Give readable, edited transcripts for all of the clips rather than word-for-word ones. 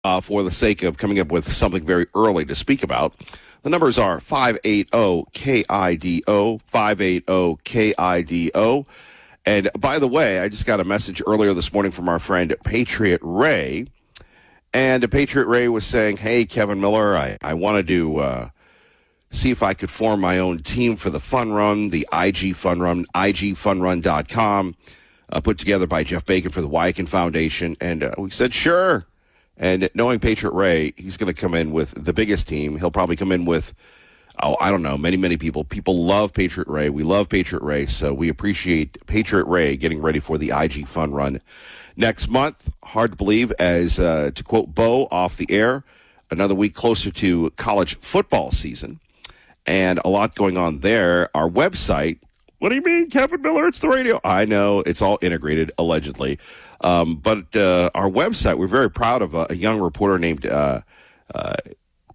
for the sake of coming up with something very early to speak about. The numbers are 580-KIDO, 580-KIDO. And by the way, I just got a message earlier this morning from our friend Patriot Ray. And Patriot Ray was saying, hey, Kevin Miller, I wanted to see if I could form my own team for the fun run, the IG Fun Run, igfunrun.com, put together by Jeff Bacon for the Wyken Foundation. And we said, sure. And knowing Patriot Ray, he's going to come in with the biggest team. He'll probably come in with, I don't know, many people. People love Patriot Ray. We love Patriot Ray, so we appreciate Patriot Ray getting ready for the IG Fun Run next month. Hard to believe, as to quote Bo off the air, another week closer to college football season. And a lot going on there. Our website, what do you mean, Kevin Miller? It's the radio. I know, it's all integrated, allegedly. But our website, we're very proud of a young reporter named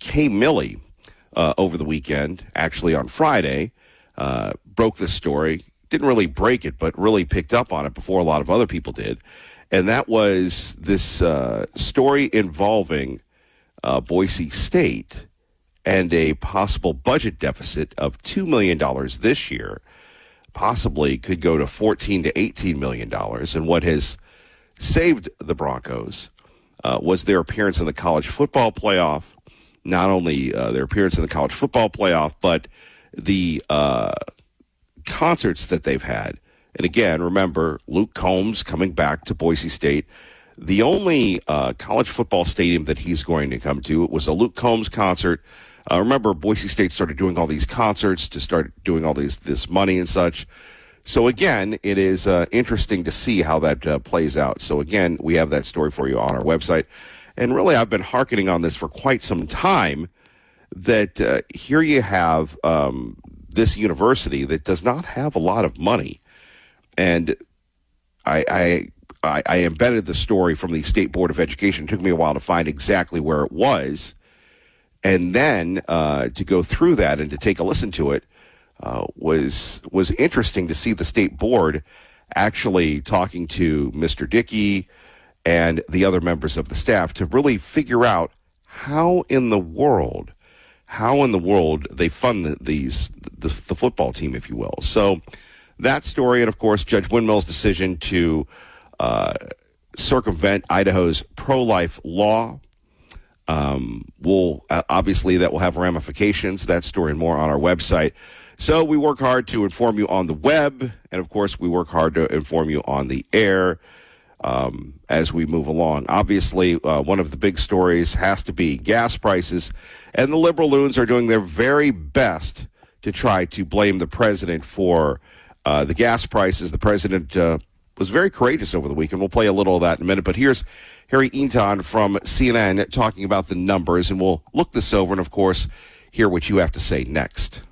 Kay Millie over the weekend, actually on Friday, broke this story. Didn't really break it, but really picked up on it before a lot of other people did. And that was this story involving Boise State and a possible budget deficit of $2 million this year, possibly could go to $14 to $18 million. And what has saved the Broncos was their appearance in the college football playoff. Not only their appearance in the college football playoff, but the concerts that they've had. And again, remember, Luke Combs coming back to Boise State. The only college football stadium that he's going to come to was a Luke Combs concert. Remember, Boise State started doing all these concerts to start doing all this money and such. So again, it is interesting to see how that plays out. So again, we have that story for you on our website. And really, I've been hearkening on this for quite some time, that here you have this university that does not have a lot of money. And I embedded the story from the State Board of Education. It took me a while to find exactly where it was. And then to go through that and to take a listen to it was interesting to see the state board actually talking to Mr. Dickey and the other members of the staff to really figure out how in the world they fund the football team, if you will. So that story, and of course Judge Windmill's decision to circumvent Idaho's pro-life law. Will obviously that will have ramifications. That story and more on our website. So we work hard to inform you on the web, and of course we work hard to inform you on the air as we move along. Obviously, one of the big stories has to be gas prices, and the liberal loons are doing their very best to try to blame the president for the gas prices. The president was very courageous over the weekend. We'll play a little of that in a minute. But here's Harry Eaton from CNN talking about the numbers, and we'll look this over and, of course, hear what you have to say next.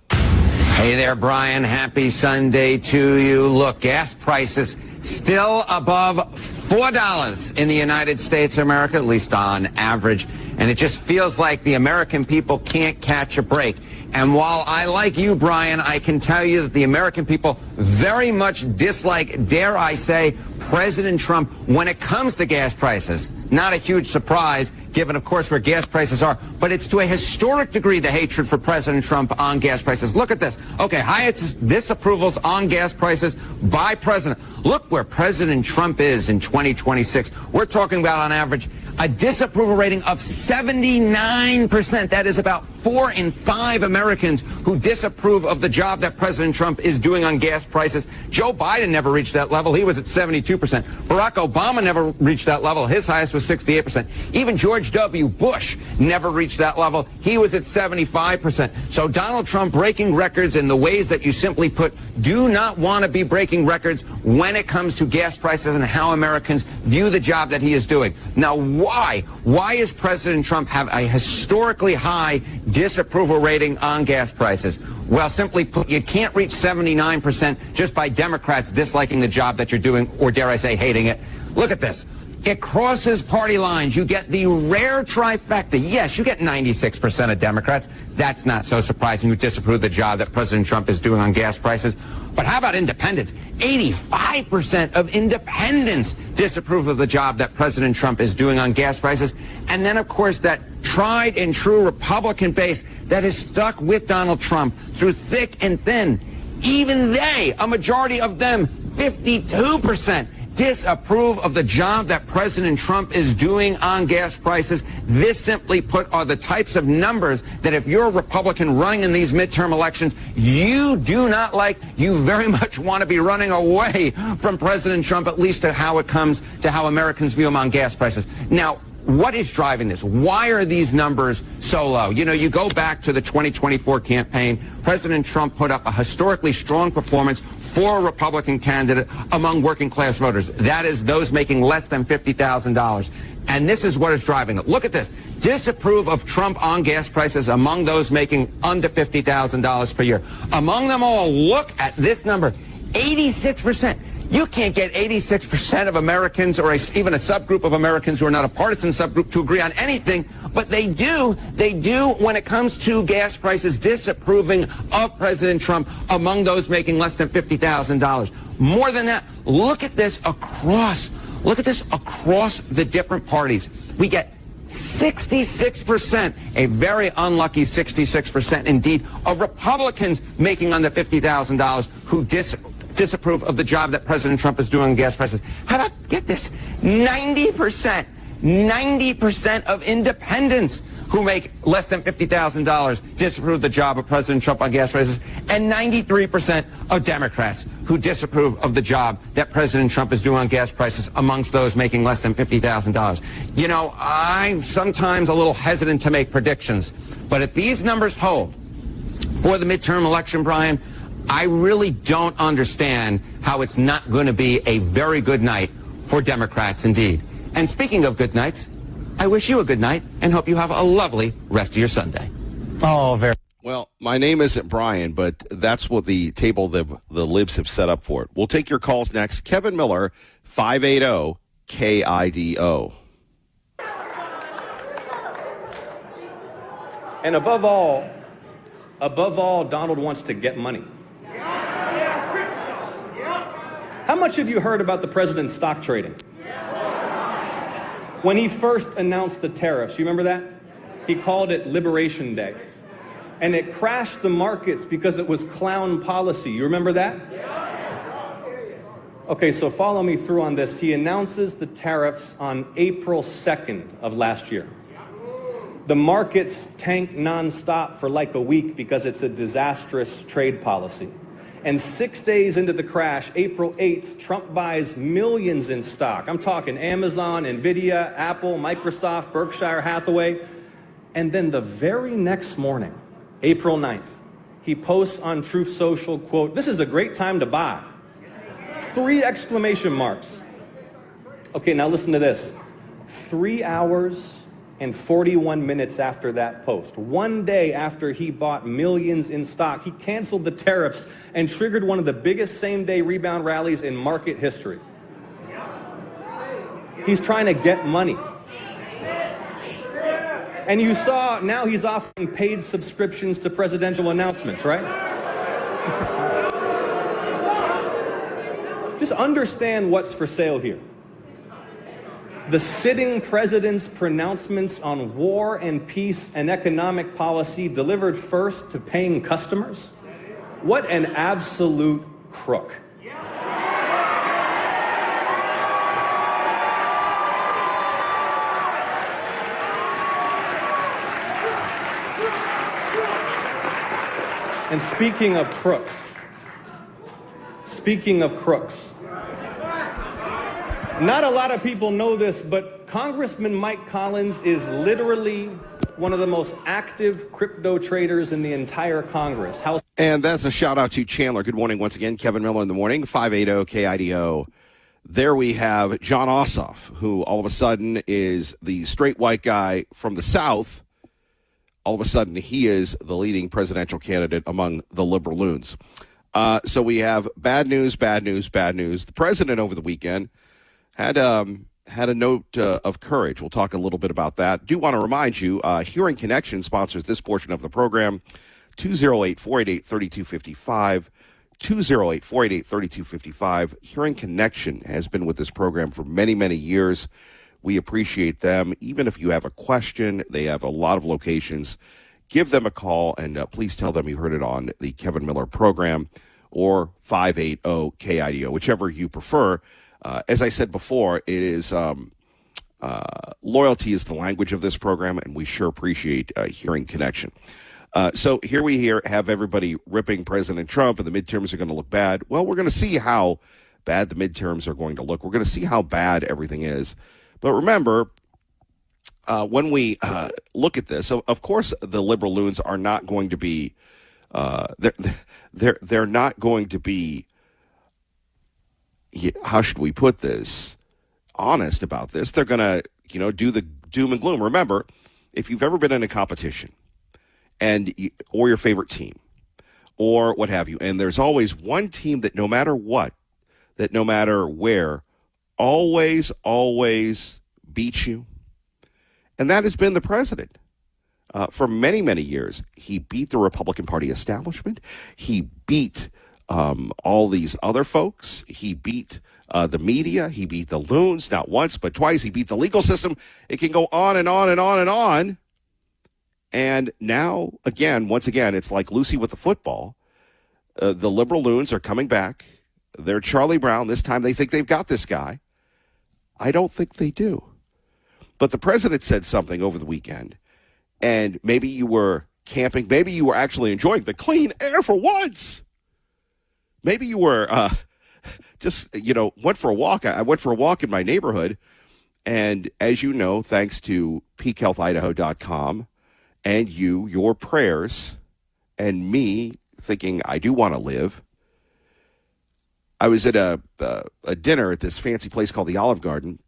Hey there, Brian. Happy Sunday to you. Look, gas prices still above $4 in the United States of America, at least on average. And it just feels like the American people can't catch a break. And while I like you, Brian, I can tell you that the American people very much dislike, dare I say, President Trump when it comes to gas prices. Not a huge surprise, given, of course, where gas prices are. But it's to a historic degree, the hatred for President Trump on gas prices. Look at this. Okay, highest disapprovals on gas prices by President. Look where President Trump is in 2026. We're talking about, on average, a disapproval rating of 79%. That is about 4 in 5 Americans who disapprove of the job that President Trump is doing on gas prices. Joe Biden never reached that level. He was at 72%. Barack Obama never reached that level. His highest was 68%. Even George W. Bush never reached that level. He was at 75%. So Donald Trump breaking records in the ways that you simply put do not want to be breaking records when it comes to gas prices and how Americans view the job that he is doing. Now, why? Why is President Trump have a historically high disapproval rating on gas prices? Well, simply put, you can't reach 79% just by Democrats disliking the job that you're doing, or dare I say, hating it. Look at this. It crosses party lines. You get the rare trifecta. Yes, you get 96% of Democrats. That's not so surprising who disapprove of the job that President Trump is doing on gas prices. But how about independents? 85% of independents disapprove of the job that President Trump is doing on gas prices. And then, of course, that tried and true Republican base that is stuck with Donald Trump through thick and thin. Even they, a majority of them, 52%, disapprove of the job that President Trump is doing on gas prices. This, simply put, are the types of numbers that if you're a Republican running in these midterm elections, you do not like. You very much want to be running away from President Trump, at least to how it comes to how Americans view him on gas prices. Now, what is driving this? Why are these numbers so low? You know, you go back to the 2024 campaign, President Trump put up a historically strong performance for a Republican candidate among working class voters. That is those making less than $50,000. And this is what is driving it. Look at this. Disapprove of Trump on gas prices among those making under $50,000 per year. Among them all, look at this number, 86%. You can't get 86% of Americans, or even a subgroup of Americans who are not a partisan subgroup, to agree on anything, but they do when it comes to gas prices, disapproving of President Trump among those making less than $50,000. More than that, look at this across the different parties. We get 66%, a very unlucky 66% indeed, of Republicans making under $50,000 who disapprove of the job that President Trump is doing on gas prices. How about, get this, 90% of independents who make less than $50,000 disapprove of the job of President Trump on gas prices, and 93% of Democrats who disapprove of the job that President Trump is doing on gas prices amongst those making less than $50,000. You know, I'm sometimes a little hesitant to make predictions, but if these numbers hold for the midterm election, Brian, I really don't understand how it's not going to be a very good night for Democrats indeed. And speaking of good nights, I wish you a good night and hope you have a lovely rest of your Sunday. Oh, very. Well, my name isn't Brian, but that's what the table the libs have set up for it. We'll take your calls next. Kevin Miller, 580-KIDO. And above all, Donald wants to get money. How much have you heard about the president's stock trading? When he first announced the tariffs, you remember that? He called it Liberation Day. And it crashed the markets because it was clown policy. You remember that? Okay, so follow me through on this. He announces the tariffs on April 2nd of last year. The markets tank nonstop for like a week because it's a disastrous trade policy. And 6 days into the crash, April 8th, Trump buys millions in stock. I'm talking Amazon, Nvidia, Apple, Microsoft, Berkshire Hathaway. And then the very next morning, April 9th, he posts on Truth Social, quote, "This is a great time to buy." 3 exclamation marks. Okay, now listen to this. 3 hours and 41 minutes after that post, 1 day after he bought millions in stock, he canceled the tariffs and triggered one of the biggest same-day rebound rallies in market history. He's trying to get money. And you saw, now he's offering paid subscriptions to presidential announcements, right? Just understand what's for sale here. The sitting president's pronouncements on war and peace and economic policy delivered first to paying customers? What an absolute crook. And speaking of crooks, not a lot of people know this, but Congressman Mike Collins is literally one of the most active crypto traders in the entire Congress. And that's a shout out to Chandler. Good morning once again. Kevin Miller in the morning, 580-KIDO. There we have John Ossoff, who all of a sudden is the straight white guy from the South. All of a sudden, he is the leading presidential candidate among the liberal loons. So we have bad news. The president over the weekend had had a note of courage. We'll talk a little bit about that. Do want to remind you, Hearing Connection sponsors this portion of the program, 208-488-3255, 208-488-3255. Hearing Connection has been with this program for many, many years. We appreciate them. Even if you have a question, they have a lot of locations. Give them a call, and please tell them you heard it on the Kevin Miller program or 580-KIDO, whichever you prefer. As I said before, it is loyalty is the language of this program, and we sure appreciate Hearing Connection. So here we have everybody ripping President Trump, and the midterms are going to look bad. Well, we're going to see how bad the midterms are going to look. We're going to see how bad everything is. But remember, when we look at this, of course, the liberal loons are not going to be they're not going to be, how should we put this, honest about this. They're going to, do the doom and gloom. Remember, if you've ever been in a competition or your favorite team or what have you, and there's always one team that no matter what, that no matter where, always beats you, and that has been the president. For many, many years, he beat the Republican Party establishment. He beat all these other folks. He beat the media. He beat the loons, not once, but twice. He beat the legal system. It can go on and on and on and on. And now, once again, it's like Lucy with the football. The liberal loons are coming back. They're Charlie Brown. This time they think they've got this guy. I don't think they do. But the president said something over the weekend. And maybe you were camping. Maybe you were actually enjoying the clean air for once. Maybe you were went for a walk. I went for a walk in my neighborhood. And as you know, thanks to peakhealthidaho.com and your prayers, and me thinking I do want to live, I was at a dinner at this fancy place called the Olive Garden.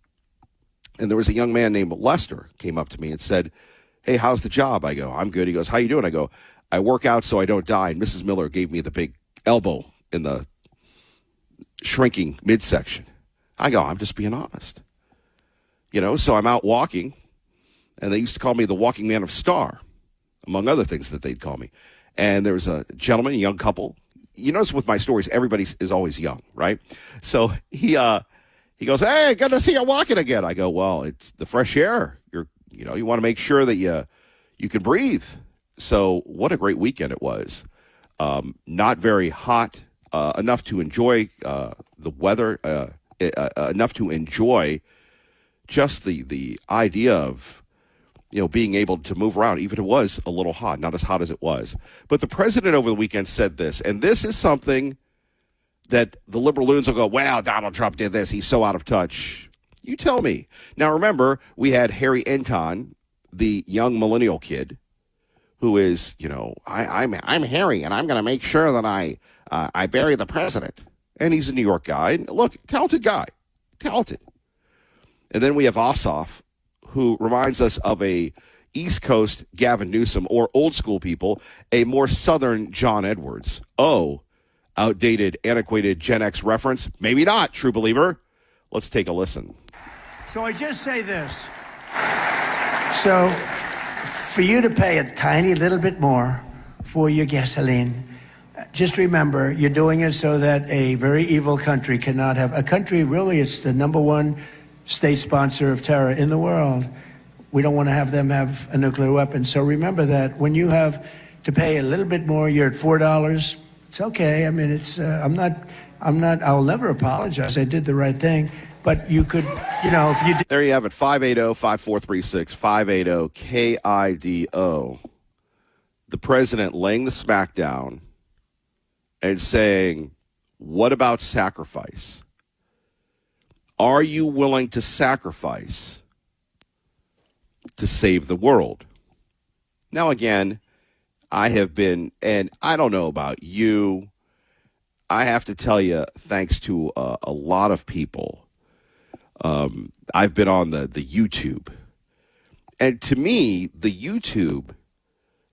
And there was a young man named Lester came up to me and said, "Hey, how's the job?" I go, "I'm good." He goes, "How you doing?" I go, "I work out so I don't die." And Mrs. Miller gave me the big elbow in the shrinking midsection. I go, "I'm just being honest." So I'm out walking, and they used to call me the walking man of Star, among other things that they'd call me. And there was a gentleman, a young couple. You notice with my stories, everybody is always young, right? So he goes, "Hey, good to see you walking again." I go, "Well, it's the fresh air. You want to make sure that you can breathe." So what a great weekend it was. Not very hot, enough to enjoy the weather, enough to enjoy just the idea of, being able to move around, even if it was a little hot, not as hot as it was. But the president over the weekend said this, and this is something that the liberal loons will go, "Well, Donald Trump did this. He's so out of touch." You tell me. Now, remember, we had Harry Enton, the young millennial kid, who is, I'm Harry, and I'm going to make sure that I bury the president. And he's a New York guy. Look, talented guy. Talented. And then we have Ossoff, who reminds us of a East Coast Gavin Newsom, or old school people, a more Southern John Edwards. Oh, outdated, antiquated Gen X reference? Maybe not, true believer. Let's take a listen. So I just say this. So for you to pay a tiny little bit more for your gasoline, just remember you're doing it so that a very evil country cannot have, a country really, it's the number one state sponsor of terror in the world. We don't want to have them have a nuclear weapon. So remember that when you have to pay a little bit more, you're at $4. It's okay. I mean, it's, I'll never apologize. I did the right thing. But you could, if you did. There you have it, 580-5436, 580-KIDO. The president laying the smackdown and saying, what about sacrifice? Are you willing to sacrifice to save the world? Now, again, I have been, and I don't know about you, I have to tell you, thanks to a lot of people, I've been on the YouTube. And to me, the YouTube,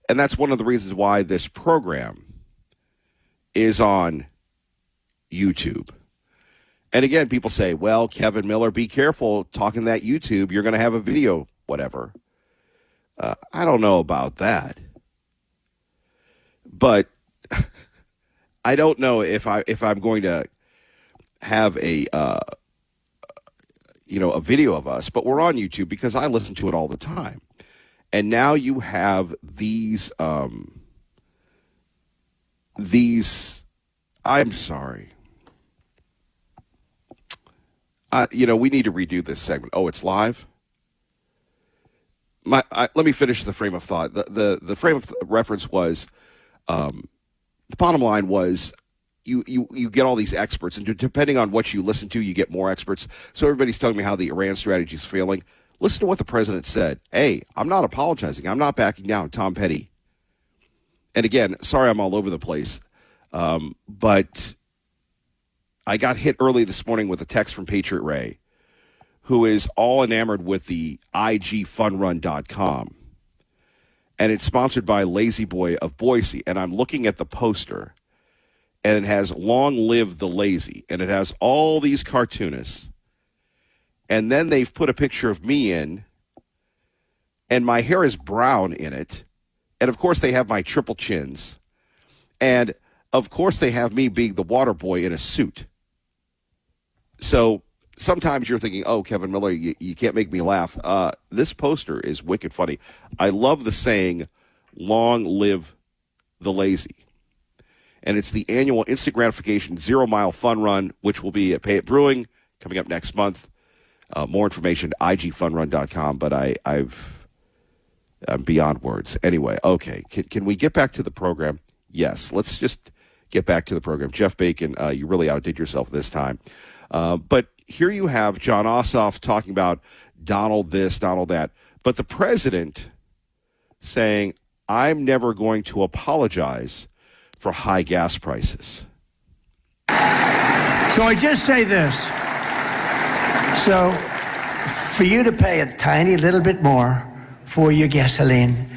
and that's one of the reasons why this program is on YouTube. And again, people say, well, Kevin Miller, be careful talking that YouTube. You're going to have a video, whatever. I don't know about that. But I don't know if I'm going to have a video of us, but we're on YouTube because I listen to it all the time. And now you have these I'm sorry. We need to redo this segment. Oh, it's live? Let me finish the frame of thought. The frame of reference was, the bottom line was, you get all these experts, and depending on what you listen to, you get more experts. So everybody's telling me how the Iran strategy is failing. Listen to what the president said. Hey, I'm not apologizing. I'm not backing down. Tom Petty. And again, sorry I'm all over the place, but I got hit early this morning with a text from Patriot Ray, who is all enamored with the igfunrun.com. And it's sponsored by Lazy Boy of Boise. And I'm looking at the poster, and it has Long Live the Lazy. And it has all these cartoonists. And then they've put a picture of me in, and my hair is brown in it. And, of course, they have my triple chins. And, of course, they have me being the water boy in a suit. So sometimes you're thinking, oh, Kevin Miller, you can't make me laugh. This poster is wicked funny. I love the saying, long live the lazy. And it's the annual instant gratification 0-mile fun run, which will be at Pay It Brewing coming up next month. More information at igfunrun.com, but I'm beyond words. Anyway, okay, can we get back to the program? Yes, let's just get back to the program. Jeff Bacon, you really outdid yourself this time. But here you have John Ossoff talking about Donald this, Donald that. But the president saying, I'm never going to apologize for high gas prices. So I just say this. So for you to pay a tiny little bit more for your gasoline,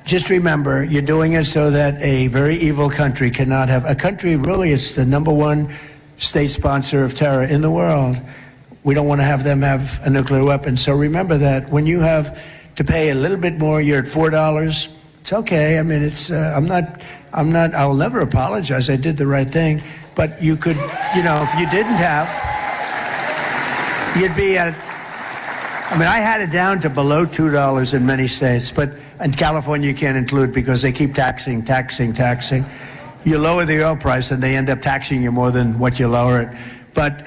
just remember you're doing it so that a very evil country cannot have a country. Really, it's the number one state sponsor of terror in the world. We don't want to have them have a nuclear weapon. So remember that when you have to pay a little bit more, you're at $4. It's okay. I mean, it's I'll never apologize. I did the right thing. But you could, if you didn't have, you'd be at, I had it down to below $2 in many states, but in California you can't include because they keep taxing. You lower the oil price and they end up taxing you more than what you lower it. But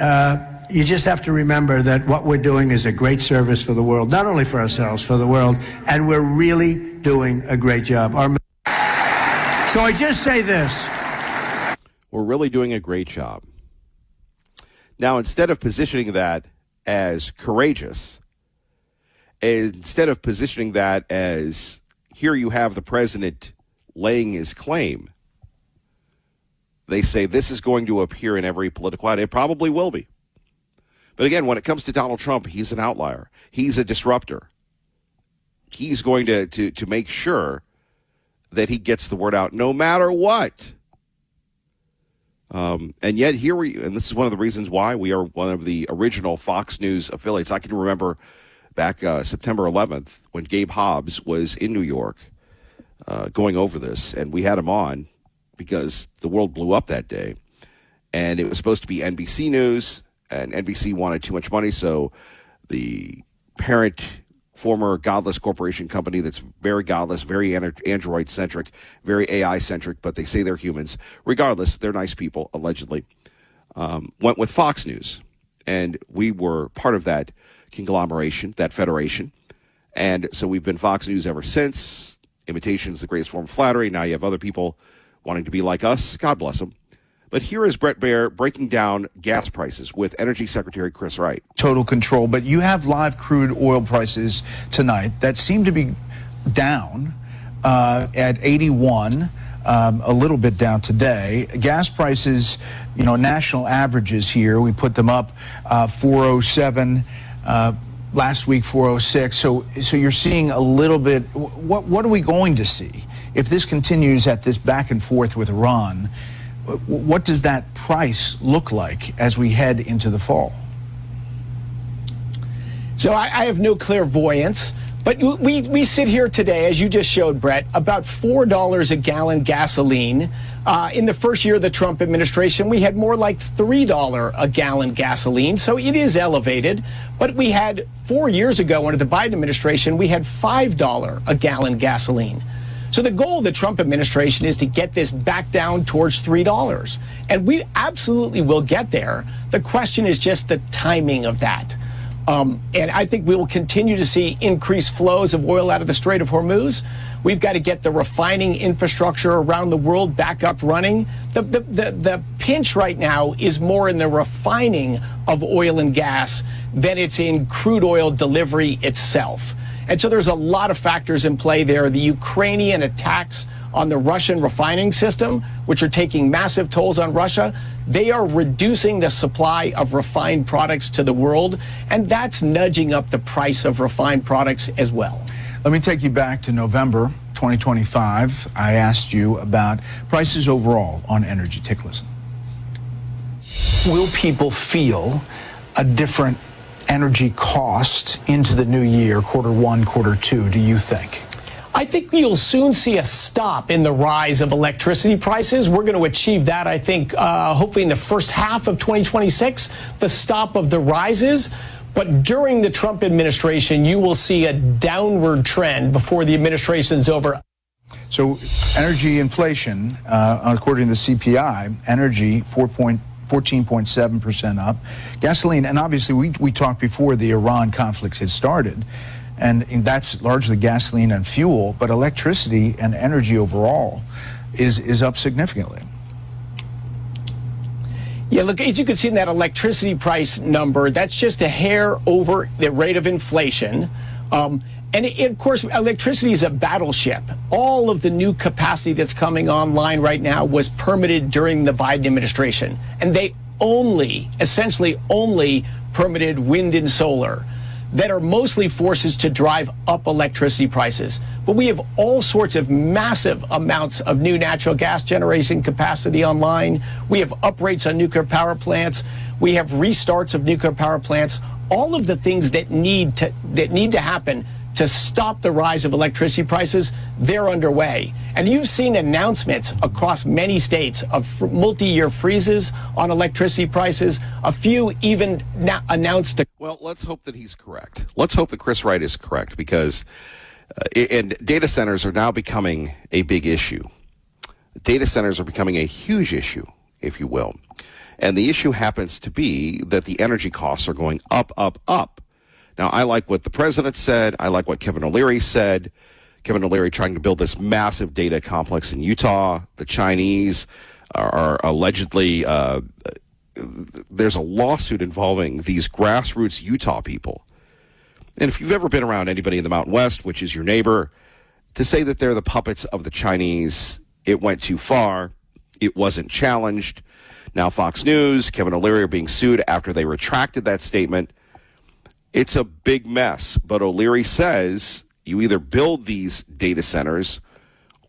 you just have to remember that what we're doing is a great service for the world, not only for ourselves, for the world, and we're really doing a great job. So I just say this. We're really doing a great job. Now, instead of positioning that as courageous, instead of positioning that as here you have the president laying his claim, they say this is going to appear in every political ad. It probably will be. But again, when it comes to Donald Trump, he's an outlier. He's a disruptor. He's going to make sure that he gets the word out no matter what. And yet and this is one of the reasons why we are one of the original Fox News affiliates. I can remember back September 11th when Gabe Hobbs was in New York going over this, and we had him on because the world blew up that day. And it was supposed to be NBC News, and NBC wanted too much money, so the parent former godless corporation company that's very godless, very Android-centric, very AI-centric, but they say they're humans. Regardless, they're nice people, allegedly. Went with Fox News. And we were part of that conglomeration, that federation. And so we've been Fox News ever since. Imitation is the greatest form of flattery. Now you have other people wanting to be like us. God bless them. But here is Brett Baer breaking down gas prices with Energy Secretary Chris Wright. Total control, but you have live crude oil prices tonight that seem to be down at 81, a little bit down today. Gas prices, national averages here, we put them up 407, last week 406. So you're seeing a little bit. What are we going to see if this continues at this back and forth with Iran? what does that price look like as we head into the fall? So I have no clairvoyance, but we sit here today, as you just showed, Brett, about $4 a gallon gasoline. In the first year of the Trump administration, we had more like $3 a gallon gasoline, so it is elevated. But we had 4 years ago under the Biden administration, we had $5 a gallon gasoline. So the goal of the Trump administration is to get this back down towards $3. And we absolutely will get there. The question is just the timing of that. And I think we will continue to see increased flows of oil out of the Strait of Hormuz. We've got to get the refining infrastructure around the world back up running. The pinch right now is more in the refining of oil and gas than it's in crude oil delivery itself. And so there's a lot of factors in play there. The Ukrainian attacks on the Russian refining system, which are taking massive tolls on Russia, they are reducing the supply of refined products to the world, and that's nudging up the price of refined products as well. Let me take you back to November 2025. I asked you about prices overall on energy. Take a listen. Will people feel a different energy cost into the new year, quarter one, quarter two, do you think? I think you'll soon see a stop in the rise of electricity prices. We're going to achieve that, I think, hopefully in the first half of 2026, the stop of the rises. But during the Trump administration, you will see a downward trend before the administration's over. So energy inflation, according to the CPI, energy 14.7% up. Gasoline, and obviously we talked before the Iran conflict had started, and that's largely gasoline and fuel, but electricity and energy overall is up significantly. Yeah, look, as you can see in that electricity price number, that's just a hair over the rate of inflation. And of course, electricity is a battleship. All of the new capacity that's coming online right now was permitted during the Biden administration. And they essentially only permitted wind and solar that are mostly forces to drive up electricity prices. But we have all sorts of massive amounts of new natural gas generation capacity online. We have uprates on nuclear power plants. We have restarts of nuclear power plants. All of the things that need to happen to stop the rise of electricity prices, they're underway. And you've seen announcements across many states of multi-year freezes on electricity prices. A few even announced to... Well, let's hope that he's correct. Let's hope that Chris Wright is correct, because and data centers are now becoming a big issue. Data centers are becoming a huge issue, if you will. And the issue happens to be that the energy costs are going up, up, up. Now, I like what the president said. I like what Kevin O'Leary said. Kevin O'Leary trying to build this massive data complex in Utah. The Chinese are allegedly, there's a lawsuit involving these grassroots Utah people. And if you've ever been around anybody in the Mountain West, which is your neighbor, to say that they're the puppets of the Chinese, it went too far. It wasn't challenged. Now, Fox News, Kevin O'Leary are being sued after they retracted that statement. It's a big mess, but O'Leary says you either build these data centers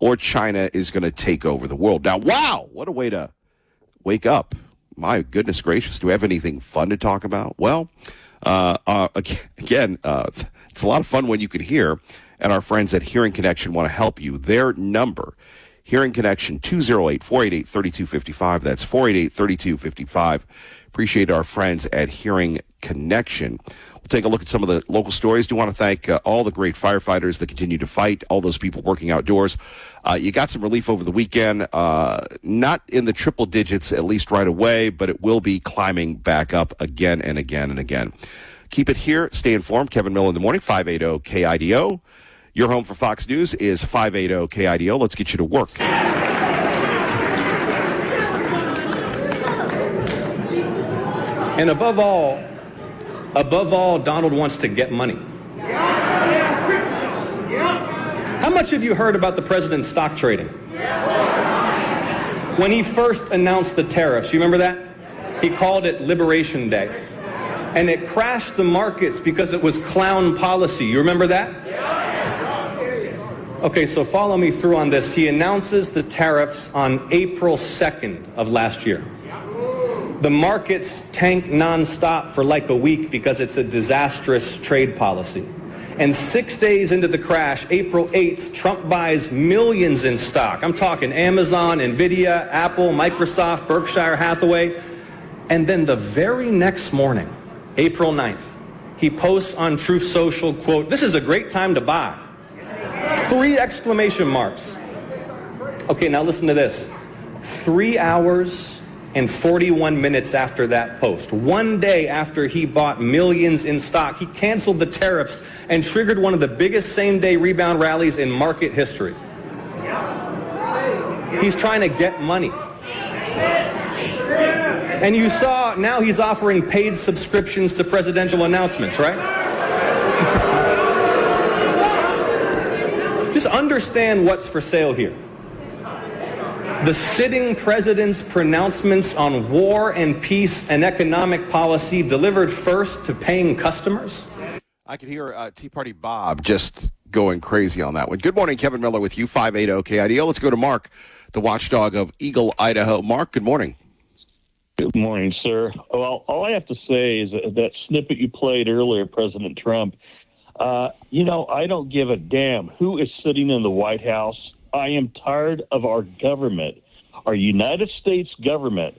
or China is going to take over the world. Now, wow, what a way to wake up. My goodness gracious, do we have anything fun to talk about? Well, again, it's a lot of fun when you can hear, and our friends at Hearing Connection want to help you. Their number, Hearing Connection, 208-488-3255. That's 488-3255. Appreciate our friends at Hearing Connection. We'll take a look at some of the local stories. Do want to thank all the great firefighters that continue to fight, all those people working outdoors. You got some relief over the weekend, not in the triple digits, at least right away, but it will be climbing back up again and again and again. Keep it here. Stay informed. Kevin Miller in the morning, 580 KIDO. Your home for Fox News is 580 KIDO. Let's get you to work. And above all, Donald wants to get money. How much have you heard about the president's stock trading? When he first announced the tariffs, you remember that? He called it Liberation Day. And it crashed the markets because it was clown policy. You remember that? Okay, so follow me through on this. He announces the tariffs on April 2nd of last year. The markets tank nonstop for like a week because it's a disastrous trade policy. And 6 days into the crash, April 8th, Trump buys millions in stock. I'm talking Amazon, Nvidia, Apple, Microsoft, Berkshire Hathaway. And then the very next morning, April 9th, he posts on Truth Social, quote, "This is a great time to buy." 3 exclamation marks. Okay, now listen to this. 3 hours and 41 minutes after that post, 1 day after he bought millions in stock, he canceled the tariffs and triggered one of the biggest same-day rebound rallies in market history. He's trying to get money. And you saw now he's offering paid subscriptions to presidential announcements, right? Just understand what's for sale here. The sitting president's pronouncements on war and peace and economic policy delivered first to paying customers. I could hear Tea Party Bob just going crazy on that one. Good morning, Kevin Miller with you, 580 KIDO. Let's go to Mark, the watchdog of Eagle, Idaho. Mark, good morning. Good morning, sir. Well, all I have to say is that snippet you played earlier, President Trump, I don't give a damn who is sitting in the White House. I am tired of our government, our United States government,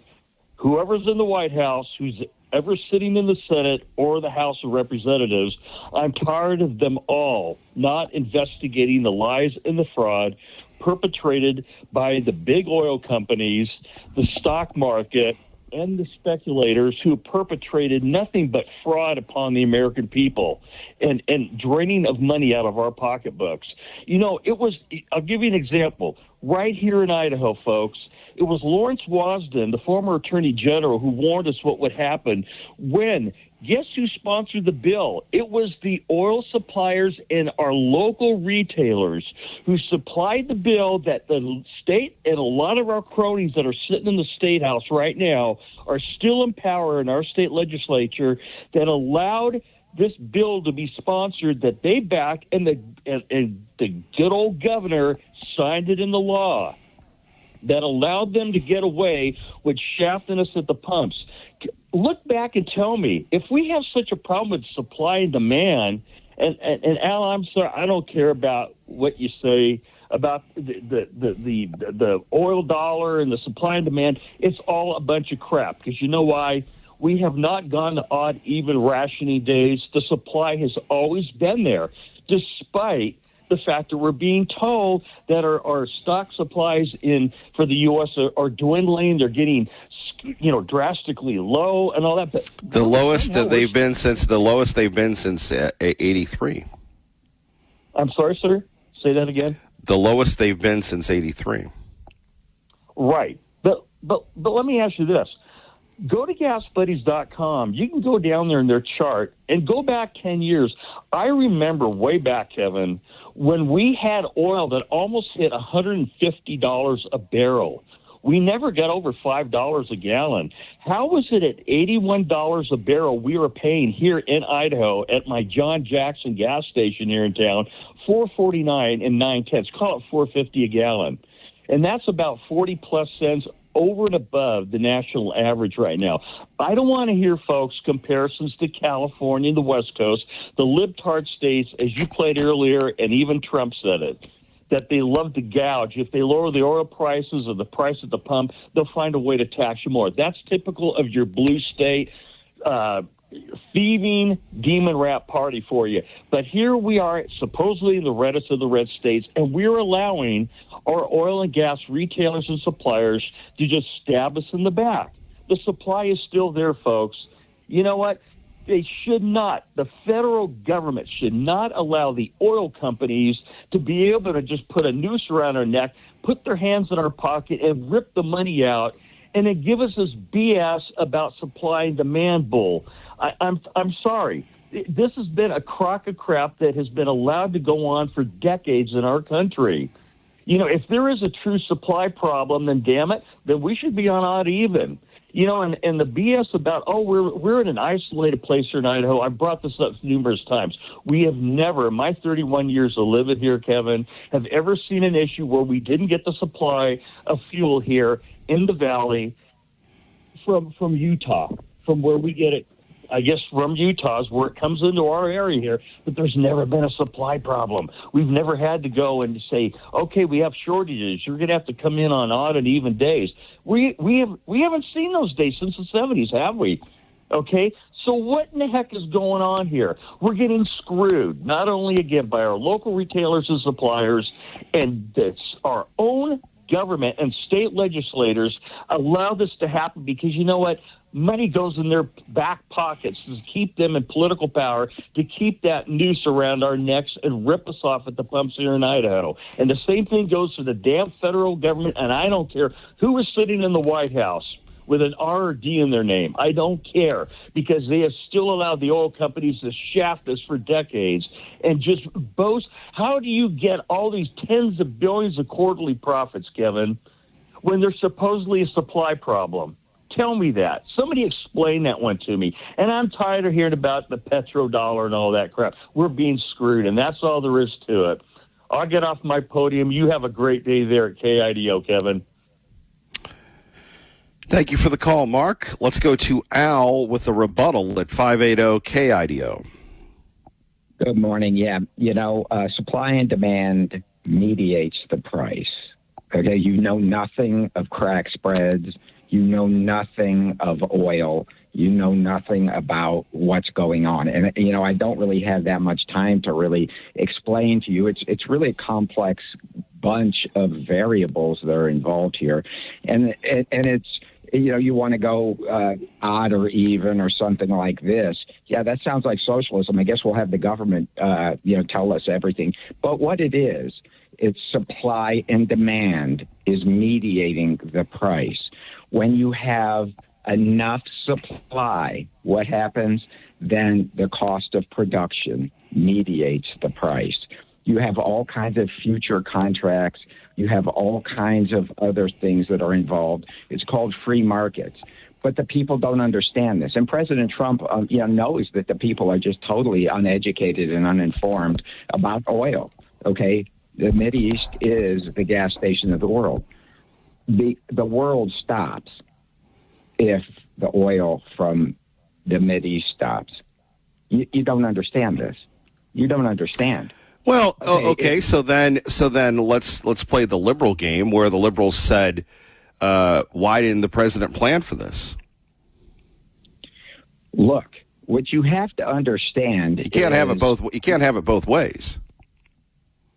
whoever's in the White House, who's ever sitting in the Senate or the House of Representatives. I'm tired of them all not investigating the lies and the fraud perpetrated by the big oil companies, the stock market, and the speculators who perpetrated nothing but fraud upon the American people and draining of money out of our pocketbooks. I'll give you an example. Right here in Idaho, folks, it was Lawrence Wasden, the former Attorney General, who warned us what would happen when, guess who sponsored the bill? It was the oil suppliers and our local retailers who supplied the bill that the state and a lot of our cronies that are sitting in the State House right now are still in power in our state legislature that allowed this bill to be sponsored that they backed, and the good old governor signed it into law that allowed them to get away with shafting us at the pumps. Look back and tell me, if we have such a problem with supply and demand, and Al, I'm sorry, I don't care about what you say about the oil dollar and the supply and demand. It's all a bunch of crap, because you know why? We have not gone to odd, even rationing days. The supply has always been there, despite the fact that we're being told that our stock supplies for the U.S. are dwindling. They're getting, drastically low and all that. But the lowest that they've been since 83. I'm sorry, sir. Say that again. The lowest they've been since 83. Right. But let me ask you this. Go to gasbuddies.com. You can go down there in their chart and go back 10 years. I remember way back, Kevin, when we had oil that almost hit $150 a barrel. We never got over $5 a gallon. How was it at $81 a barrel we were paying here in Idaho at my John Jackson gas station here in town, $4.49 and 9/10? Call it $4.50 a gallon. And that's about 40-plus cents over and above the national average right now. I don't want to hear, folks, comparisons to California and the West Coast, the libtard states, as you played earlier, and even Trump said it, that they love to gouge. If they lower the oil prices or the price at the pump, they'll find a way to tax you more. That's typical of your blue state thieving demon rat party for you. But here we are, supposedly the reddest of the red states, and we're allowing our oil and gas retailers and suppliers to just stab us in the back. The supply is still there, folks. You know what? They should not, the federal government should not allow the oil companies to be able to just put a noose around our neck, put their hands in our pocket, and rip the money out, and then give us this BS about supply and demand bull. I'm sorry. This has been a crock of crap that has been allowed to go on for decades in our country. If there is a true supply problem, then damn it, then we should be on odd even. You know, and the BS about, we're in an isolated place here in Idaho. I brought this up numerous times. We have never, in my 31 years of living here, Kevin, have ever seen an issue where we didn't get the supply of fuel here in the valley from Utah, from where we get it. I guess from Utah's where it comes into our area here, but there's never been a supply problem. We've never had to go and say, okay, we have shortages. You're going to have to come in on odd and even days. We haven't seen those days since the 70s, have we? Okay, so what in the heck is going on here? We're getting screwed, not only again by our local retailers and suppliers, and our own government and state legislators allow this to happen because you know what? Money goes in their back pockets to keep them in political power, to keep that noose around our necks and rip us off at the pumps here in Idaho. And the same thing goes for the damn federal government, and I don't care who is sitting in the White House with an R or D in their name. I don't care, because they have still allowed the oil companies to shaft us for decades and just boast. How do you get all these tens of billions of quarterly profits, Kevin, when there's supposedly a supply problem? Tell me that. Somebody explain that one to me. And I'm tired of hearing about the petrodollar and all that crap. We're being screwed, and that's all there is to it. I'll get off my podium. You have a great day there at KIDO, Kevin. Thank you for the call, Mark. Let's go to Al with a rebuttal at 580 KIDO. Good morning. Yeah, supply and demand mediates the price. Okay, you know nothing of crack spreads. You know nothing of oil. You know nothing about what's going on. And, I don't really have that much time to really explain to you. It's really a complex bunch of variables that are involved here. And it's, you want to go odd or even or something like this. Yeah, that sounds like socialism. I guess we'll have the government, tell us everything. But what it is, it's supply and demand is mediating the price. When you have enough supply, what happens? Then the cost of production mediates the price. You have all kinds of future contracts. You have all kinds of other things that are involved. It's called free markets. But the people don't understand this. And President Trump knows that the people are just totally uneducated and uninformed about oil. Okay? The Mideast is the gas station of the world. The world stops if the oil from the Mideast stops. You don't understand this. You don't understand. Well, okay. So then let's play the liberal game where the liberals said, why didn't the president plan for this? Look, what you have to understand, you can't have it both. You can't have it both ways.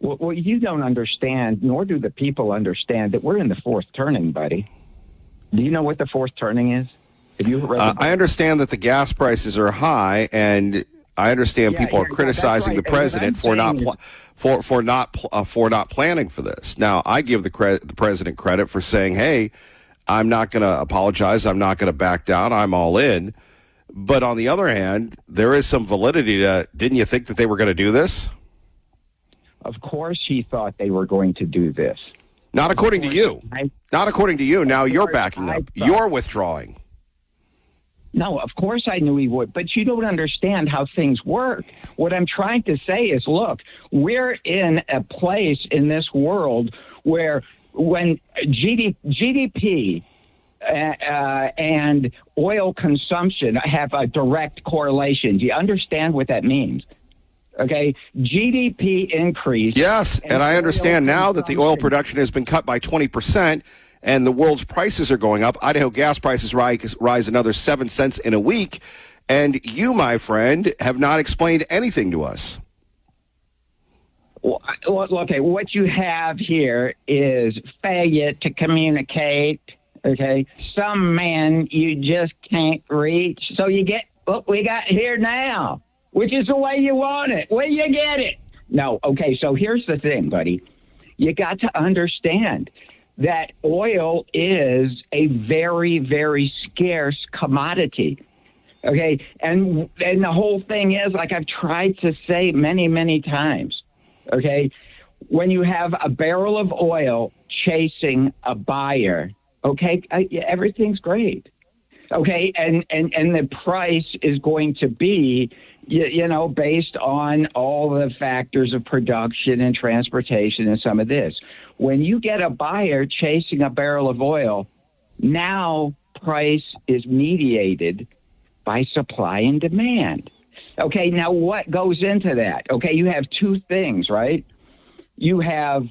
Well, you don't understand, nor do the people understand that we're in the fourth turning, buddy. Do you know what the fourth turning is? Have you read I understand that the gas prices are high, and I understand people are criticizing the president for not planning for this. Now, I give the president credit for saying, "Hey, I'm not going to apologize. I'm not going to back down. I'm all in." But on the other hand, there is some validity to. Didn't you think that they were going to do this? Of course he thought they were going to do this. Not according to you. Not according to you. Now you're backing up. You're withdrawing. No, of course I knew he would, but you don't understand how things work. What I'm trying to say is, look, we're in a place in this world where when GDP and oil consumption have a direct correlation. Do you understand what that means? Okay, GDP increase. Yes, and I understand now that the oil production has been cut by 20%, and the world's prices are going up. Idaho gas prices rise another 7 cents in a week, and you, my friend, have not explained anything to us. Well, okay, what you have here is failure to communicate. Okay, some men you just can't reach, so you get what we got here now, which is the way you want it. Where you get it? No, okay, so here's the thing, buddy. You got to understand that oil is a very, very scarce commodity. Okay, and the whole thing is, like I've tried to say many, many times, okay, when you have a barrel of oil chasing a buyer, okay, everything's great. Okay, and the price is going to be, based on all the factors of production and transportation and some of this. When you get a buyer chasing a barrel of oil, now price is mediated by supply and demand. Okay, now what goes into that? Okay, you have two things, right? You have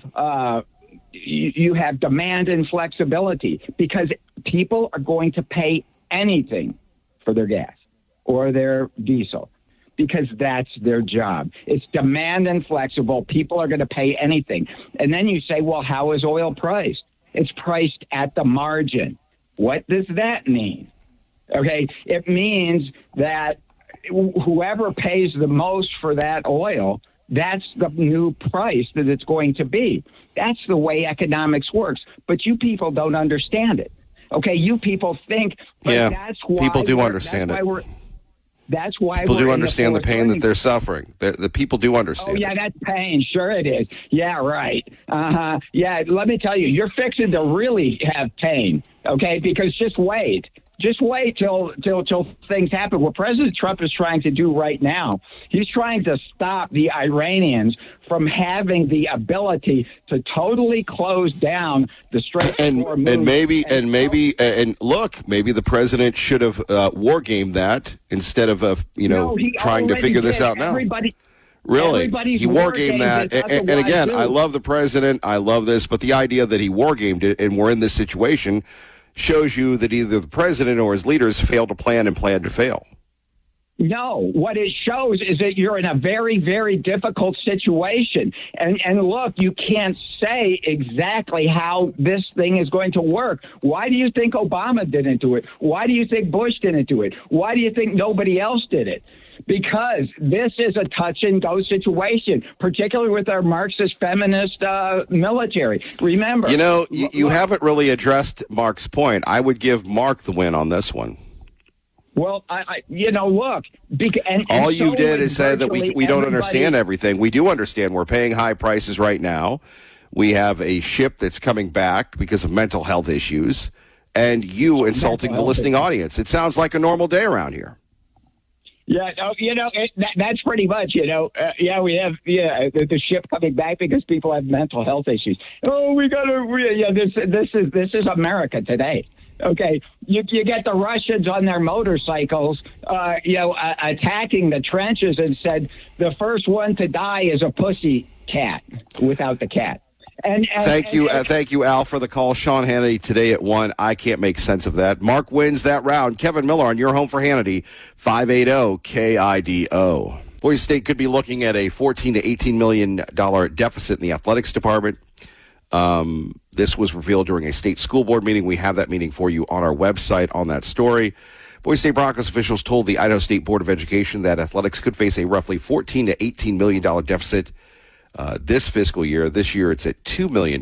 demand and flexibility, because people are going to pay anything for their gas or their diesel, because that's their job. It's demand and flexible. People are going to pay anything. And then you say, well, how is oil priced? It's priced at the margin. What does that mean? Okay, it means that whoever pays the most for that oil, that's the new price that it's going to be. That's the way economics works. But you people don't understand it. Okay, you people think, but Yeah, that's why people do understand it. That's why People we're do in understand the fourth pain that inning. they're suffering. The people do Oh, understand yeah, it. that's pain. Sure it is. Yeah, right. Uh-huh. Yeah, let me tell you, you're fixing to really have pain, okay? Because just wait. Just wait till things happen. What President Trump is trying to do right now, he's trying to stop the Iranians from having the ability to totally close down the Strait of Hormuz. And look, maybe the president should have war gamed that instead of No, he trying to already figure this did. out now. Really? Everybody's He war gamed that. games is And again, I otherwise love the president. I love this. But the idea that he war gamed it and we're in this situation shows you that either the president or his leaders failed to plan and plan to fail. No, what it shows is that you're in a very, very difficult situation. And look, you can't say exactly how this thing is going to work. Why do you think Obama didn't do it? Why do you think Bush didn't do it? Why do you think nobody else did it? Because this is a touch-and-go situation, particularly with our Marxist feminist military. Remember, you haven't really addressed Mark's point. I would give Mark the win on this one. Well, look. All you did is say that we don't understand everything. We do understand. We're paying high prices right now. We have a ship that's coming back because of mental health issues, and you insulting the listening audience. It sounds like a normal day around here. Yeah, that's pretty much, we have the ship coming back because people have mental health issues. Oh, this is America today. Okay, you get the Russians on their motorcycles, attacking the trenches and said the first one to die is a pussy cat without the cat. Thank you, Al, for the call. Sean Hannity today at 1. I can't make sense of that. Mark wins that round. Kevin Miller on your home for Hannity, 580 KIDO. Boise State could be looking at a $14 to $18 million deficit in the athletics department. This was revealed during a state school board meeting. We have that meeting for you on our website on that story. Boise State Broncos officials told the Idaho State Board of Education that athletics could face a roughly $14 to $18 million deficit this fiscal year. This year it's at $2 million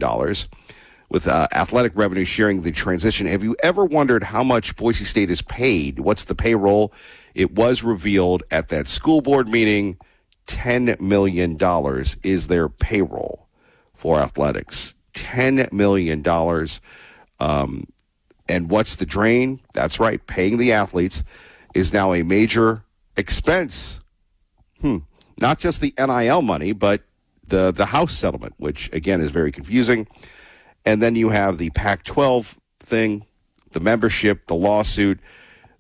with athletic revenue sharing the transition. Have you ever wondered how much Boise State is paid? What's the payroll? It was revealed at that school board meeting. $10 million is their payroll for athletics. $10 million. And what's the drain? That's right. Paying the athletes is now a major expense. Not just the NIL money, but the House settlement, which, again, is very confusing. And then you have the Pac-12 thing, the membership, the lawsuit.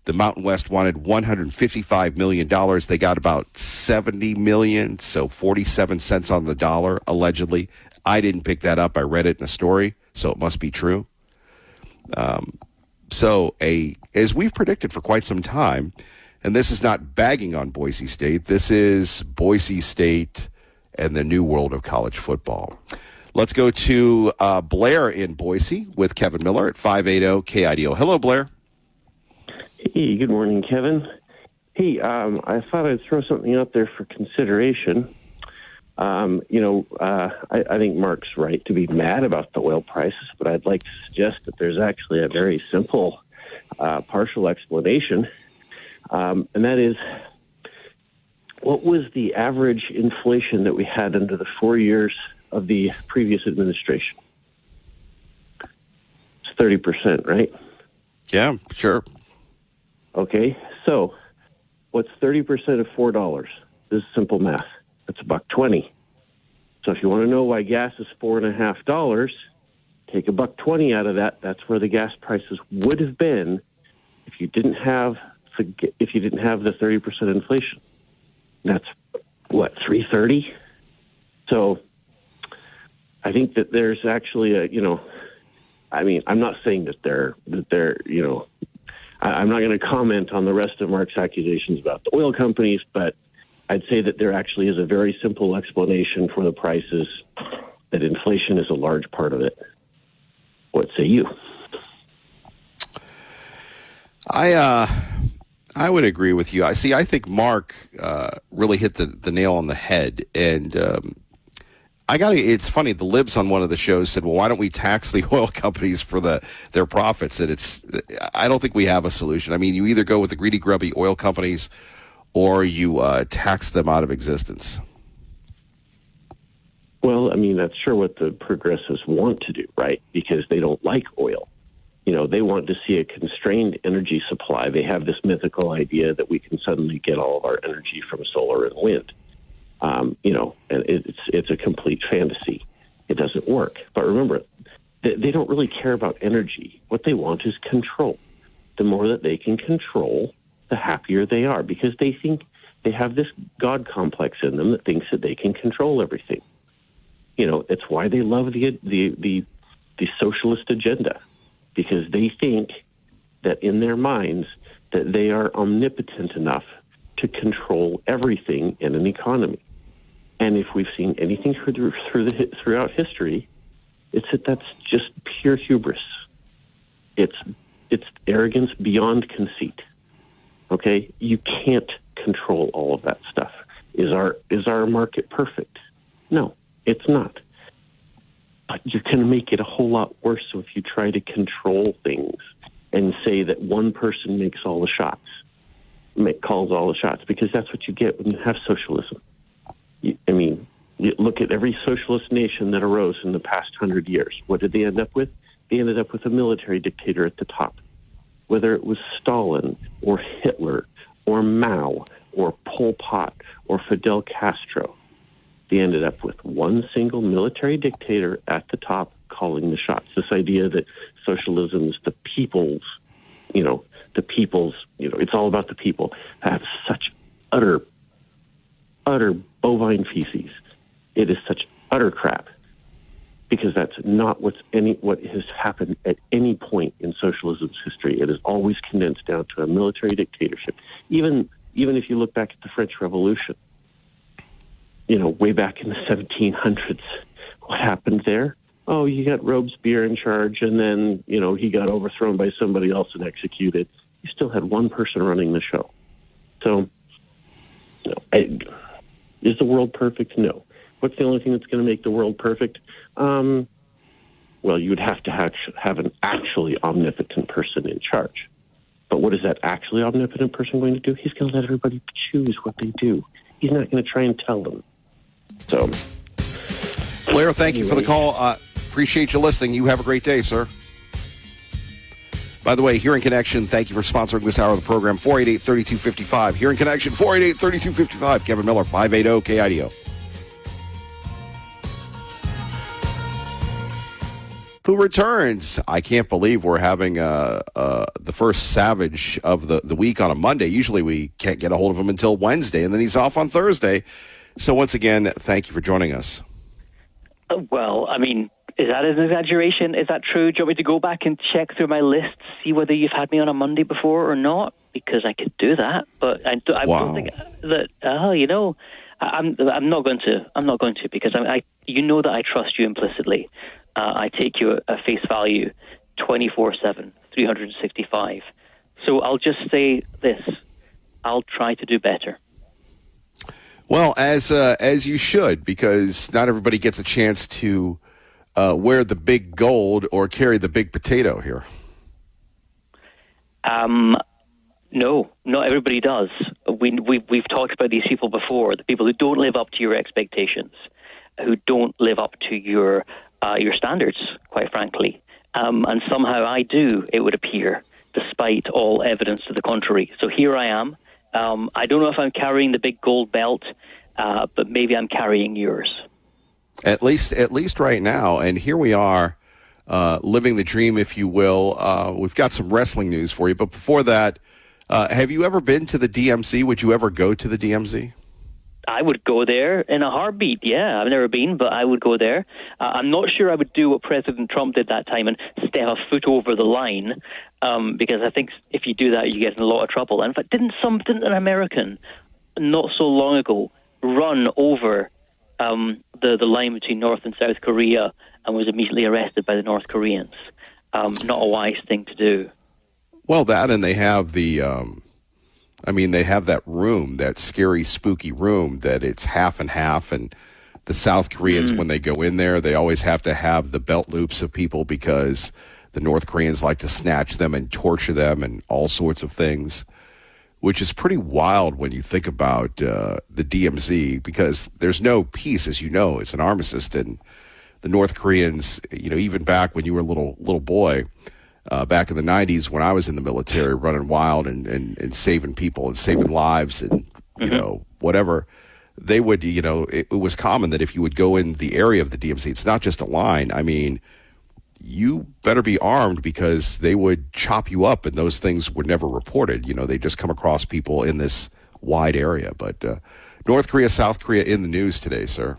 The Mountain West wanted $155 million. They got about $70 million, so 47 cents on the dollar, allegedly. I didn't pick that up. I read it in a story, so it must be true. As we've predicted for quite some time, and this is not bagging on Boise State, this is Boise State and the new world of college football. Let's go to Blair in Boise with Kevin Miller at 580 KIDO. Hello, Blair. Hey, good morning, Kevin. Hey, I thought I'd throw something out there for consideration. I think Mark's right to be mad about the oil prices, but I'd like to suggest that there's actually a very simple, partial explanation, and that is, what was the average inflation that we had under the 4 years of the previous administration? It's 30%, right? Yeah, sure. Okay, so what's 30% of $4? This is simple math. That's $1.20. So if you want to know why gas is $4.50, take $1.20 out of that. That's where the gas prices would have been if you didn't have the 30% inflation. That's what, $3.30? So I think that there's actually I'm not saying that they're I'm not going to comment on the rest of Mark's accusations about the oil companies, but I'd say that there actually is a very simple explanation for the prices, that inflation is a large part of it. What say you? I would agree with you. I think Mark really hit the nail on the head, and it's funny. The libs on one of the shows said, "Well, why don't we tax the oil companies for their profits?" And I don't think we have a solution. I mean, you either go with the greedy, grubby oil companies, or you tax them out of existence. Well, I mean, that's sure what the progressives want to do, right? Because they don't like oil. They want to see a constrained energy supply. They have this mythical idea that we can suddenly get all of our energy from solar and wind. And it's a complete fantasy. It doesn't work. But remember, they don't really care about energy. What they want is control. The more that they can control, the happier they are, because they think they have this God complex in them that thinks that they can control everything. It's why they love the socialist agenda, because they think that in their minds that they are omnipotent enough to control everything in an economy. And if we've seen anything throughout history, it's that's just pure hubris. It's arrogance beyond conceit. Okay, you can't control all of that stuff. Is our market perfect? No, it's not. But you're going to make it a whole lot worse if you try to control things and say that one person makes all the shots, calls all the shots, because that's what you get when you have socialism. You look at every socialist nation that arose in the past 100 years. What did they end up with? They ended up with a military dictator at the top. Whether it was Stalin or Hitler or Mao or Pol Pot or Fidel Castro, they ended up with one single military dictator at the top calling the shots. This idea that socialism is the people's, it's all about the people, have such utter bovine feces. It is such utter crap, because that's not what has happened at any point in socialism's history. It is always condensed down to a military dictatorship. Even if you look back at the French Revolution, way back in the 1700s, what happened there? Oh, you got Robespierre in charge, and then, he got overthrown by somebody else and executed. You still had one person running the show. So, is the world perfect? No. What's the only thing that's going to make the world perfect? Well, you would have to have an actually omnipotent person in charge. But what is that actually omnipotent person going to do? He's going to let everybody choose what they do. He's not going to try and tell them. So, Blair, thank you for the call. Appreciate you listening. You have a great day, sir. By the way, Hearing Connection, thank you for sponsoring this hour of the program. 488-3255. Hearing Connection, 488-3255. Kevin Miller, 580-KIDO. Who returns? I can't believe we're having the first Savage of the week on a Monday. Usually we can't get a hold of him until Wednesday, and then he's off on Thursday. So once again, thank you for joining us. Well, is that an exaggeration? Is that true? Do you want me to go back and check through my list, see whether you've had me on a Monday before or not? Because I could do that, but I don't think that. I'm not going to. I'm not going to, because that I trust you implicitly. I take you at face value 24/7, 365. So I'll just say this. I'll try to do better. Well, as you should, because not everybody gets a chance to wear the big gold or carry the big potato here. No, not everybody does. We've talked about these people before, the people who don't live up to your expectations, who don't live up to your standards, quite frankly. And somehow I do, it would appear, despite despite all evidence to the contrary. So here I am. I don't know if I'm carrying the big gold belt, but maybe I'm carrying yours. At least right now. And here we are, living the dream, if you will. We've got some wrestling news for you. But before that, have you ever been to the DMZ? Would you ever go to the DMZ? I would go there in a heartbeat, yeah. I've never been, but I would go there. I'm not sure I would do what President Trump did that time and step a foot over the line, because I think if you do that, you get in a lot of trouble. And in fact, didn't an American not so long ago run over the line between North and South Korea and was immediately arrested by the North Koreans? Not a wise thing to do. Well, that, and they have they have that room, that scary, spooky room that it's half and half. And the South Koreans, when they go in there, they always have to have the belt loops of people because the North Koreans like to snatch them and torture them and all sorts of things, which is pretty wild when you think about the DMZ, because there's no peace, as you know. It's an armistice. And the North Koreans, even back when you were a little boy, back in the 90s when I was in the military, running wild and saving people and saving lives and, whatever, they would, it was common that if you would go in the area of the DMZ, it's not just a line. I mean, you better be armed because they would chop you up, and those things were never reported. They just come across people in this wide area. But North Korea, South Korea in the news today, sir.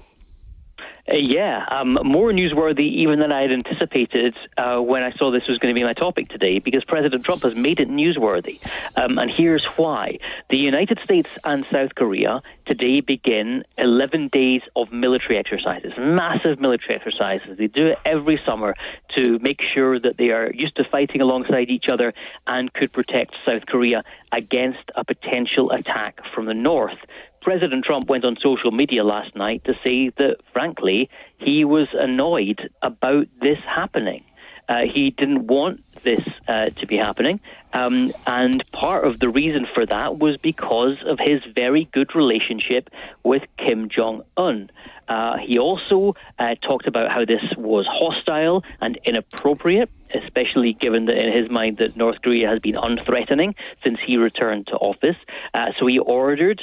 More newsworthy even than I had anticipated when I saw this was going to be my topic today, because President Trump has made it newsworthy. And here's why. The United States and South Korea today begin 11 days of military exercises, massive military exercises. They do it every summer to make sure that they are used to fighting alongside each other and could protect South Korea against a potential attack from the north. President Trump went on social media last night to say that, frankly, he was annoyed about this happening. He didn't want this to be happening, and part of the reason for that was because of his very good relationship with Kim Jong-un. He also talked about how this was hostile and inappropriate, especially given that in his mind that North Korea has been unthreatening since he returned to office. So he ordered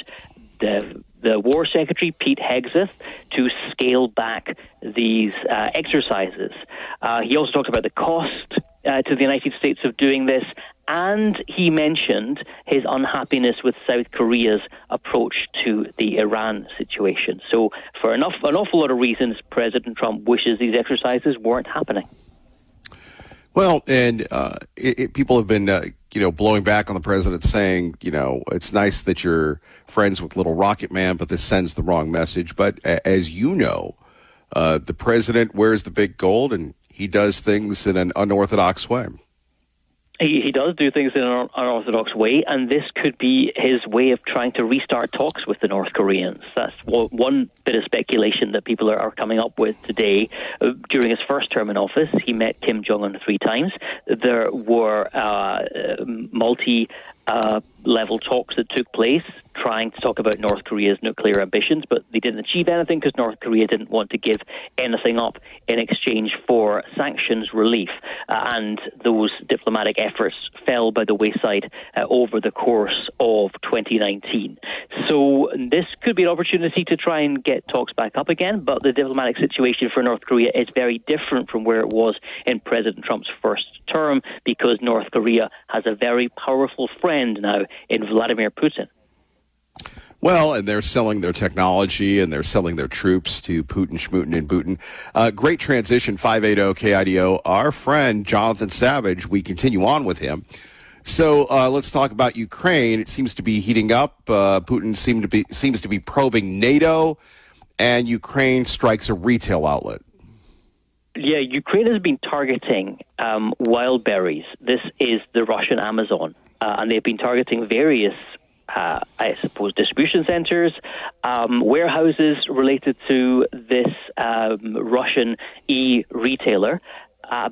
the War Secretary, Pete Hegseth, to scale back these exercises. He also talked about the cost to the United States of doing this, and he mentioned his unhappiness with South Korea's approach to the Iran situation. So for an awful lot of reasons, President Trump wishes these exercises weren't happening. Well, and people have been, blowing back on the president, saying, it's nice that you're friends with Little Rocket Man, but this sends the wrong message. But as you know, the president wears the big gold, and he does things in an unorthodox way. He does do things in an unorthodox way, and this could be his way of trying to restart talks with the North Koreans. That's one bit of speculation that people are coming up with today. During his first term in office, he met Kim Jong-un 3 times. There were multi-level talks that took place trying to talk about North Korea's nuclear ambitions, but they didn't achieve anything because North Korea didn't want to give anything up in exchange for sanctions relief. And those diplomatic efforts fell by the wayside over the course of 2019. So this could be an opportunity to try and get talks back up again, but the diplomatic situation for North Korea is very different from where it was in President Trump's first term, because North Korea has a very powerful friend now in Vladimir Putin. Well, and they're selling their technology and they're selling their troops to Putin, Schmutin, and Putin. Great transition, 580 KIDO. Our friend Jonathan Savage, we continue on with him. So let's talk about Ukraine. It seems to be heating up. Putin seems to be probing NATO, and Ukraine strikes a retail outlet. Yeah, Ukraine has been targeting wild berries. This is the Russian Amazon, and they've been targeting various distribution centers, warehouses related to this Russian e-retailer.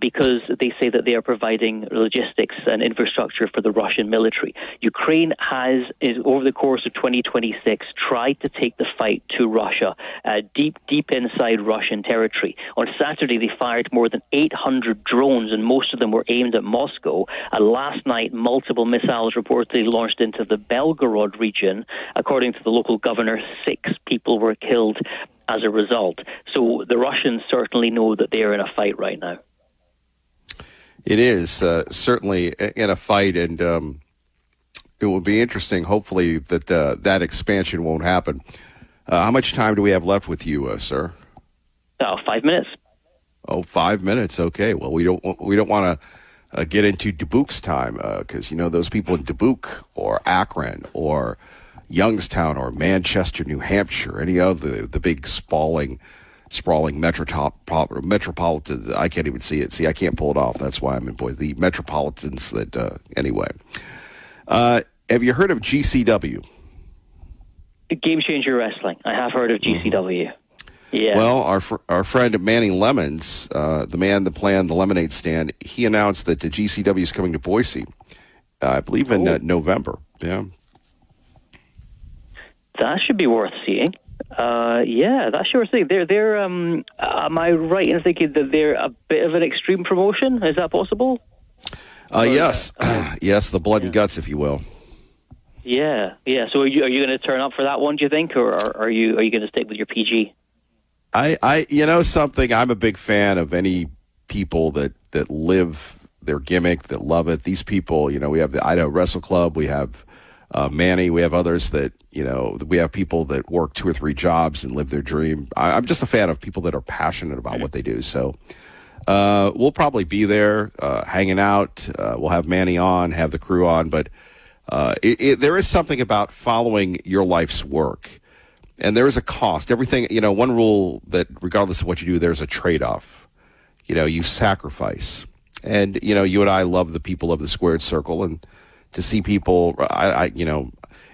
because they say that they are providing logistics and infrastructure for the Russian military. Ukraine has, over the course of 2026, tried to take the fight to Russia, deep inside Russian territory. On Saturday, they fired more than 800 drones, and most of them were aimed at Moscow. Last night, multiple missiles reportedly launched into the Belgorod region. According to the local governor, 6 people were killed as a result. So the Russians certainly know that they are in a fight right now. It is certainly in a fight, and it will be interesting, hopefully, that that expansion won't happen. How much time do we have left with you, sir? 5 minutes. Oh, 5 minutes. Okay. Well, we don't want to get into Dubuque's time because, those people in Dubuque or Akron or Youngstown or Manchester, New Hampshire, any of the big sprawling metropolitans. I can't even see it. See, I can't pull it off. That's why I'm in Boise. The metropolitans that, anyway. Have you heard of GCW? Game Changer Wrestling. I have heard of GCW. Yeah. Well, our friend Manny Lemons, the man that planned the lemonade stand, he announced that the GCW is coming to Boise, I believe in November. Yeah. That should be worth seeing. Yeah, that's sure thing. They're. Am I right in thinking that they're a bit of an extreme promotion? Is that possible? Yes, yes, the blood and guts, if you will. Yeah. So are you going to turn up for that one? Do you think, or are you going to stick with your PG? Something. I'm a big fan of any people that live their gimmick, that love it. These people, we have the Idaho Wrestle Club, we have Manny, we have others that, we have people that work 2 or 3 jobs and live their dream. I'm just a fan of people that are passionate about what they do. So we'll probably be there hanging out. We'll have Manny on, have the crew on. But there is something about following your life's work. And there is a cost. Everything, one rule that regardless of what you do, there's a trade-off. You sacrifice. And, you and I love the people of the squared circle. And to see people,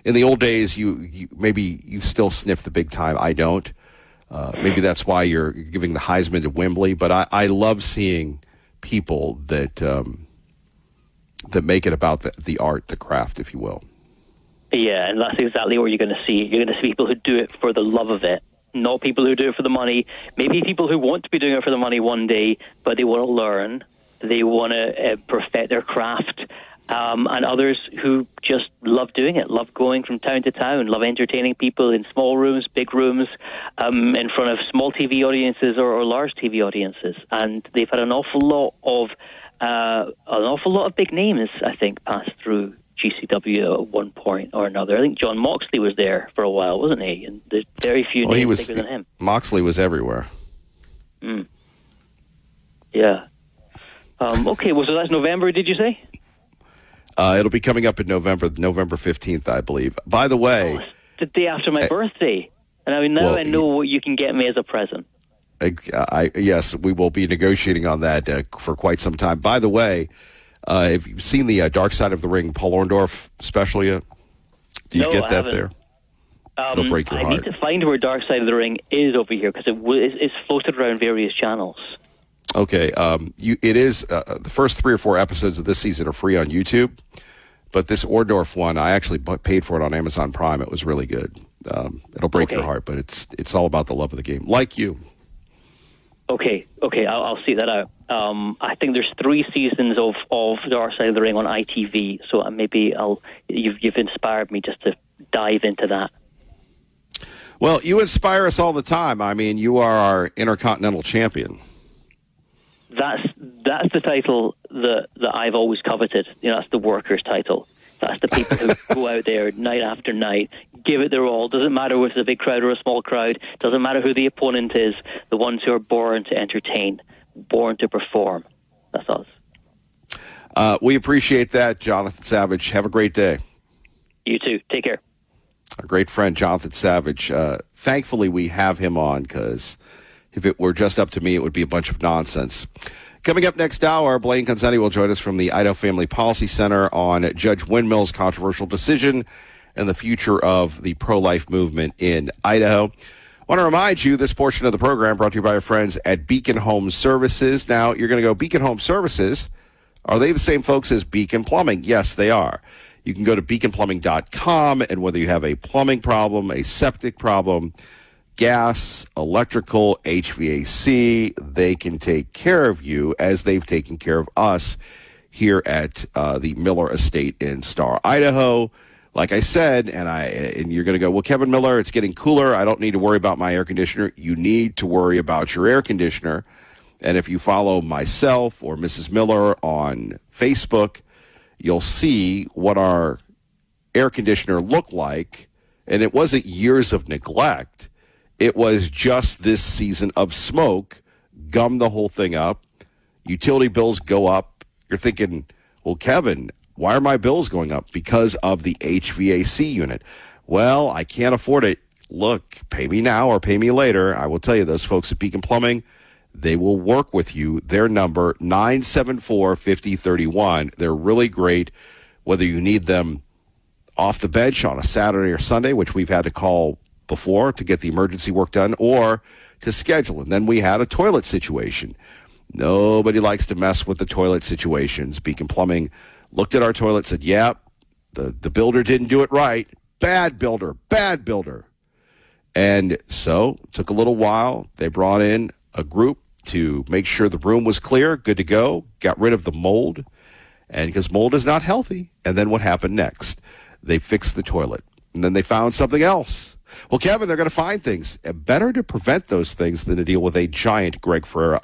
in the old days, you maybe you still sniff the big time. I don't. Maybe that's why you're giving the Heisman to Wembley. But I love seeing people that make it about the art, the craft, if you will. Yeah, and that's exactly what you're going to see. You're going to see people who do it for the love of it, not people who do it for the money. Maybe people who want to be doing it for the money one day, but they want to learn. They want to perfect their craft. And others who just love doing it, love going from town to town, love entertaining people in small rooms, big rooms, in front of small TV audiences or large TV audiences. And they've had an awful lot of big names, I think, pass through GCW at one point or another. I think John Moxley was there for a while, wasn't he? And there's very few names bigger than him. Moxley was everywhere. Yeah. Okay, well, so that's November, did you say? It'll be coming up in November 15th, I believe. By the way... it's the day after my birthday. And I know what you can get me as a present. Yes, we will be negotiating on that for quite some time. By the way, have you seen the Dark Side of the Ring Paul Orndorff special yet? Do you get that there? It'll break your heart. I need to find where Dark Side of the Ring is over here because it's floated around various channels. Okay, it is the first 3 or 4 episodes of this season are free on YouTube, but this Orndorff one, I actually paid for it on Amazon Prime. It was really good. It'll break your heart, but it's all about the love of the game, like you. Okay, I'll see that out. I think there's 3 seasons of Dark Side of the Ring on ITV, so maybe you've inspired me just to dive into that. Well, you inspire us all the time. I mean, you are our Intercontinental Champion. That's the title that I've always coveted. That's the workers' title. That's the people who go out there night after night, give it their all. Doesn't matter if it's a big crowd or a small crowd. Doesn't matter who the opponent is. The ones who are born to entertain, born to perform. That's us. We appreciate that, Jonathan Savage. Have a great day. You too. Take care. Our great friend, Jonathan Savage. Thankfully, we have him on because if it were just up to me, it would be a bunch of nonsense. Coming up next hour, Blaine Conzetti will join us from the Idaho Family Policy Center on Judge Windmill's controversial decision and the future of the pro-life movement in Idaho. Want to remind you, this portion of the program brought to you by our friends at Beacon Home Services. Now, you're going to go, Beacon Home Services, are they the same folks as Beacon Plumbing? Yes, they are. You can go to beaconplumbing.com, and whether you have a plumbing problem, a septic problem, gas, electrical, HVAC, they can take care of you as they've taken care of us here at the Miller Estate in Star, Idaho. Like I said, and you're going to go, well, Kevin Miller, it's getting cooler. I don't need to worry about my air conditioner. You need to worry about your air conditioner. And if you follow myself or Mrs. Miller on Facebook, you'll see what our air conditioner looked like. And it wasn't years of neglect. It was just this season of smoke, gummed the whole thing up. Utility bills go up. You're thinking, well, Kevin, why are my bills going up? Because of the HVAC unit. Well, I can't afford it. Look, pay me now or pay me later. I will tell you, those folks at Beacon Plumbing, they will work with you. Their number, 974-5031. They're really great, whether you need them off the bench on a Saturday or Sunday, which we've had to call before to get the emergency work done, or to schedule. And then we had a toilet situation. Nobody likes to mess with the toilet situations. Beacon Plumbing looked at our toilet, said, yeah, the builder didn't do it right. Bad builder, bad builder. And so it took a little while. They brought in a group to make sure the room was clear, good to go, got rid of the mold, and because mold is not healthy. And then what happened next? They fixed the toilet, and then they found something else. Well, Kevin, they're going to find things. Better to prevent those things than to deal with a giant Greg Ferrera.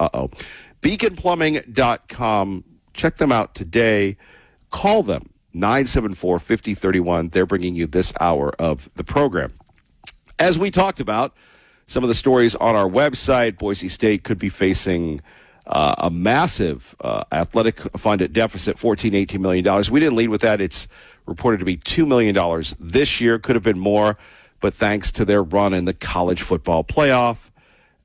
Beaconplumbing.com. Check them out today. Call them, 974-5031. They're bringing you this hour of the program. As we talked about, some of the stories on our website, Boise State could be facing a massive athletic fund deficit, $18 million. We didn't lead with that. It's reported to be $2 million this year. Could have been more, but thanks to their run in the college football playoff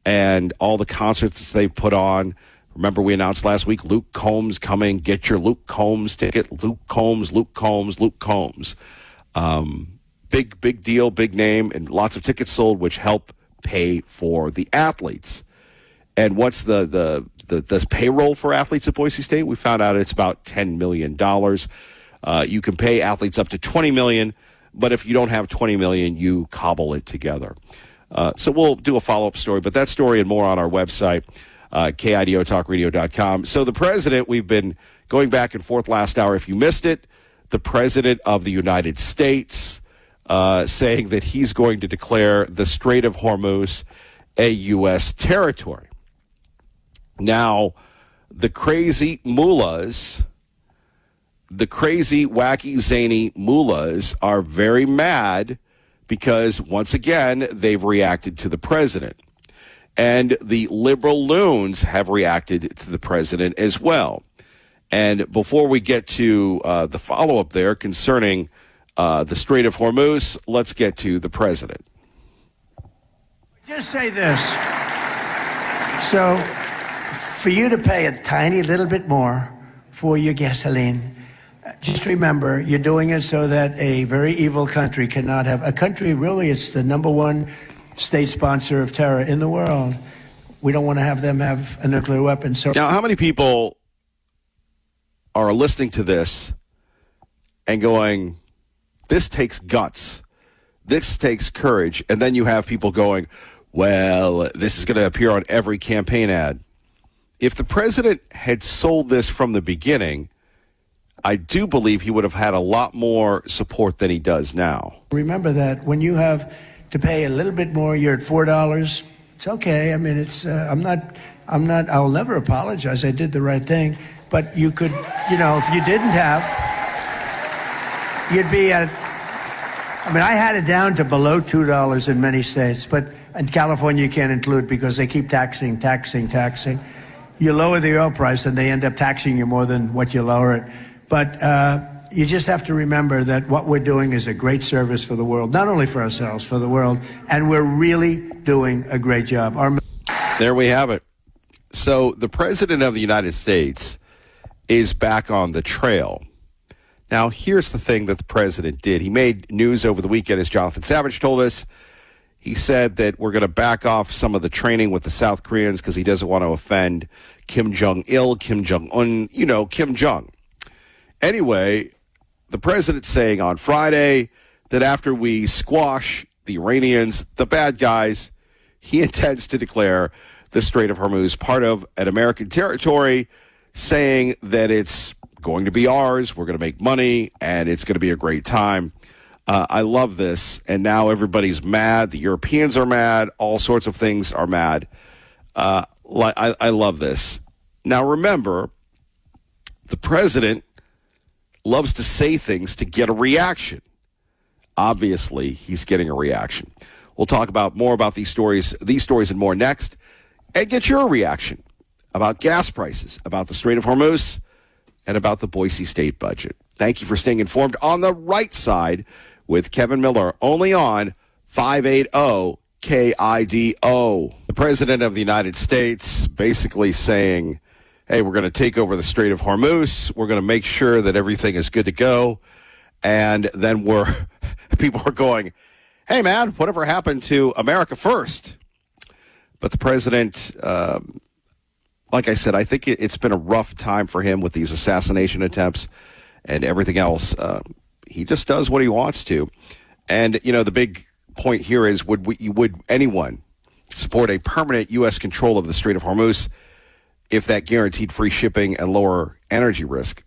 and all the concerts they put on. Remember, we announced last week, Luke Combs coming. Get your Luke Combs ticket. Luke Combs, Luke Combs, Luke Combs. Big deal, big name, and lots of tickets sold, which help pay for the athletes. And what's the payroll for athletes at Boise State? We found out it's about $10 million. You can pay athletes up to $20 million, but if you don't have $20 million, you cobble it together. So we'll do a follow-up story, but that story and more on our website, KIDOtalkradio.com. So the president, we've been going back and forth last hour. If you missed it, the president of the United States saying that he's going to declare the Strait of Hormuz a U.S. territory. Now, the crazy mullahs, the crazy, wacky, zany mullahs are very mad because, once again, they've reacted to the president. And the liberal loons have reacted to the president as well. And before we get to the follow-up there concerning the Strait of Hormuz, let's get to the president. Just say this. So, for you to pay a tiny little bit more for your gasoline, just remember, you're doing it so that a very evil country cannot have... A country, really, it's the number one state sponsor of terror in the world. We don't want to have them have a nuclear weapon. So now, how many people are listening to this and going, this takes guts, this takes courage, and then you have people going, well, this is going to appear on every campaign ad. If the president had sold this from the beginning, I do believe he would have had a lot more support than he does now. Remember that when you have to pay a little bit more, you're at $4. It's okay. I mean, it's I'll never apologize. I did the right thing. But you could, if you didn't have, you'd be at, I had it down to below $2 in many states, but in California you can't include because they keep taxing. You lower the oil price and they end up taxing you more than what you lower it. But you just have to remember that what we're doing is a great service for the world, not only for ourselves, for the world, and we're really doing a great job. There we have it. So the president of the United States is back on the trail. Now, here's the thing that the president did. He made news over the weekend, as Jonathan Savage told us. He said that we're going to back off some of the training with the South Koreans because he doesn't want to offend Kim Jong-il, Kim Jong-un, Kim Jong. Anyway, the president's saying on Friday that after we squash the Iranians, the bad guys, he intends to declare the Strait of Hormuz part of an American territory, saying that it's going to be ours, we're going to make money, and it's going to be a great time. I love this, and now everybody's mad. The Europeans are mad. All sorts of things are mad. I love this. Now, remember, the president loves to say things to get a reaction. Obviously, he's getting a reaction. We'll talk about more about these stories and more next, and get your reaction about gas prices, about the Strait of Hormuz, and about the Boise State budget. Thank you for staying informed on the right side with Kevin Miller, only on 580 KIDO. The President of the United States basically saying, hey, we're going to take over the Strait of Hormuz. We're going to make sure that everything is good to go. And then people are going, hey, man, whatever happened to America first? But the president, like I said, I think it's been a rough time for him with these assassination attempts and everything else. He just does what he wants to. And, the big point here is, would anyone support a permanent U.S. control of the Strait of Hormuz if that guaranteed free shipping and lower energy risk?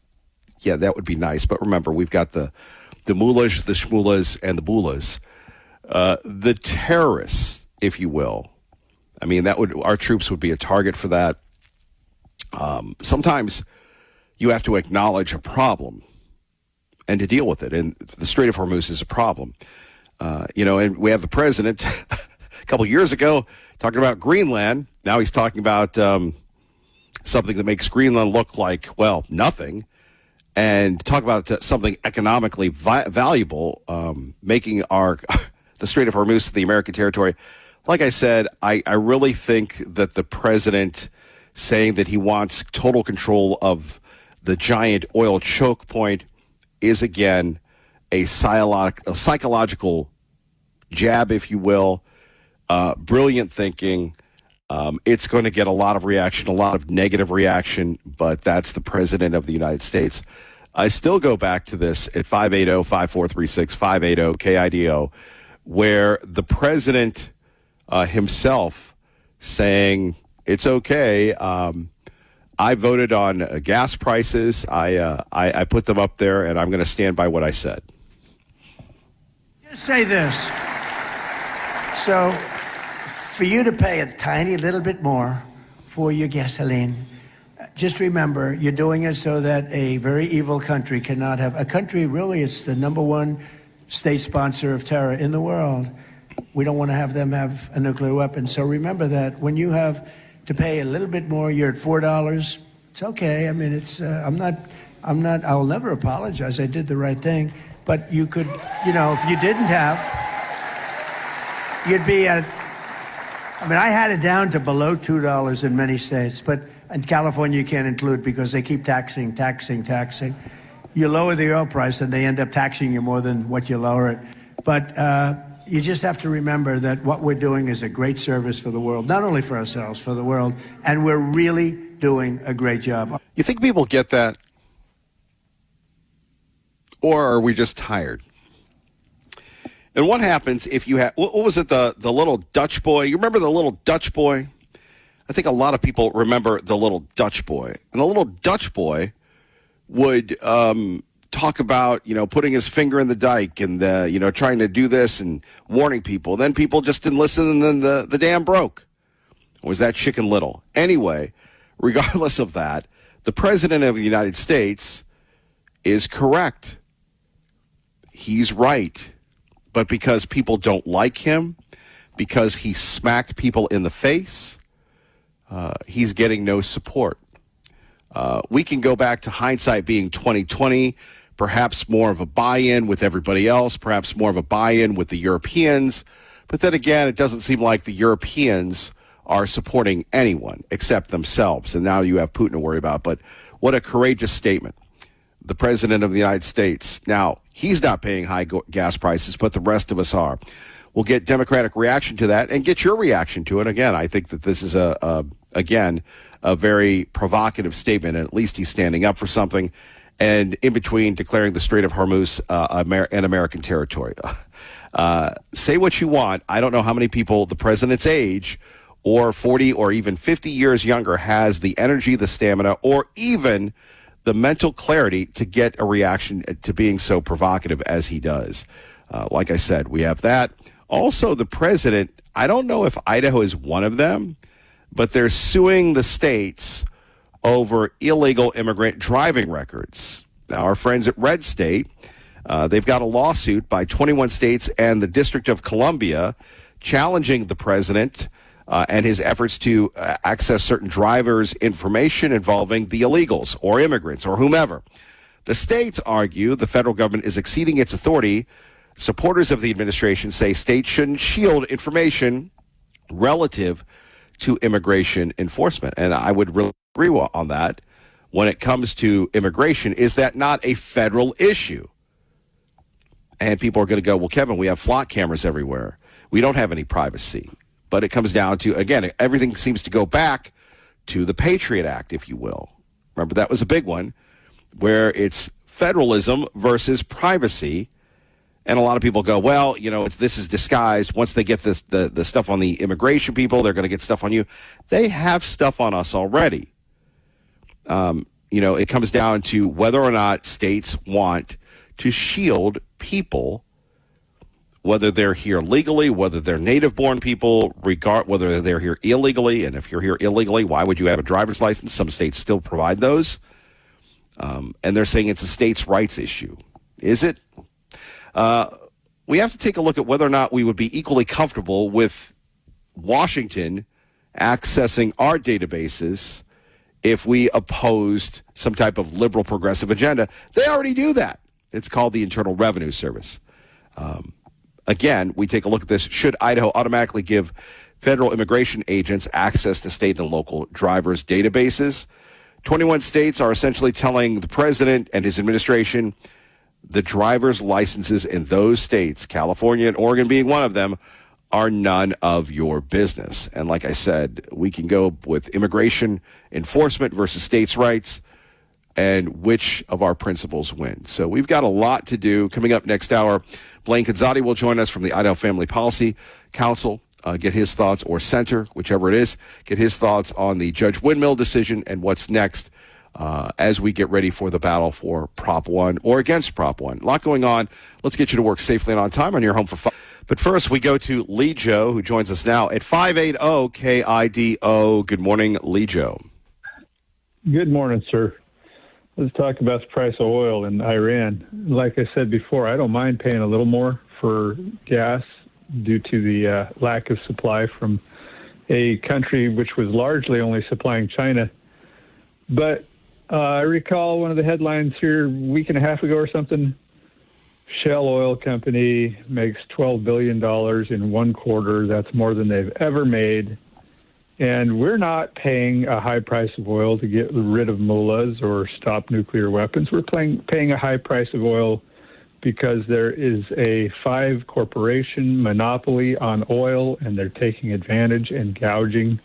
Yeah, that would be nice. But remember, we've got the mullahs, the shmullahs, and the bullahs. The terrorists, if you will. I mean, our troops would be a target for that. Sometimes you have to acknowledge a problem and to deal with it. And the Strait of Hormuz is a problem. And we have the president a couple years ago talking about Greenland. Now he's talking about something that makes Greenland look like, well, nothing. And talk about something economically valuable, making the Strait of Hormuz the American territory. Like I said, I really think that the president saying that he wants total control of the giant oil choke point is, again, a psychological jab, if you will. Brilliant thinking. It's going to get a lot of reaction, a lot of negative reaction, but that's the president of the United States. I still go back to this at 580-5436, 580-KIDO, where the president himself saying, it's okay, I voted on gas prices. I put them up there, and I'm going to stand by what I said. Just say this. So, for you to pay a tiny little bit more for your gasoline, just remember, you're doing it so that a very evil country cannot have... A country, really, it's the number one state sponsor of terror in the world. We don't want to have them have a nuclear weapon. So remember that when you have to pay a little bit more, you're at $4. It's okay. I mean, it's I'll never apologize. I did the right thing. But you could, if you didn't have, you'd be at, I had it down to below $2 in many states, but in California you can't include because they keep taxing. You lower the oil price and they end up taxing you more than what you lower it. But you just have to remember that what we're doing is a great service for the world, not only for ourselves, for the world, and we're really doing a great job. You think people get that? Or are we just tired? And what happens if you have, what was it, the little Dutch boy? You remember the little Dutch boy? I think a lot of people remember the little Dutch boy. And the little Dutch boy would talk about, putting his finger in the dike and, trying to do this and warning people. Then people just didn't listen, and then the dam broke. Or was that Chicken Little? Anyway, regardless of that, the president of the United States is correct. He's right. But because people don't like him, because he smacked people in the face, he's getting no support. We can go back to hindsight being 2020, perhaps more of a buy-in with everybody else, perhaps more of a buy-in with the Europeans. But then again, it doesn't seem like the Europeans are supporting anyone except themselves. And now you have Putin to worry about. But what a courageous statement. The president of the United States. Now, he's not paying high gas prices, but the rest of us are. we'll get Democratic reaction to that and get your reaction to it. Again, I think that this is again, a very provocative statement, and at least he's standing up for something. And in between declaring the Strait of Hormuz an American territory. Say what you want. I don't know how many people the president's age or 40 or even 50 years younger has the energy, the stamina, or even the mental clarity to get a reaction to being so provocative as he does. Like I said, we have that. Also, the president, I don't know if Idaho is one of them, but they're suing the states over illegal immigrant driving records. Now, our friends at Red State, they've got a lawsuit by 21 states and the District of Columbia challenging the president and his efforts to access certain drivers' information involving the illegals or immigrants or whomever. The states argue the federal government is exceeding its authority. Supporters of the administration say states shouldn't shield information relative to immigration enforcement. And I would really agree on that. When it comes to immigration, is that not a federal issue? And people are going to go, well, Kevin, we have flock cameras everywhere. We don't have any privacy. But it comes down to, again, everything seems to go back to the Patriot Act, if you will. Remember, that was a big one, where it's federalism versus privacy. And a lot of people go, well, this is disguised. Once they get the stuff on the immigration people, they're going to get stuff on you. They have stuff on us already. It comes down to whether or not states want to shield people, whether they're here legally, whether they're native-born people, whether they're here illegally. And if you're here illegally, why would you have a driver's license? Some states still provide those. And they're saying it's a states' rights issue. Is it? We have to take a look at whether or not we would be equally comfortable with Washington accessing our databases if we opposed some type of liberal progressive agenda. They already do that. It's called the Internal Revenue Service. Again, we take a look at this. Should Idaho automatically give federal immigration agents access to state and local drivers' databases? 21 states are essentially telling the president and his administration the driver's licenses in those states, California and Oregon being one of them, are none of your business. And like I said, we can go with immigration enforcement versus states' rights and which of our principles win. So we've got a lot to do. Coming up next hour, Blaine Canzati will join us from the Idaho Family Policy Council, get his thoughts, or Center, whichever it is, get his thoughts on the Judge Windmill decision and what's next as we get ready for the battle for Prop 1 or against Prop 1. A lot going on. Let's get you to work safely and on time on your home for 5. But first, we go to Lee Joe, who joins us now at 580 KIDO. Good morning, Lee Joe. Good morning, sir. Let's talk about the price of oil in Iran. Like I said before, I don't mind paying a little more for gas due to the lack of supply from a country which was largely only supplying China. But I recall one of the headlines here a week and a half ago or something. Shell Oil Company makes $12 billion in one quarter. That's more than they've ever made. And we're not paying a high price of oil to get rid of mullahs or stop nuclear weapons. We're paying a high price of oil because there is a 5-corporation monopoly on oil, and they're taking advantage and gouging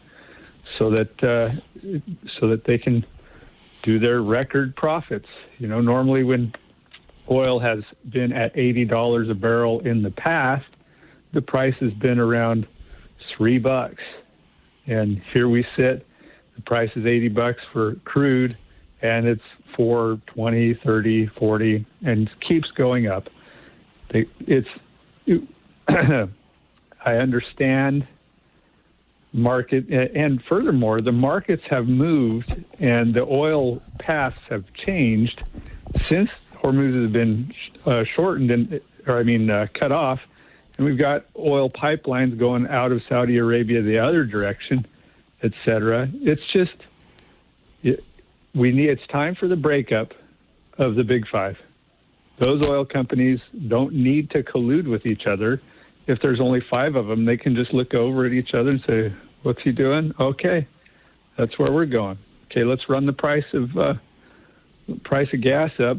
so that they can do their record profits. Normally when oil has been at $80 a barrel in the past, the price has been around $3. And here we sit, the price is $80 for crude, and it's $4, $20, $30, $40, and keeps going up. I understand market, and furthermore, the markets have moved and the oil paths have changed since Hormuz has been cut off, and we've got oil pipelines going out of Saudi Arabia the other direction, etc. It's just it's time for the breakup of the Big Five. Those oil companies don't need to collude with each other. If there's only 5 of them, they can just look over at each other and say, "What's he doing? Okay, that's where we're going. Okay, let's run the price of gas up.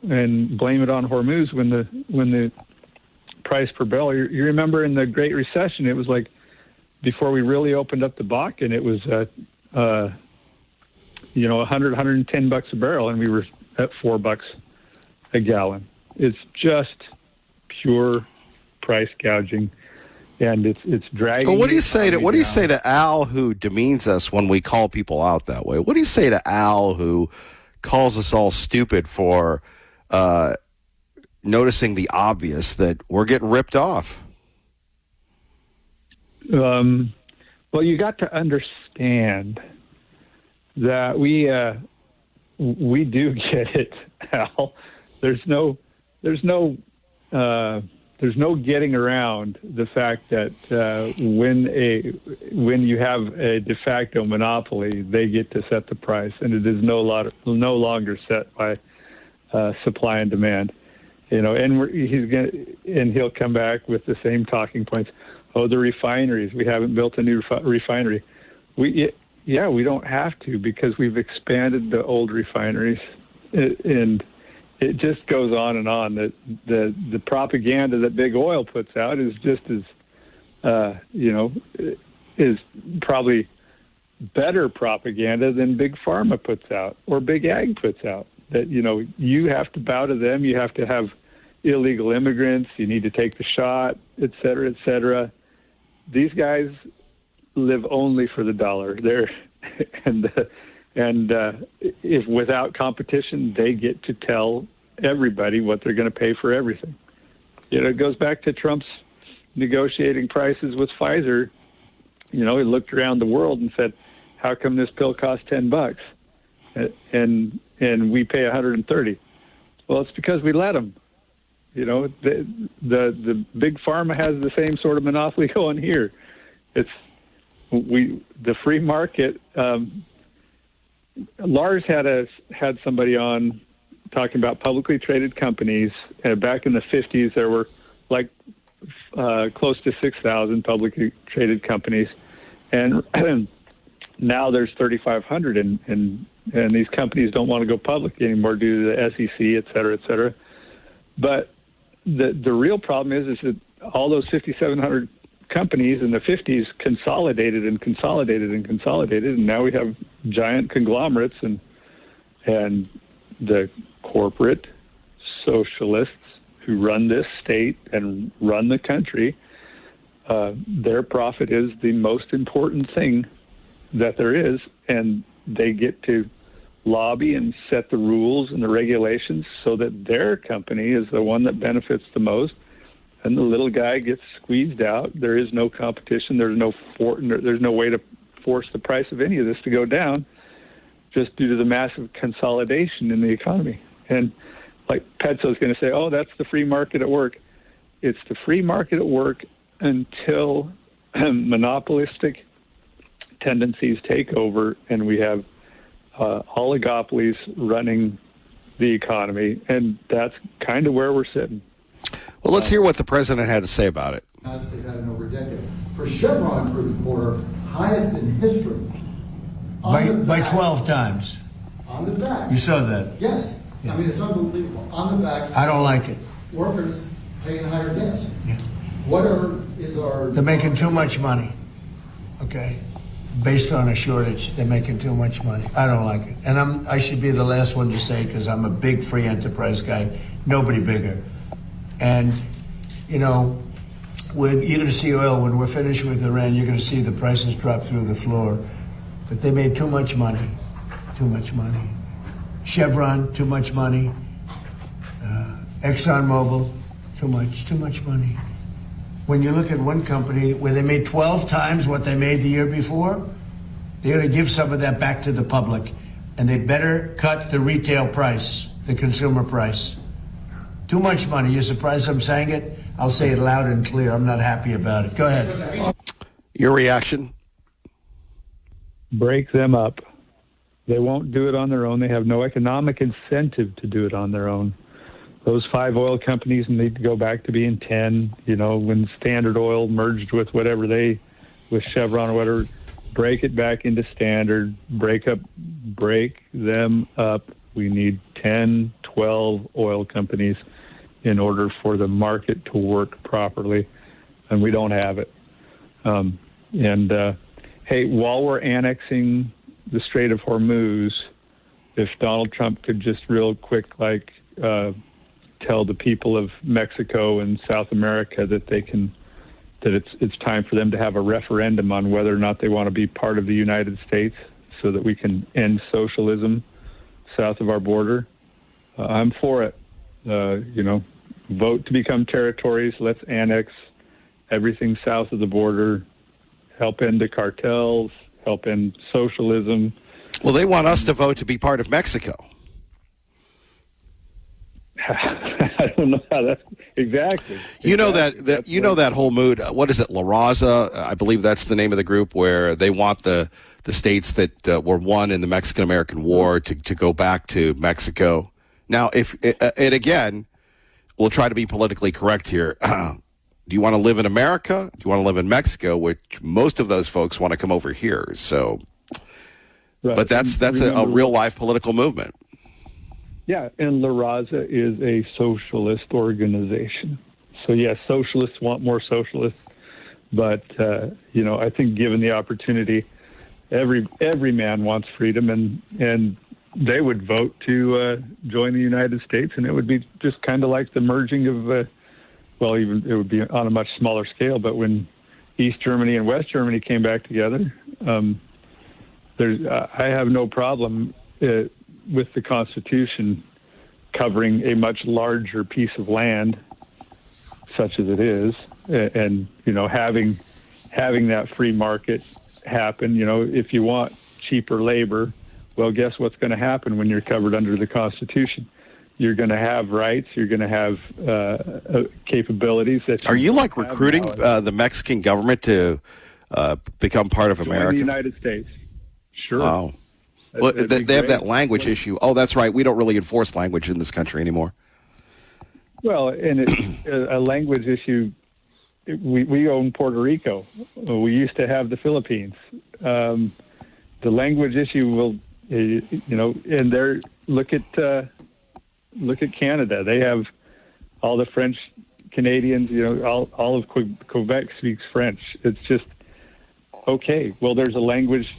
And blame it on Hormuz when the price per barrel. You remember in the Great Recession, it was like before we really opened up the Bakken, it was $100, $110 a barrel, and we were at $4 a gallon. It's just pure price gouging, and it's dragging. Well, what do you say to Al, who demeans us when we call people out that way? What do you say to Al, who calls us all stupid for noticing the obvious, that we're getting ripped off? Well, you got to understand that we do get it, Al. There's no getting around the fact that when you have a de facto monopoly, they get to set the price, and it is no longer set by supply and demand. And he'll come back with the same talking points. Oh, the refineries. We haven't built a new refinery. We don't have to, because we've expanded the old refineries, and it just goes on and on. The propaganda that big oil puts out is just as, is probably better propaganda than big pharma puts out or big ag puts out. That, you have to bow to them. You have to have illegal immigrants. You need to take the shot, et cetera, et cetera. These guys live only for the dollar. And if without competition, they get to tell everybody what they're going to pay for everything. It goes back to Trump's negotiating prices with Pfizer. He looked around the world and said, "How come this pill costs $10 and we pay $130?" Well, it's because we let them. The big pharma has the same sort of monopoly going here. The free market. Lars had somebody on talking about publicly traded companies. Back in the 50s, there were close to 6,000 publicly traded companies, and now there's 3,500, and these companies don't want to go public anymore due to the SEC, et cetera, et cetera. But the real problem is that all those 5,700 companies in the 50s consolidated, and now we have giant conglomerates and the corporate socialists who run this state and run the country. Their profit is the most important thing that there is, and they get to lobby and set the rules and the regulations so that their company is the one that benefits the most, and the little guy gets squeezed out. There is no competition. There's no way to force the price of any of this to go down, just due to the massive consolidation in the economy. And like Petzo's going to say, "Oh, that's the free market at work." It's the free market at work until monopolistic tendencies take over and we have oligopolies running the economy, and that's kind of where we're sitting. Well, let's hear what the president had to say about it. As they've had in over a decade. For Chevron for the quarter, highest in history. By 12 times. On the back. You saw that? Yes. Yeah. I mean, it's unbelievable. On the backs. I don't like it. Workers paying higher debts. Yeah. Is our... They're making too much money. Okay? Based on a shortage, they're making too much money. I don't like it. And I should be the last one to say, because I'm a big free enterprise guy. Nobody bigger. And, you're going to see oil when we're finished with Iran. You're going to see the prices drop through the floor. But they made too much money. Too much money. Chevron, too much money. ExxonMobil, too much money. When you look at one company where they made 12 times what they made the year before, they're going to give some of that back to the public. And they better cut the retail price, the consumer price. Too much money. You're surprised I'm saying it? I'll say it loud and clear. I'm not happy about it. Go ahead. Your reaction? Break them up. They won't do it on their own. They have no economic incentive to do it on their own. Those 5 oil companies need to go back to being 10. When Standard Oil merged with with Chevron or whatever, break it back into Standard, break them up. We need 10, 12 oil companies, in order for the market to work properly, and we don't have it. Hey, while we're annexing the Strait of Hormuz, if Donald Trump could just real quick, tell the people of Mexico and South America that it's time for them to have a referendum on whether or not they want to be part of the United States, so that we can end socialism south of our border. I'm for it. Vote to become territories. Let's annex everything south of the border. Help end the cartels. Help end socialism. Well, they want us to vote to be part of Mexico. I don't know how that's exactly. You know that whole mood. What is it, La Raza? I believe that's the name of the group, where they want the states that were won in the Mexican-American War to go back to Mexico. Now, and again, we'll try to be politically correct here. Do you want to live in America? Do you want to live in Mexico? Which most of those folks want to come over here. So, right. But that's a real life political movement. Yeah, and La Raza is a socialist organization. So, yes, socialists want more socialists. But, I think given the opportunity, every man wants freedom, and they would vote to join the United States, and it would be just kind of like the merging of, even it would be on a much smaller scale, but when East Germany and West Germany came back together, I have no problem with the Constitution covering a much larger piece of land, such as it is, and having that free market happen. If you want cheaper labor, well, guess what's going to happen when you're covered under the Constitution? You're going to have rights. You're going to have capabilities. Are you recruiting the Mexican government to become part of America? The United States. Sure. Wow. Well, they have that language issue. Oh, that's right. We don't really enforce language in this country anymore. Well, and it's a language issue. We own Puerto Rico. We used to have the Philippines. The language issue will, and look at Canada. They have all the French Canadians. All of Quebec speaks French. It's just okay. Well, there's a language.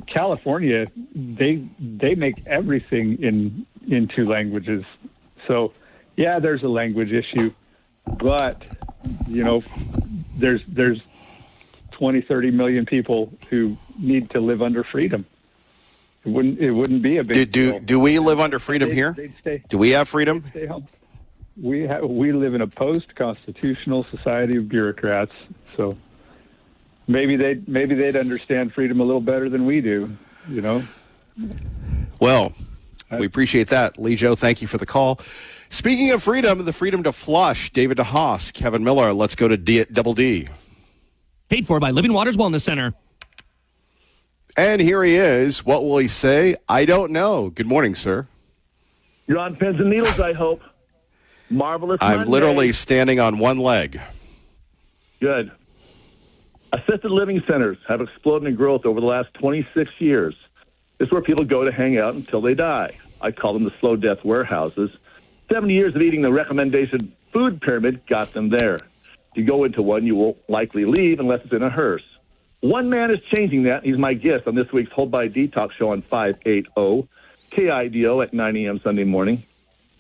California, they make everything in two languages. So, yeah, there's a language issue, but there's 20, 30 million people who need to live under freedom. It wouldn't be a big deal. Do we live under freedom here? Do we have freedom? Stay home. We live in a post-constitutional society of bureaucrats. So maybe they'd understand freedom a little better than we do. Well, we appreciate that, Lee Joe. Thank you for the call. Speaking of freedom, the freedom to flush. David DeHaas, Kevin Miller. Let's go to Double D. Paid for by Living Waters Wellness Center. And here he is. What will he say? I don't know. Good morning, sir. You're on pins and needles, I hope. Marvelous I'm Monday. literally standing on one leg. Good. Assisted living centers have exploded in growth over the last 26 years. This is where people go to hang out until they die. I call them the slow death warehouses. 70 years of eating the recommendation food pyramid got them there. If you go into one, you won't likely leave unless it's in a hearse. One man is changing that. He's my guest on this week's Hold By Detox show on 580 KIDO at 9 a.m. Sunday morning.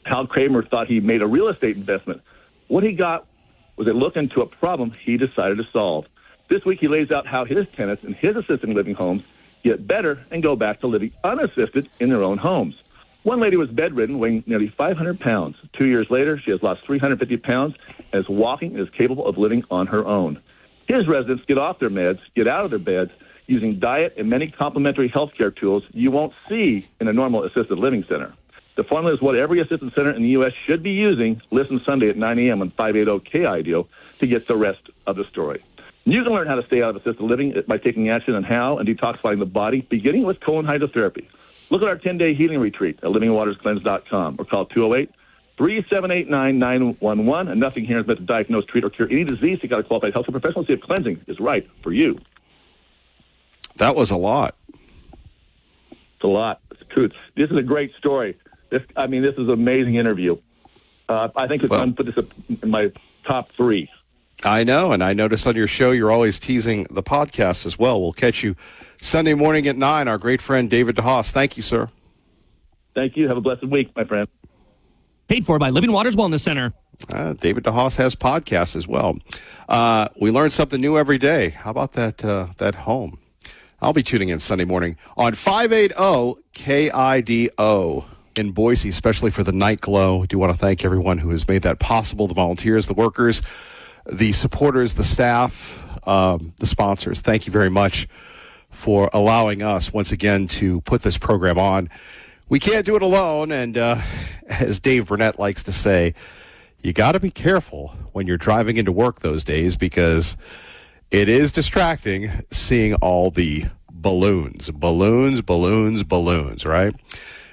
Hal Kramer thought he made a real estate investment. What he got was a look into a problem he decided to solve. This week he lays out how his tenants in his assisted living homes get better and go back to living unassisted in their own homes. One lady was bedridden, weighing nearly 500 pounds. 2 years later, she has lost 350 pounds and is walking and is capable of living on her own. His residents get off their meds, get out of their beds, using diet and many complementary healthcare tools you won't see in a normal assisted living center. The formula is what every assisted center in the U.S. should be using. Listen Sunday at 9 a.m. on 580 KIDO to get the rest of the story. You can learn how to stay out of assisted living by taking action on how and detoxifying the body, beginning with colon hydrotherapy. Look at our 10-day healing retreat at livingwaterscleanse.com or call 208-378-9911. And nothing here is meant to diagnose, treat, or cure any disease. You got to qualified health professional to see if cleansing is right for you. That was a lot. It's a lot. It's the truth. This is a great story. This is an amazing interview. I think I'm put this in my top 3. I know, and I notice on your show you're always teasing the podcast as well. We'll catch you Sunday morning at 9. Our great friend David DeHaas. Thank you, sir. Thank you. Have a blessed week, my friend. Paid for by Living Waters Wellness Center. David DeHaas has podcasts as well. We learn something new every day. How about that home? I'll be tuning in Sunday morning on 580 KIDO in Boise, especially for the Night Glow. I do want to thank everyone who has made that possible, the volunteers, the workers, the supporters, the staff, the sponsors. Thank you very much for allowing us once again to put this program on. We can't do it alone, and as Dave Burnett likes to say, you got to be careful when you're driving into work those days because it is distracting seeing all the balloons, right?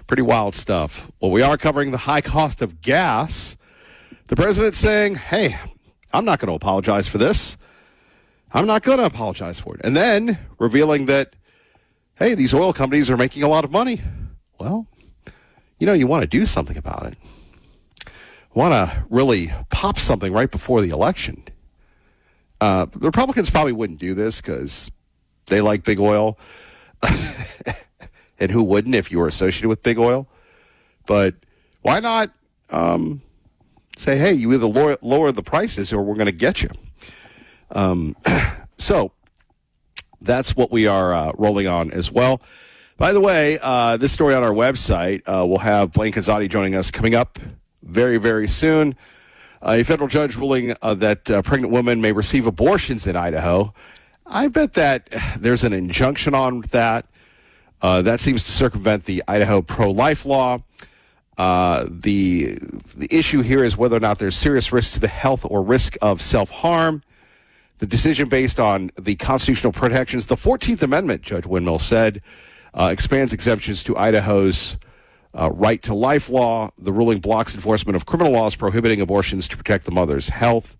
Pretty wild stuff. Well, we are covering the high cost of gas. The president saying, hey, I'm not going to apologize for this. I'm not going to apologize for it. And then revealing that, hey, these oil companies are making a lot of money. Well, you want to do something about it. Want to really pop something right before the election. The Republicans probably wouldn't do this because they like big oil. And who wouldn't if you were associated with big oil? But why not say, hey, you either lower the prices or we're going to get you. So that's what we are rolling on as well. By the way, this story on our website, we'll have Blaine Kazadi joining us coming up very, very soon. A federal judge ruling that pregnant women may receive abortions in Idaho. I bet that there's an injunction on that. That seems to circumvent the Idaho pro-life law. The issue here is whether or not there's serious risk to the health or risk of self-harm. The decision based on the constitutional protections, the 14th Amendment, Judge Windmill said, expands exemptions to Idaho's right to life law. The ruling blocks enforcement of criminal laws prohibiting abortions to protect the mother's health.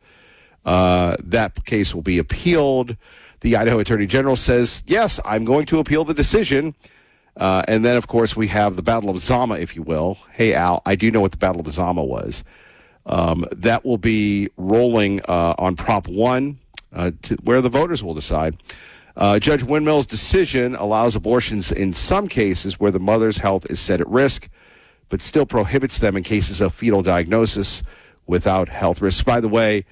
That case will be appealed. The Idaho Attorney General says, yes, I'm going to appeal the decision. And then, of course, we have the Battle of Zama, if you will. Hey, Al, I do know what the Battle of Zama was. That will be rolling on Prop 1, where the voters will decide. Judge Windmill's decision allows abortions in some cases where the mother's health is set at risk, but still prohibits them in cases of fetal diagnosis without health risks. By the way,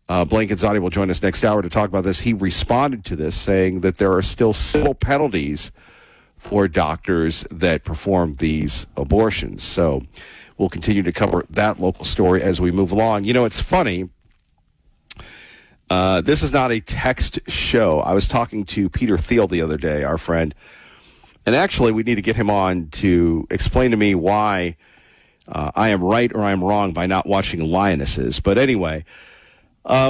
Blaine Kazadi will join us next hour to talk about this. He responded to this, saying that there are still civil penalties for doctors that perform these abortions. So we'll continue to cover that local story as we move along. It's funny. This is not a text show. I was talking to Peter Thiel the other day, our friend, and actually we need to get him on to explain to me why I am right or I'm wrong by not watching Lionesses. But anyway,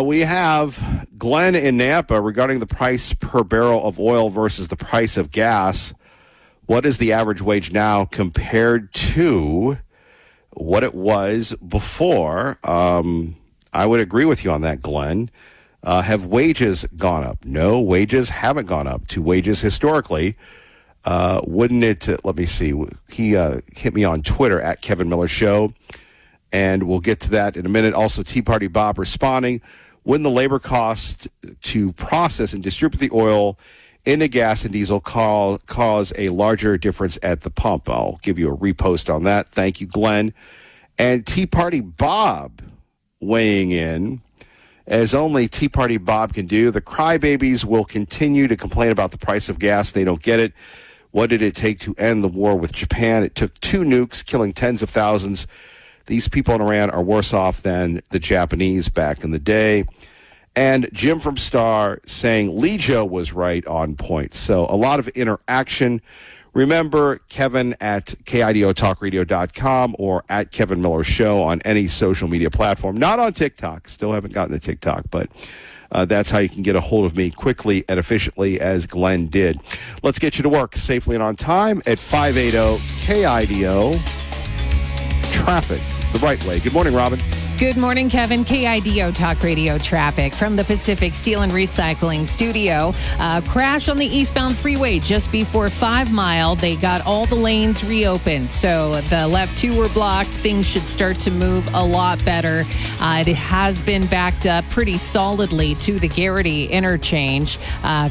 we have Glenn in Nampa regarding the price per barrel of oil versus the price of gas. What is the average wage now compared to what it was before? I would agree with you on that, Glenn. Have wages gone up? No, wages haven't gone up to wages historically. Wouldn't it? Let me see. He hit me on Twitter at Kevin Miller Show, and we'll get to that in a minute. Also, Tea Party Bob responding. Wouldn't the labor cost to process and distribute the oil into gas and diesel cause a larger difference at the pump? I'll give you a repost on that. Thank you, Glenn. And Tea Party Bob weighing in. As only Tea Party Bob can do, the crybabies will continue to complain about the price of gas. They don't get it. What did it take to end the war with Japan? It took 2 nukes, killing tens of thousands. These people in Iran are worse off than the Japanese back in the day. And Jim from Star saying Lejo was right on point. So a lot of interaction. Remember, Kevin at KIDOTalkRadio.com or at Kevin Miller Show on any social media platform. Not on TikTok. Still haven't gotten to TikTok, but that's how you can get a hold of me quickly and efficiently as Glenn did. Let's get you to work safely and on time at 580 KIDO. Traffic the right way. Good morning, Robin. Good morning, Kevin. KIDO Talk Radio traffic from the Pacific Steel and Recycling Studio. Crash on the eastbound freeway just before 5 Mile. They got all the lanes reopened, so the left two were blocked. Things should start to move a lot better. It has been backed up pretty solidly to the Garrity interchange.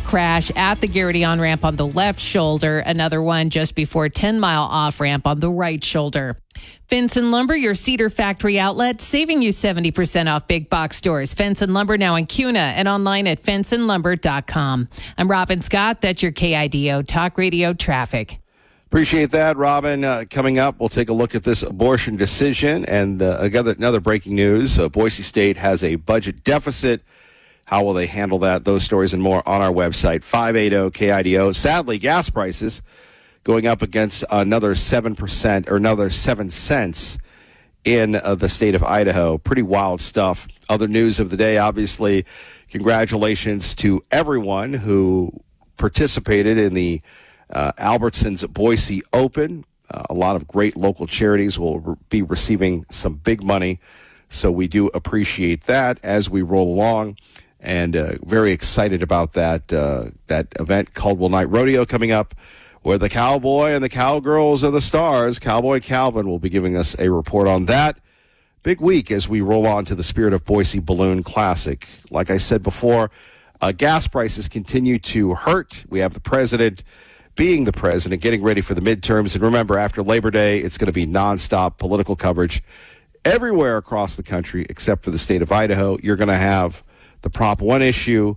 Crash at the Garrity on-ramp on the left shoulder. Another one just before 10 Mile off-ramp on the right shoulder. Fence and Lumber, your Cedar Factory outlet, saving you 70% off big box stores. Fence and Lumber now in Cuna and online at fenceandlumber.com. I'm Robin Scott. That's your KIDO Talk Radio traffic. Appreciate that, Robin. Coming up, we'll take a look at this abortion decision and another breaking news. Boise State has a budget deficit. How will they handle that? Those stories and more on our website, 580 KIDO. Sadly, gas prices going up against another 7% or another 7 cents in the state of Idaho. Pretty wild stuff. Other news of the day, obviously, congratulations to everyone who participated in the Albertsons Boise Open. A lot of great local charities will be receiving some big money, so we do appreciate that as we roll along. And very excited about that event, Caldwell Night Rodeo, coming up, where the cowboy and the cowgirls are the stars. Cowboy Calvin will be giving us a report on that. Big week as we roll on to the Spirit of Boise Balloon Classic. Like I said before, gas prices continue to hurt. We have the president being the president, getting ready for the midterms. And remember, after Labor Day, it's going to be nonstop political coverage everywhere across the country except for the state of Idaho. You're going to have the Prop 1 issue.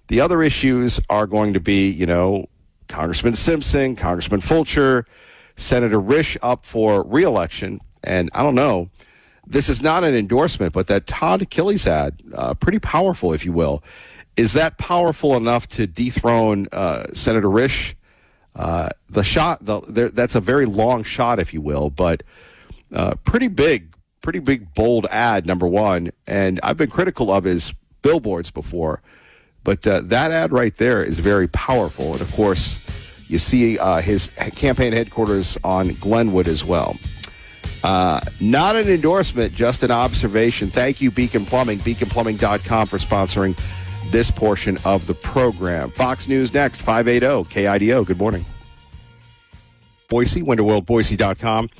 The other issues are going to be, Congressman Simpson, Congressman Fulcher, Senator Risch up for re-election. And I don't know, this is not an endorsement, but that Todd Achilles ad, pretty powerful, if you will. Is that powerful enough to dethrone Senator Risch? That's a very long shot, if you will, but pretty big, bold ad, number one. And I've been critical of his billboards before. But that ad right there is very powerful. And, of course, you see his campaign headquarters on Glenwood as well. Not an endorsement, just an observation. Thank you, Beacon Plumbing, beaconplumbing.com, for sponsoring this portion of the program. Fox News next, 580 KIDO. Good morning. Boise, winterworldboise.com,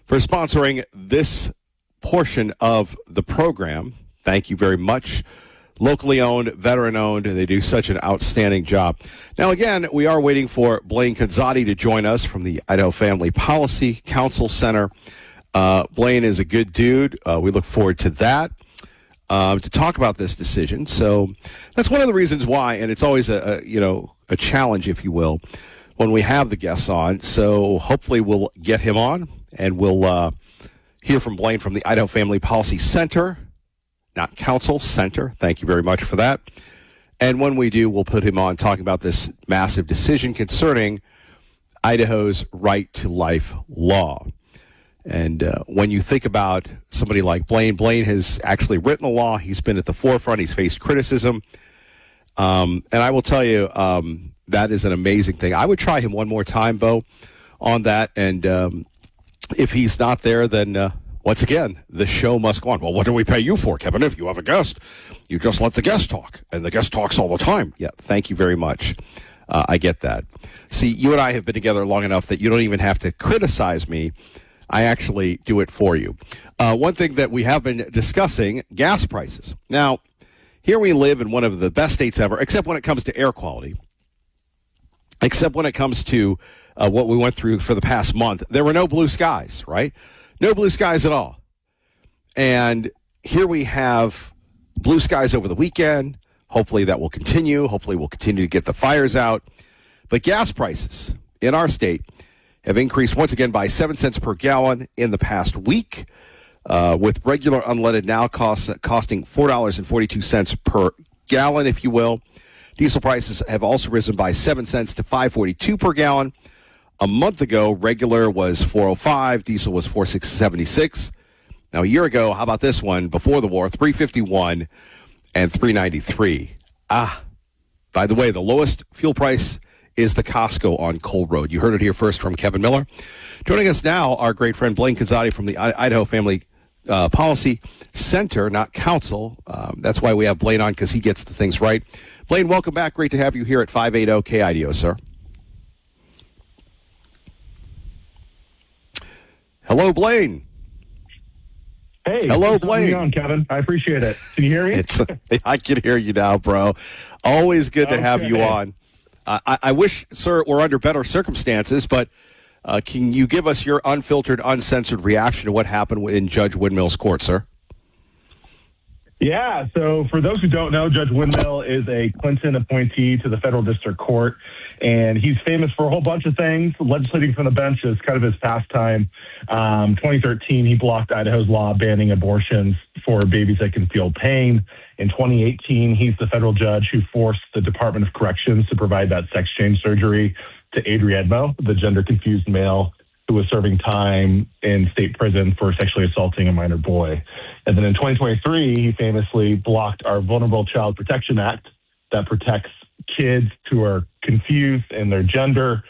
for sponsoring this portion of the program. Thank you very much. Locally owned, veteran owned, and they do such an outstanding job. Now, again, we are waiting for Blaine Gonzatti to join us from the Idaho Family Policy Council Center. Blaine is a good dude. We look forward to that, to talk about this decision. So that's one of the reasons why, and it's always a challenge, if you will, when we have the guests on. So hopefully we'll get him on, and we'll hear from Blaine from the Idaho Family Policy Center. Not Council, Center. Thank you very much for that. And when we do, we'll put him on talking about this massive decision concerning Idaho's right to life law. And when you think about somebody like Blaine has actually written the law. He's been at the forefront. He's faced criticism. And I will tell you, that is an amazing thing. I would try him one more time, Bo, on that. And if he's not there, then once again, the show must go on. Well, what do we pay you for, Kevin? If you have a guest, you just let the guest talk. And the guest talks all the time. Yeah, thank you very much. I get that. See, you and I have been together long enough that you don't even have to criticize me. I actually do it for you. One thing that we have been discussing, gas prices. Now, here we live in one of the best states ever, except when it comes to air quality, except when it comes to what we went through for the past month. There were no blue skies, right? No blue skies at all. And here we have blue skies over the weekend. Hopefully that will continue. Hopefully we'll continue to get the fires out. But gas prices in our state have increased once again by 7 cents per gallon in the past week, with regular unleaded now costing $4.42 per gallon, if you will. Diesel prices have also risen by 7 cents to $5.42 per gallon. A month ago, regular was $4.05, diesel was $4.76. Now, a year ago, how about this one? Before the war, $3.51 and $3.93. By the way, the lowest fuel price is the Costco on Cole Road. You heard it here first from Kevin Miller. Joining us now, our great friend Blaine Gonzatti from the Idaho Family Policy Center, not Council. That's why we have Blaine on, because he gets the things right. Blaine, welcome back. Great to have you here at 580 KIDO, sir. Hello, Blaine. Hey, hello, thanks for having Blaine. me on, Kevin. I appreciate it. Can you hear me? I can hear you now, bro. Always good to have you on. I wish, sir, we're under better circumstances, but can you give us your unfiltered, uncensored reaction to what happened in Judge Windmill's court, sir? Yeah, so for those who don't know, Judge Windmill is a Clinton appointee to the federal district court, and he's famous for a whole bunch of things. Legislating from the bench is kind of his pastime. 2013, he blocked Idaho's law banning abortions for babies that can feel pain. In 2018, he's the federal judge who forced the Department of Corrections to provide that sex change surgery to Adri Edmo, the gender-confused male who was serving time in state prison for sexually assaulting a minor boy. And then in 2023, he famously blocked our Vulnerable Child Protection Act that protects kids who are confused in their gender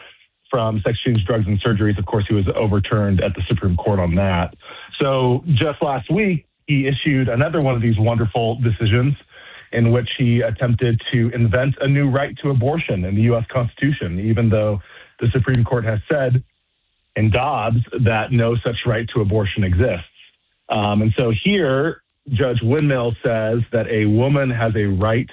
from sex change drugs and surgeries. Of course, he was overturned at the Supreme Court on that. So just last week, he issued another one of these wonderful decisions in which he attempted to invent a new right to abortion in the U.S. Constitution, even though the Supreme Court has said in Dobbs that no such right to abortion exists. And so here, Judge Windmill says that a woman has a right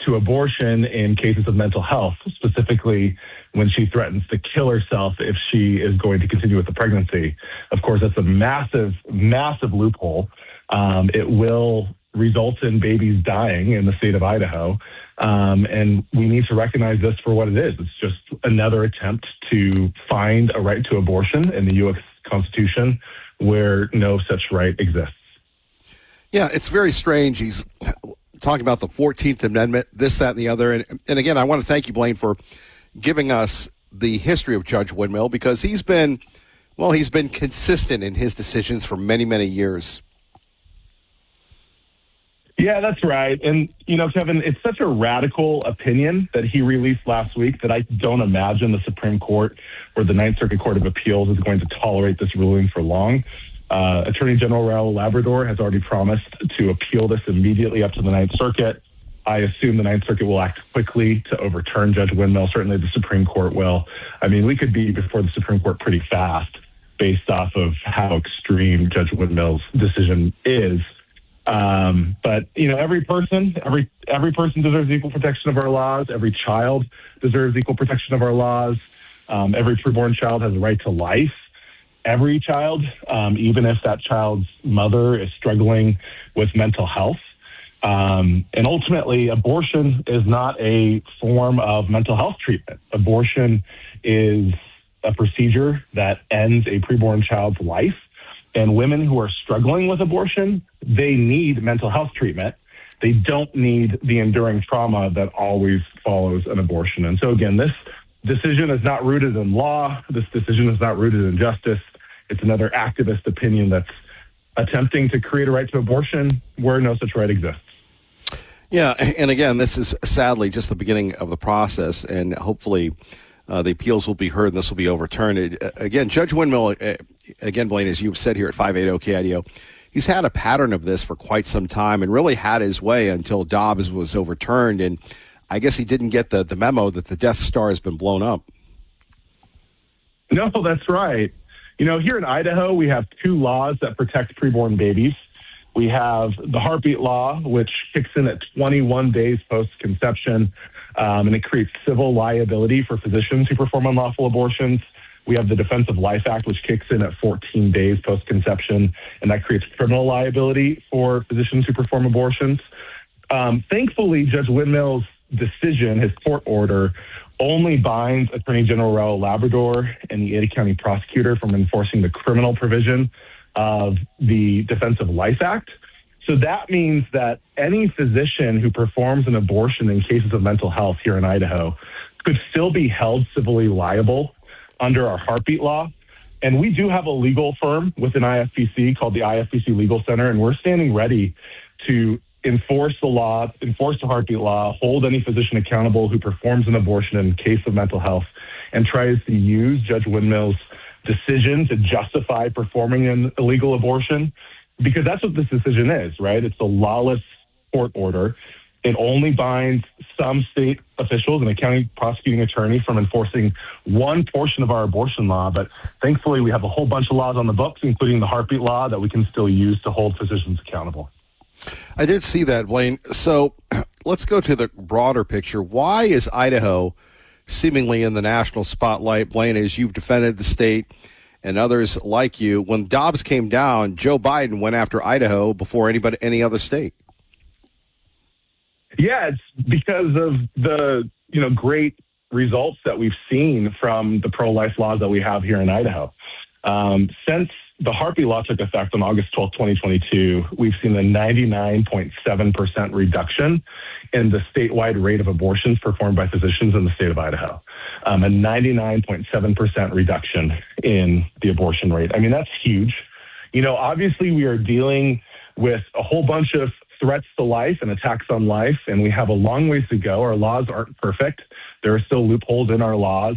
to abortion in cases of mental health, specifically when she threatens to kill herself if she is going to continue with the pregnancy. Of course, that's a massive, massive loophole. It will result in babies dying in the state of Idaho. And we need to recognize this for what it is. It's just another attempt to find a right to abortion in the U.S. Constitution where no such right exists. Yeah, it's very strange. He's talking about the 14th Amendment, this, that, and the other. And again, I want to thank you, Blaine, for giving us the history of Judge Windmill, because he's been consistent in his decisions for many, many years. Yeah, that's right. And, Kevin, it's such a radical opinion that he released last week that I don't imagine the Supreme Court or the Ninth Circuit Court of Appeals is going to tolerate this ruling for long. Attorney General Raul Labrador has already promised to appeal this immediately up to the Ninth Circuit. I assume the Ninth Circuit will act quickly to overturn Judge Windmill. Certainly the Supreme Court will. I mean, we could be before the Supreme Court pretty fast based off of how extreme Judge Windmill's decision is. But every person deserves equal protection of our laws. Every child deserves equal protection of our laws. Every preborn child has a right to life. Every child, even if that child's mother is struggling with mental health. And ultimately, abortion is not a form of mental health treatment. Abortion is a procedure that ends a preborn child's life. And women who are struggling with abortion, they need mental health treatment. They don't need the enduring trauma that always follows an abortion. And so, again, this decision is not rooted in law. This decision is not rooted in justice. It's another activist opinion that's attempting to create a right to abortion where no such right exists. Yeah, and again, this is sadly just the beginning of the process, and hopefully the appeals will be heard and this will be overturned. Again, Judge Windmill, again, Blaine, as you've said here at 580 KIDO, he's had a pattern of this for quite some time and really had his way until Dobbs was overturned. And I guess he didn't get the memo that the Death Star has been blown up. No, that's right. Here in Idaho, we have two laws that protect preborn babies. We have the heartbeat law, which kicks in at 21 days post-conception, and it creates civil liability for physicians who perform unlawful abortions. We have the Defense of Life Act, which kicks in at 14 days post-conception, and that creates criminal liability for physicians who perform abortions. Thankfully, Judge Windmill's decision, his court order, only binds Attorney General Raul Labrador and the Ada County prosecutor from enforcing the criminal provision of the Defense of Life Act. So that means that any physician who performs an abortion in cases of mental health here in Idaho could still be held civilly liable under our heartbeat law. And we do have a legal firm within IFPC called the IFPC Legal Center, and we're standing ready to enforce the law, enforce the heartbeat law, hold any physician accountable who performs an abortion in case of mental health and tries to use Judge Windmill's decision to justify performing an illegal abortion because that's what this decision is, right? It's a lawless court order. It only binds some state officials and a county prosecuting attorney from enforcing one portion of our abortion law. But thankfully, we have a whole bunch of laws on the books, including the heartbeat law, that we can still use to hold physicians accountable. I did see that, Blaine. So let's go to the broader picture. Why is Idaho seemingly in the national spotlight? Blaine, as you've defended the state and others like you, when Dobbs came down, Joe Biden went after Idaho before any other state. Yeah, it's because of the great results that we've seen from the pro-life laws that we have here in Idaho. Since the heartbeat law took effect on August 12, 2022, we've seen a 99.7% reduction in the statewide rate of abortions performed by physicians in the state of Idaho. A 99.7% reduction in the abortion rate. I mean, that's huge. Obviously we are dealing with a whole bunch of threats to life and attacks on life, and we have a long ways to go. Our laws aren't perfect. There are still loopholes in our laws.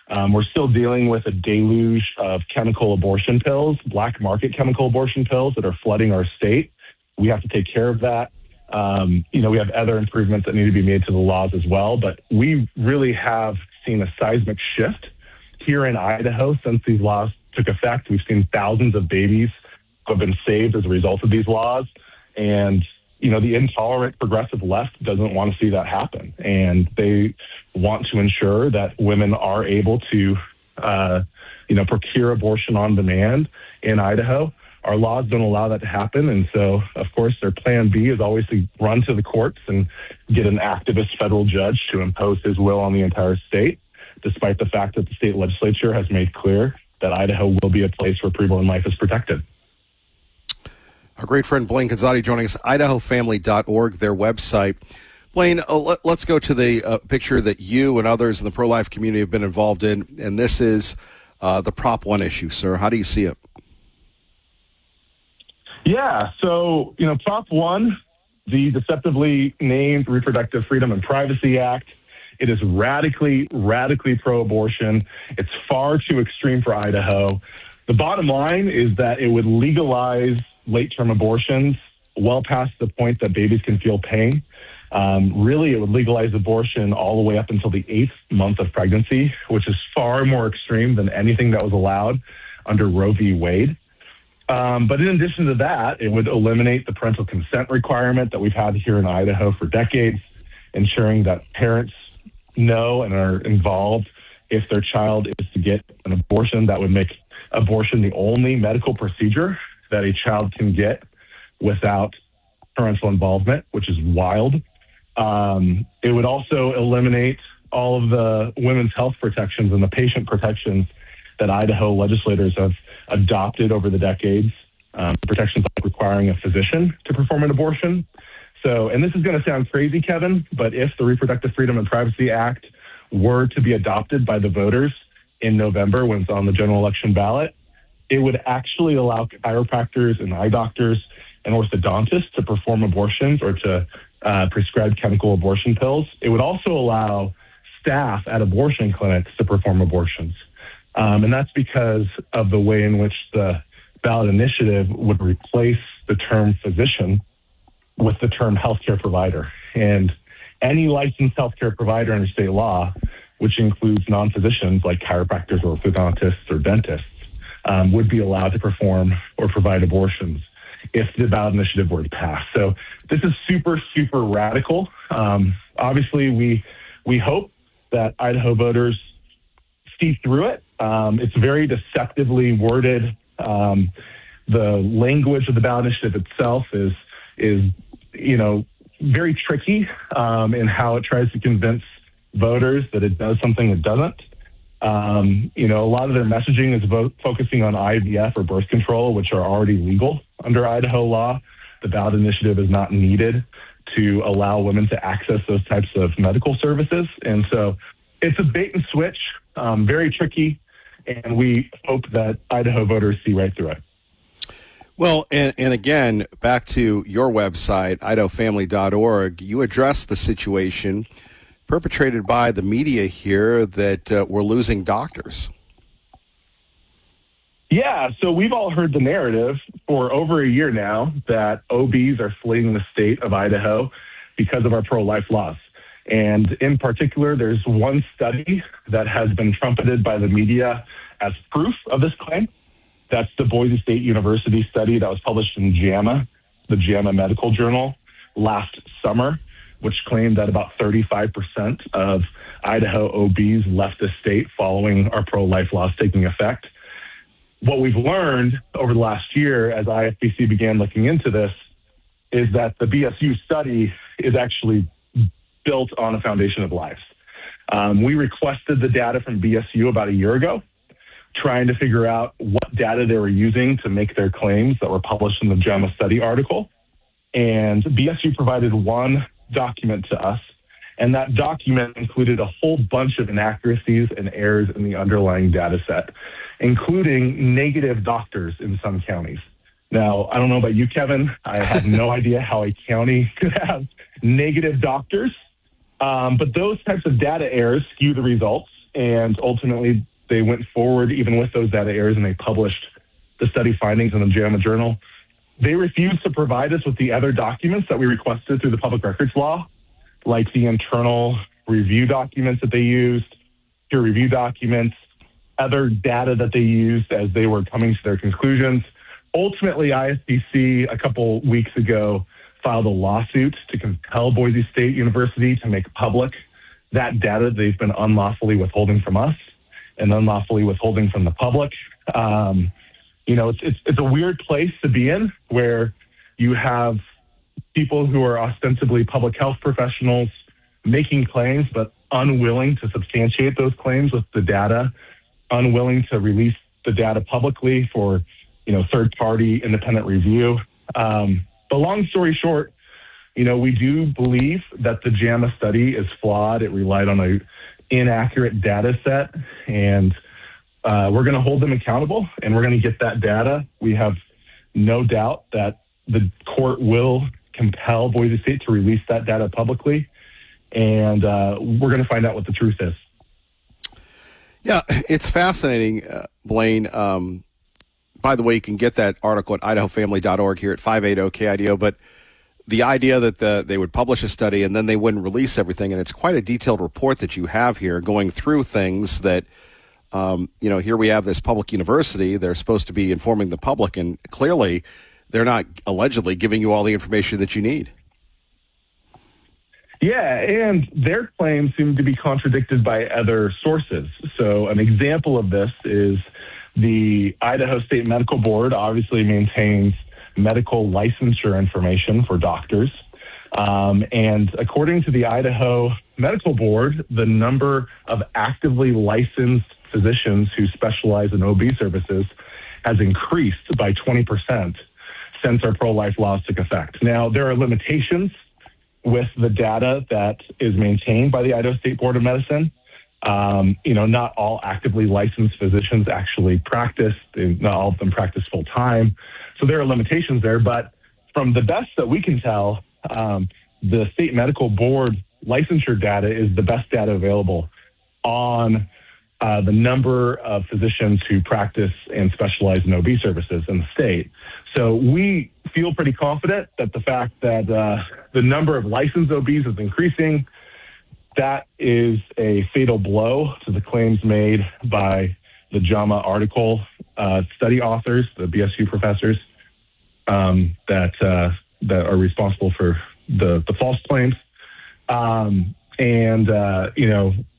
We're still dealing with a deluge of chemical abortion pills, black market chemical abortion pills that are flooding our state. We have to take care of that. We have other improvements that need to be made to the laws as well, but we really have seen a seismic shift here in Idaho since these laws took effect. We've seen thousands of babies who have been saved as a result of these laws, and the intolerant progressive left doesn't want to see that happen. And they want to ensure that women are able to, procure abortion on demand in Idaho. Our laws don't allow that to happen. And so, of course, their plan B is always to run to the courts and get an activist federal judge to impose his will on the entire state, despite the fact that the state legislature has made clear that Idaho will be a place where preborn life is protected. Our great friend Blaine Canzati joining us, idahofamily.org, their website. Blaine, let's go to the picture that you and others in the pro-life community have been involved in, and this is the Prop 1 issue, sir. How do you see it? Yeah, so, Prop 1, the deceptively named Reproductive Freedom and Privacy Act, it is radically pro-abortion. It's far too extreme for Idaho. The bottom line is that it would legalize late-term abortions well past the point that babies can feel pain. Really, it would legalize abortion all the way up until the 8th month of pregnancy, which is far more extreme than anything that was allowed under Roe v. Wade. But in addition to that, it would eliminate the parental consent requirement that we've had here in Idaho for decades, ensuring that parents know and are involved if their child is to get an abortion. That would make abortion the only medical procedure that a child can get without parental involvement, which is wild. It would also eliminate all of the women's health protections and the patient protections that Idaho legislators have adopted over the decades, protections like requiring a physician to perform an abortion. So, and this is going to sound crazy, Kevin, but if the Reproductive Freedom and Privacy Act were to be adopted by the voters in November when it's on the general election ballot, it would actually allow chiropractors and eye doctors and orthodontists to perform abortions or to prescribe chemical abortion pills. It would also allow staff at abortion clinics to perform abortions. And that's because of the way in which the ballot initiative would replace the term physician with the term healthcare provider. And any licensed healthcare provider under state law, which includes non-physicians like chiropractors or orthodontists or dentists, would be allowed to perform or provide abortions if the ballot initiative were to pass. So this is super, super radical. Obviously, we hope that Idaho voters see through it. It's very deceptively worded. The language of the ballot initiative itself is very tricky in how it tries to convince voters that it does something it doesn't. A lot of their messaging is focusing on IVF or birth control, which are already legal under Idaho law. The ballot initiative is not needed to allow women to access those types of medical services. And so it's a bait and switch, very tricky, and we hope that Idaho voters see right through it. Well, and again, back to your website, idahofamily.org, you address the situation perpetrated by the media here that we're losing doctors. Yeah, so we've all heard the narrative for over a year now that OBs are fleeing the state of Idaho because of our pro-life laws. And in particular, there's one study that has been trumpeted by the media as proof of this claim. That's the Boise State University study that was published in JAMA, the JAMA Medical Journal, last summer, which claimed that about 35% of Idaho OBs left the state following our pro-life laws taking effect. What we've learned over the last year as IFBC began looking into this is that the BSU study is actually built on a foundation of lies. We requested the data from BSU about a year ago, trying to figure out what data they were using to make their claims that were published in the JAMA study article. And BSU provided one document to us, and that document included a whole bunch of inaccuracies and errors in the underlying data set, including negative doctors in some counties. Now, I don't know about you, Kevin. I have no idea how a county could have negative doctors, but those types of data errors skew the results, and ultimately they went forward even with those data errors, and they published the study findings in the JAMA Journal. They refused to provide us with the other documents that we requested through the public records law, like the internal review documents that they used, peer review documents, other data that they used as they were coming to their conclusions. Ultimately, ISBC a couple weeks ago filed a lawsuit to compel Boise State University to make public that data they've been unlawfully withholding from us and unlawfully withholding from the public. It's a weird place to be in where you have people who are ostensibly public health professionals making claims, but unwilling to substantiate those claims with the data, unwilling to release the data publicly for, third-party independent review. But long story short, we do believe that the JAMA study is flawed. It relied on an inaccurate data set, and we're going to hold them accountable, and we're going to get that data. We have no doubt that the court will compel Boise State to release that data publicly, and we're going to find out what the truth is. Yeah, it's fascinating, Blaine. By the way, you can get that article at idahofamily.org here at 580 KIDO, but the idea that they would publish a study and then they wouldn't release everything, and it's quite a detailed report that you have here going through things that, here we have this public university. They're supposed to be informing the public, and clearly they're not allegedly giving you all the information that you need. Yeah, and their claims seem to be contradicted by other sources. So an example of this is the Idaho State Medical Board obviously maintains medical licensure information for doctors. And according to the Idaho Medical Board, the number of actively licensed physicians who specialize in OB services has increased by 20% since our pro-life laws took effect. Now, there are limitations with the data that is maintained by the Idaho State Board of Medicine. Not all actively licensed physicians actually practice. Not all of them practice full time. So there are limitations there. But from the best that we can tell, the State Medical Board licensure data is the best data available on the number of physicians who practice and specialize in OB services in the state. So we feel pretty confident that the fact that the number of licensed OBs is increasing, that is a fatal blow to the claims made by the JAMA article study authors, the BSU professors that are responsible for the false claims.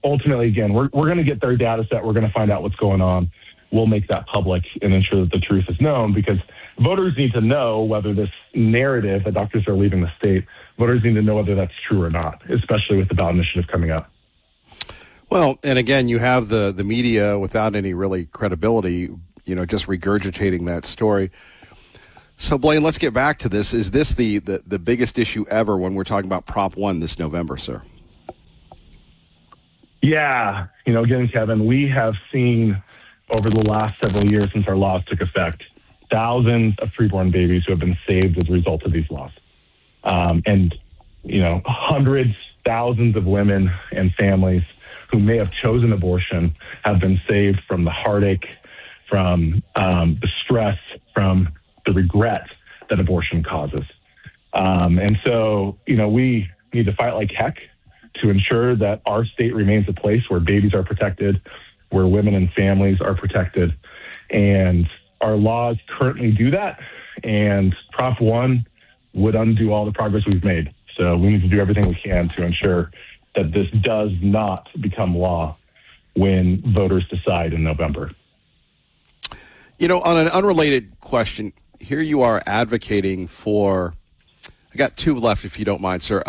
Ultimately, again, we're going to get their data set. We're going to find out what's going on. We'll make that public and ensure that the truth is known, because voters need to know whether this narrative that doctors are leaving the state, voters need to know whether that's true or not, especially with the ballot initiative coming up. Well, and again, you have the media without any really credibility, just regurgitating that story. So, Blaine, let's get back to this. Is this the biggest issue ever when we're talking about Prop 1 this November, sir? Yeah. Again, Kevin, we have seen over the last several years since our laws took effect, thousands of preborn babies who have been saved as a result of these laws. Hundreds, thousands of women and families who may have chosen abortion have been saved from the heartache, from the stress, from the regret that abortion causes. And so, we need to fight like heck to ensure that our state remains a place where babies are protected, where women and families are protected. And our laws currently do that. And Prop 1 would undo all the progress we've made. So we need to do everything we can to ensure that this does not become law when voters decide in November. On an unrelated question, here you are advocating for, I got two left if you don't mind, sir.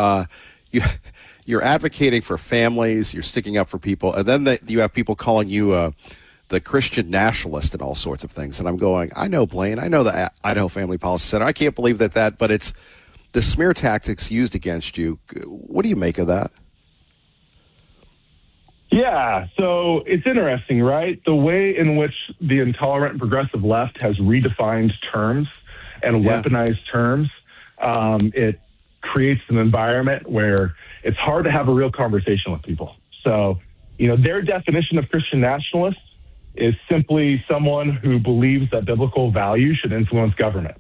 You're advocating for families, you're sticking up for people, and then you have people calling you the Christian nationalist and all sorts of things. And I'm going, I know Blaine, I know the Idaho Family Policy Center. I can't believe that, but it's the smear tactics used against you. What do you make of that? Yeah, so it's interesting, right? The way in which the intolerant and progressive left has redefined terms and weaponized terms, it creates an environment where it's hard to have a real conversation with people. So, their definition of Christian nationalists is simply someone who believes that biblical values should influence government.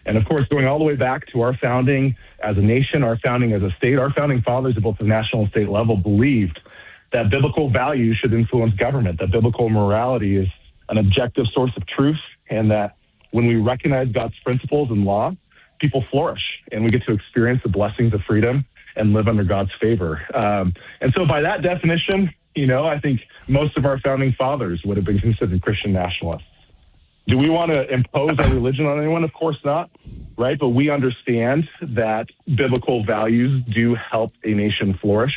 And of course, going all the way back to our founding as a nation, our founding as a state, our founding fathers at both the national and state level believed that biblical values should influence government, that biblical morality is an objective source of truth, and that when we recognize God's principles and law, people flourish, and we get to experience the blessings of freedom and live under God's favor. And so by that definition, I think most of our founding fathers would have been considered Christian nationalists. Do we want to impose our religion on anyone? Of course not, right? But we understand that biblical values do help a nation flourish.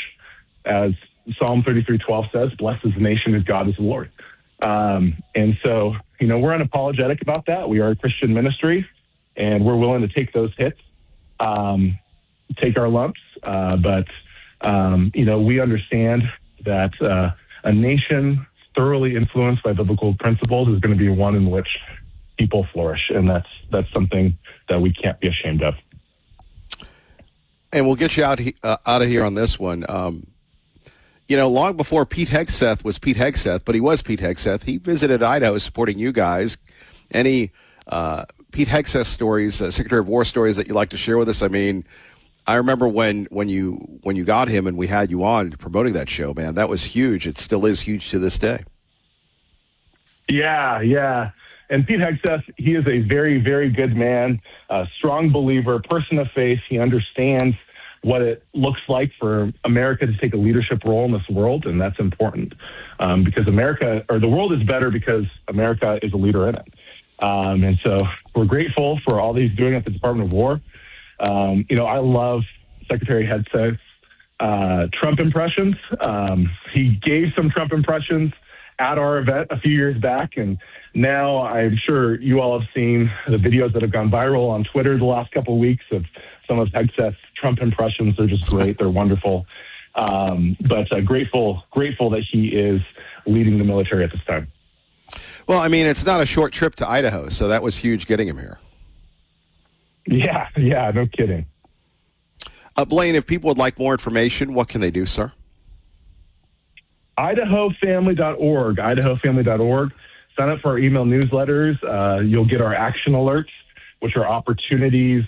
As Psalm 33:12 says, blessed is the nation whose God is the Lord. And so, we're unapologetic about that. We are a Christian ministry, and we're willing to take those hits, take our lumps. But we understand that a nation thoroughly influenced by biblical principles is going to be one in which people flourish. And that's something that we can't be ashamed of. And we'll get you out of here on this one. Long before Pete Hegseth was Pete Hegseth, but he was Pete Hegseth, he visited Idaho supporting you guys. Any Pete Hegseth stories, Secretary of War stories that you'd like to share with us? I mean, I remember when you got him and we had you on promoting that show, man. That was huge. It still is huge to this day. Yeah. And Pete Hegseth, he is a very, very good man, a strong believer, person of faith. He understands what it looks like for America to take a leadership role in this world, and that's important because the world is better because America is a leader in it. And so we're grateful for all that he's doing at the Department of War. I love Secretary Hegseth's Trump impressions. He gave some Trump impressions at our event a few years back, and now I'm sure you all have seen the videos that have gone viral on Twitter the last couple of weeks of some of Hegseth's Trump impressions. They're just great. They're wonderful. But grateful that he is leading the military at this time. Well, I mean, it's not a short trip to Idaho, so that was huge getting him here. Yeah, no kidding. Blaine, if people would like more information, what can they do, sir? IdahoFamily.org. IdahoFamily.org. Sign up for our email newsletters. You'll get our action alerts, which are opportunities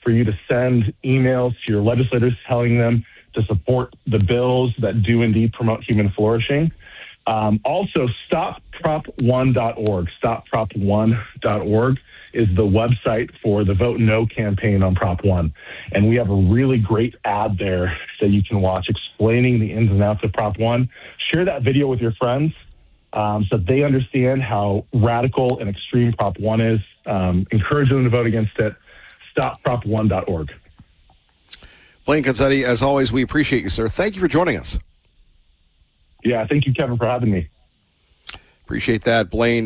for you to send emails to your legislators telling them to support the bills that do indeed promote human flourishing. Also, StopProp1.org. StopProp1.org is the website for the Vote No campaign on Prop 1. And we have a really great ad there that you can watch explaining the ins and outs of Prop 1. Share that video with your friends so they understand how radical and extreme Prop 1 is. Encourage them to vote against it. StopProp1.org. Blaine Conzetti, as always, we appreciate you, sir. Thank you for joining us. Yeah, thank you, Kevin, for having me. Appreciate that. Blaine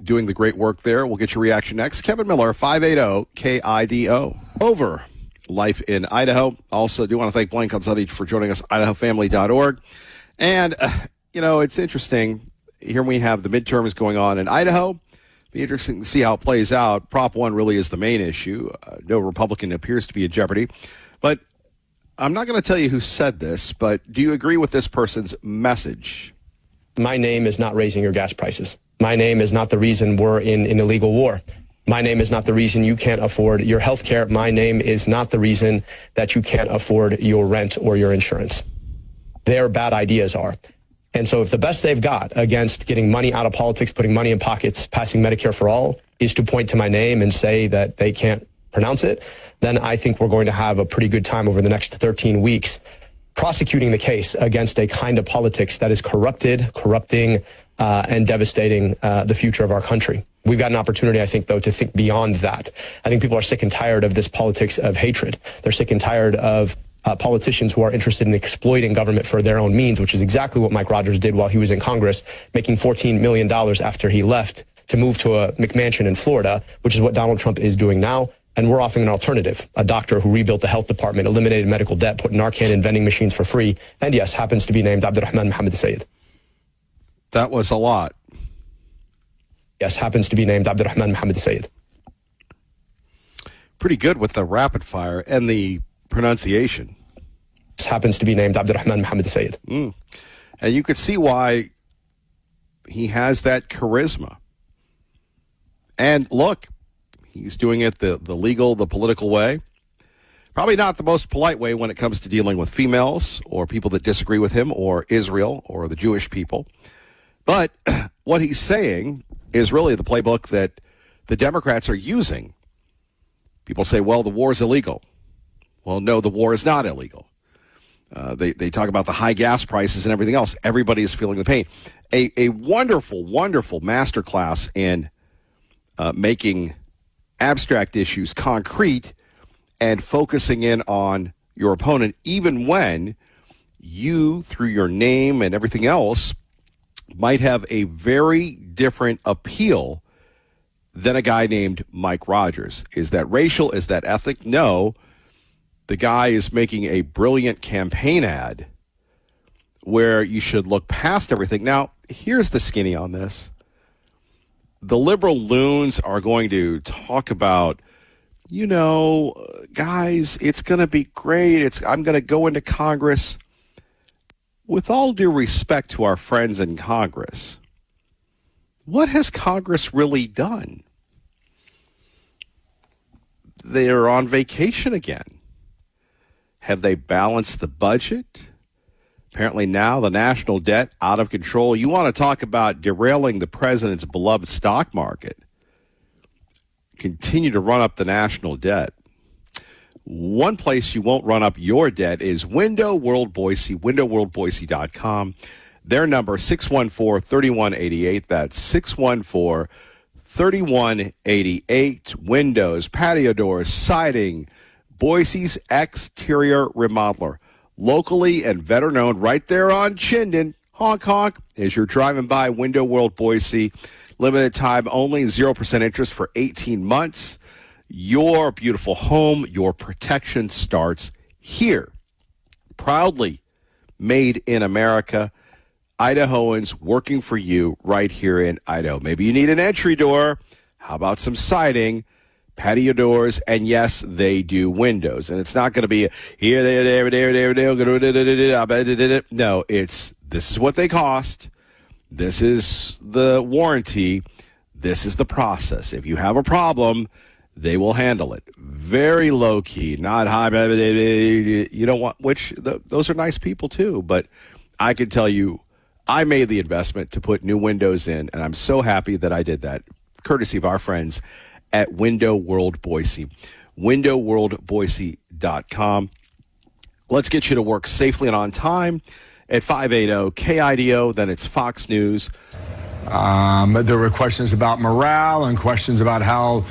doing the great work there. We'll get your reaction next. Kevin Miller, 580-KIDO. Over Life in Idaho. Also, do want to thank Blaine Conzetti for joining us, IdahoFamily.org. And, it's interesting. Here we have the midterms going on in Idaho. Be interesting to see how it plays out. Prop 1 really is the main issue. No Republican appears to be in jeopardy. But I'm not going to tell you who said this, but do you agree with this person's message? My name is not raising your gas prices. My name is not the reason we're in an illegal war. My name is not the reason you can't afford your health care. My name is not the reason that you can't afford your rent or your insurance. Their bad ideas are. And so if the best they've got against getting money out of politics, putting money in pockets, passing Medicare for all, is to point to my name and say that they can't pronounce it, then I think we're going to have a pretty good time over the next 13 weeks prosecuting the case against a kind of politics that is corrupting, and devastating the future of our country. We've got an opportunity, I think, though, to think beyond that. I think people are sick and tired of this politics of hatred. They're sick and tired of politicians who are interested in exploiting government for their own means, which is exactly what Mike Rogers did while he was in Congress, making $14 million after he left to move to a McMansion in Florida, which is what Donald Trump is doing now. And we're offering an alternative, a doctor who rebuilt the health department, eliminated medical debt, put Narcan in vending machines for free, and yes, happens to be named Abdurrahman Mohammed Sayed. That was a lot. Yes, happens to be named Abdurrahman Mohammed Sayed. Pretty good with the rapid fire and the pronunciation. This happens to be named Abdurrahman Mohammed Sayed. And you could see why he has that charisma. And look, he's doing it the legal, the political way. Probably not the most polite way when it comes to dealing with females or people that disagree with him or Israel or the Jewish people. But what he's saying is really the playbook that the Democrats are using. People say, well, the war is illegal. Well, no, the war is not illegal. They talk about the high gas prices and everything else. Everybody is feeling the pain. A wonderful, wonderful masterclass in making abstract issues concrete and focusing in on your opponent, even when you, through your name and everything else, might have a very different appeal than a guy named Mike Rogers. Is that racial? Is that ethnic? No. The guy is making a brilliant campaign ad where you should look past everything. Now, here's the skinny on this. The liberal loons are going to talk about, guys, it's going to be great. I'm going to go into Congress. With all due respect to our friends in Congress, what has Congress really done? They're on vacation again. Have they balanced the budget? Apparently now the national debt out of control. You want to talk about derailing the president's beloved stock market. Continue to run up the national debt. One place you won't run up your debt is Window World Boise, windowworldboise.com. Their number, 614-3188. That's 614-3188. Windows, patio doors, siding, Boise's exterior remodeler. Locally and veteran-owned right there on Chinden. Honk, honk. As you're driving by Window World Boise. Limited time only, 0% interest for 18 months. Your beautiful home, your protection starts here. Proudly made in America. Idahoans working for you right here in Idaho. Maybe you need an entry door. How about some siding, patio doors, and yes, they do windows. And it's not going to be here, there. No, this is what they cost. This is the warranty. This is the process. If you have a problem, they will handle it. Very low key, not high. You don't want, those are nice people too. But I can tell you, I made the investment to put new windows in, and I'm so happy that I did that, courtesy of our friends at Window World Boise. windowworldboise.com. Let's get you to work safely and on time at 580 KIDO. Then it's Fox News. There were questions about morale and questions about how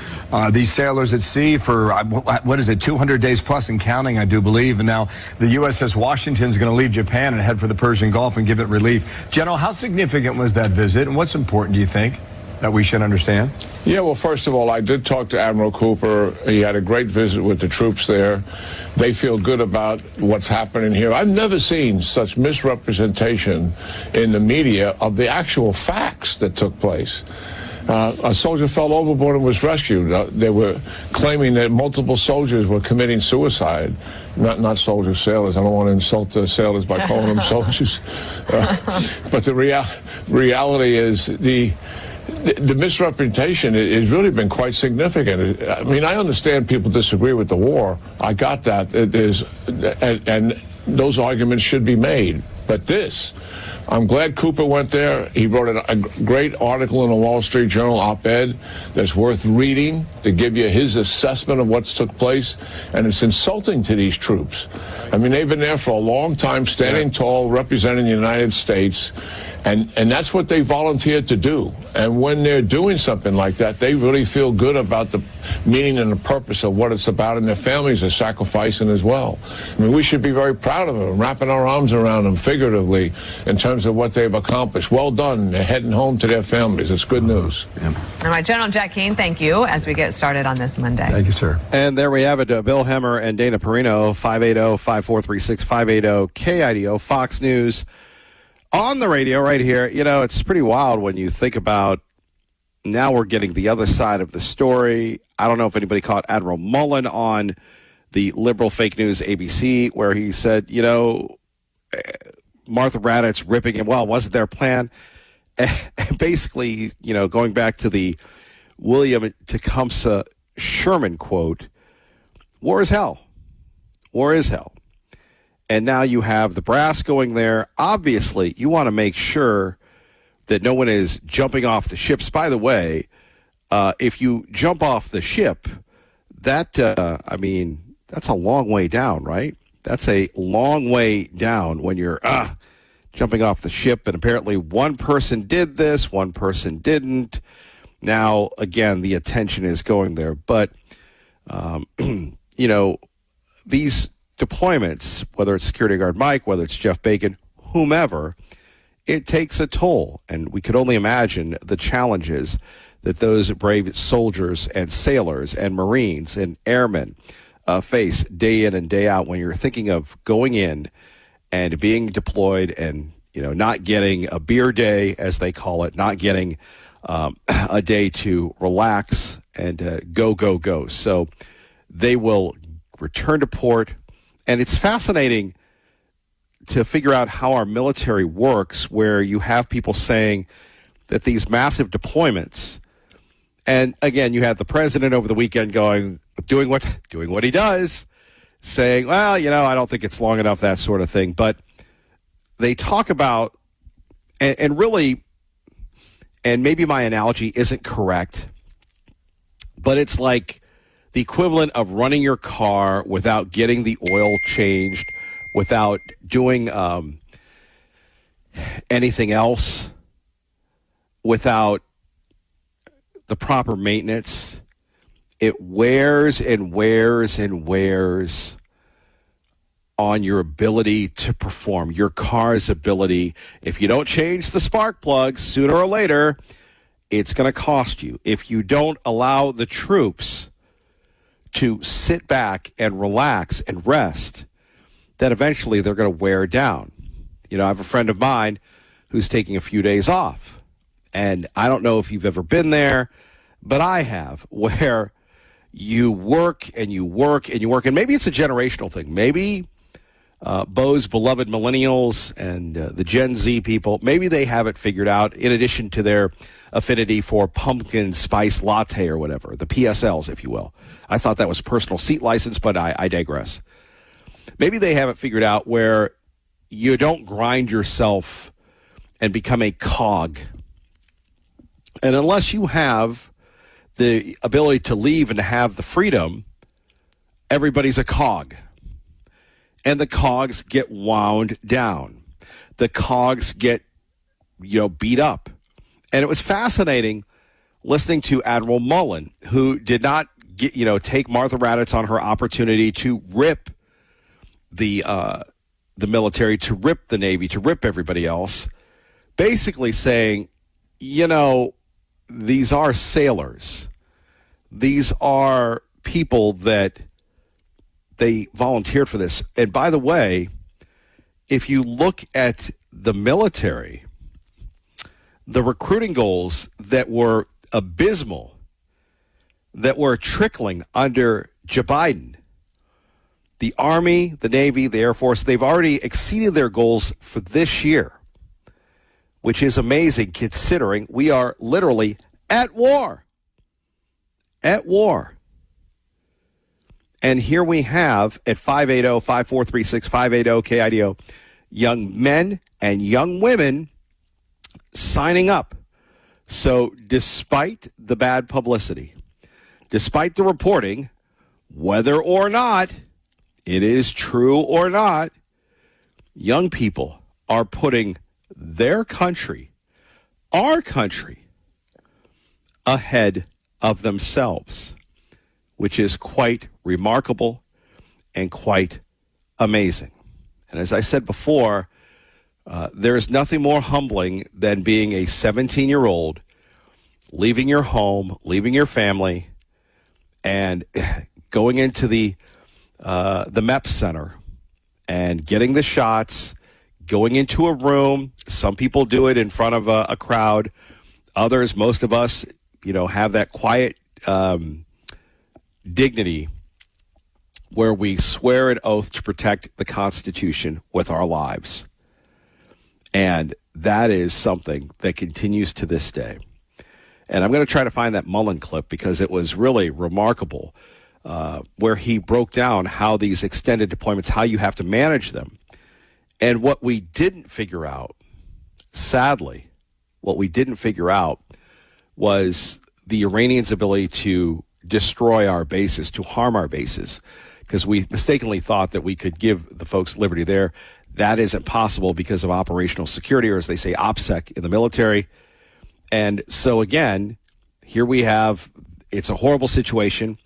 these sailors at sea for, 200 days plus and counting, I do believe. And now the USS Washington is going to leave Japan and head for the Persian Gulf and give it relief. General, how significant was that visit, and what's important, do you think, that we should understand? Yeah, well, first of all, I did talk to Admiral Cooper. He had a great visit with the troops there. They feel good about what's happening here. I've never seen such misrepresentation in the media of the actual facts that took place. A soldier fell overboard and was rescued. They were claiming that multiple soldiers were committing suicide. Not soldiers, sailors. I don't want to insult the sailors by calling them soldiers. But the reality is the misrepresentation has really been quite significant. I mean, I understand people disagree with the war. I got that. It is, and those arguments should be made. But this, I'm glad Cooper went there. He wrote a great article in the Wall Street Journal op-ed that's worth reading to give you his assessment of what's took place. And it's insulting to these troops. I mean, they've been there for a long time, standing tall, representing the United States. And that's what they volunteered to do. And when they're doing something like that, they really feel good about the meaning and the purpose of what it's about, and their families are sacrificing as well. I mean, we should be very proud of them, wrapping our arms around them figuratively in terms of what they've accomplished. Well done. They're heading home to their families. It's good news. All right, General Jack Keane, thank you as we get started on this Monday. Thank you, sir. And there we have it. Bill Hemmer and Dana Perino, 580-5436, 580-KIDO, Fox News. On the radio right here, you know, it's pretty wild when you think about now we're getting the other side of the story. I don't know if anybody caught Admiral Mullen on the liberal fake news ABC where he said, you know, Martha Raddatz ripping him. Well, wasn't their plan? And basically, you know, going back to the William Tecumseh Sherman quote, war is hell. War is hell. And now you have the brass going there. Obviously, you want to make sure that no one is jumping off the ships. By the way, if you jump off the ship, that, I mean, that's a long way down, right? That's a long way down when you're jumping off the ship. And apparently one person did this, one person didn't. Now, again, the attention is going there. But, you know, these deployments, whether it's security guard Mike, whether it's Jeff Bacon, whomever, it takes a toll. And we could only imagine the challenges that those brave soldiers and sailors and Marines and airmen face day in and day out when you're thinking of going in and being deployed and, you know, not getting a beer day, as they call it, not getting a day to relax and go. So they will return to port. And it's fascinating to figure out how our military works, where you have people saying that these massive deployments, and again, you have the president over the weekend doing what he does, saying, well, you know, I don't think it's long enough, that sort of thing. But they talk about, and really, and maybe my analogy isn't correct, but it's like the equivalent of running your car without getting the oil changed, without doing anything else, without the proper maintenance. It wears and wears and wears on your ability to perform, your car's ability. If you don't change the spark plugs sooner or later, it's going to cost you. If you don't allow the troops to sit back and relax and rest, then eventually they're going to wear down. You know, I have a friend of mine who's taking a few days off. And I don't know if you've ever been there, but I have, where you work and you work and you work. And maybe it's a generational thing. Maybe Bo's beloved millennials and the Gen Z people, maybe they have it figured out in addition to their affinity for pumpkin spice latte or whatever, the PSLs, if you will. I thought that was personal seat license, but I digress. Maybe they have it figured out where you don't grind yourself and become a cog. And unless you have the ability to leave and to have the freedom, everybody's a cog. And the cogs get wound down. The cogs get, you know, beat up. And it was fascinating listening to Admiral Mullen, who did not take Martha Raddatz on her opportunity to rip the military, to rip the Navy, to rip everybody else, basically saying, you know, these are sailors. These are people that they volunteered for this. And by the way, if you look at the military, the recruiting goals that were abysmal, that were trickling under Joe Biden, the Army, the Navy, the Air Force, they've already exceeded their goals for this year. which is amazing considering we are literally at war. At war. And here we have at 580-5436, 580-KIDO, young men and young women signing up. So despite the bad publicity, despite the reporting, whether or not it is true or not, young people are putting their country, our country, ahead of themselves, which is quite remarkable and quite amazing. And as I said before, there is nothing more humbling than being a 17-year-old, leaving your home, leaving your family, and going into the MEP Center and getting the shots, going into a room. Some people do it in front of a crowd. Others, most of us, have that quiet dignity where we swear an oath to protect the Constitution with our lives. And that is something that continues to this day. And I'm going to try to find that Mullen clip because it was really remarkable where he broke down how these extended deployments, how you have to manage them. And what we didn't figure out, sadly, was the Iranians' ability to destroy our bases, to harm our bases, because we mistakenly thought that we could give the folks liberty there. That isn't possible because of operational security, or as they say, OPSEC in the military. And so, again, here we have, it's a horrible situation.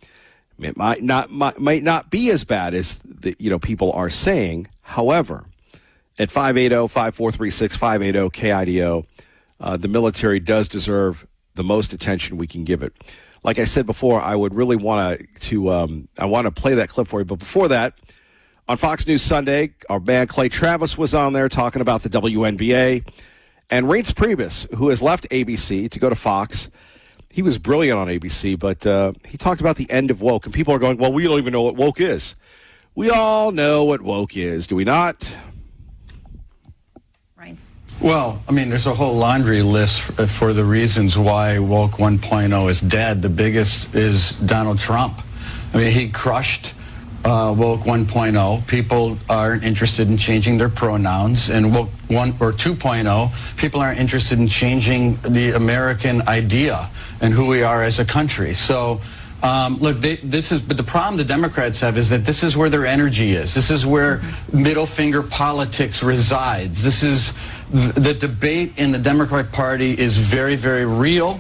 It might not be as bad as people are saying. However, at 580-5436, 580-KIDO, the military does deserve the most attention we can give it. Like I said before, I would really want to play that clip for you. But before that, on Fox News Sunday, our man Clay Travis was on there talking about the WNBA. And Reince Priebus, who has left ABC to go to Fox, he was brilliant on ABC, but he talked about the end of woke. And people are going, well, we don't even know what woke is. We all know what woke is, do we not? Well, I mean, there's a whole laundry list for the reasons why woke 1.0 is dead. The biggest is Donald Trump. I mean, he crushed woke 1.0. People aren't interested in changing their pronouns. And woke 1 or 2.0, people aren't interested in changing the American idea and who we are as a country. So, look, but the problem the Democrats have is that this is where their energy is. This is where middle finger politics resides. This is the debate in the Democratic Party is very, very real.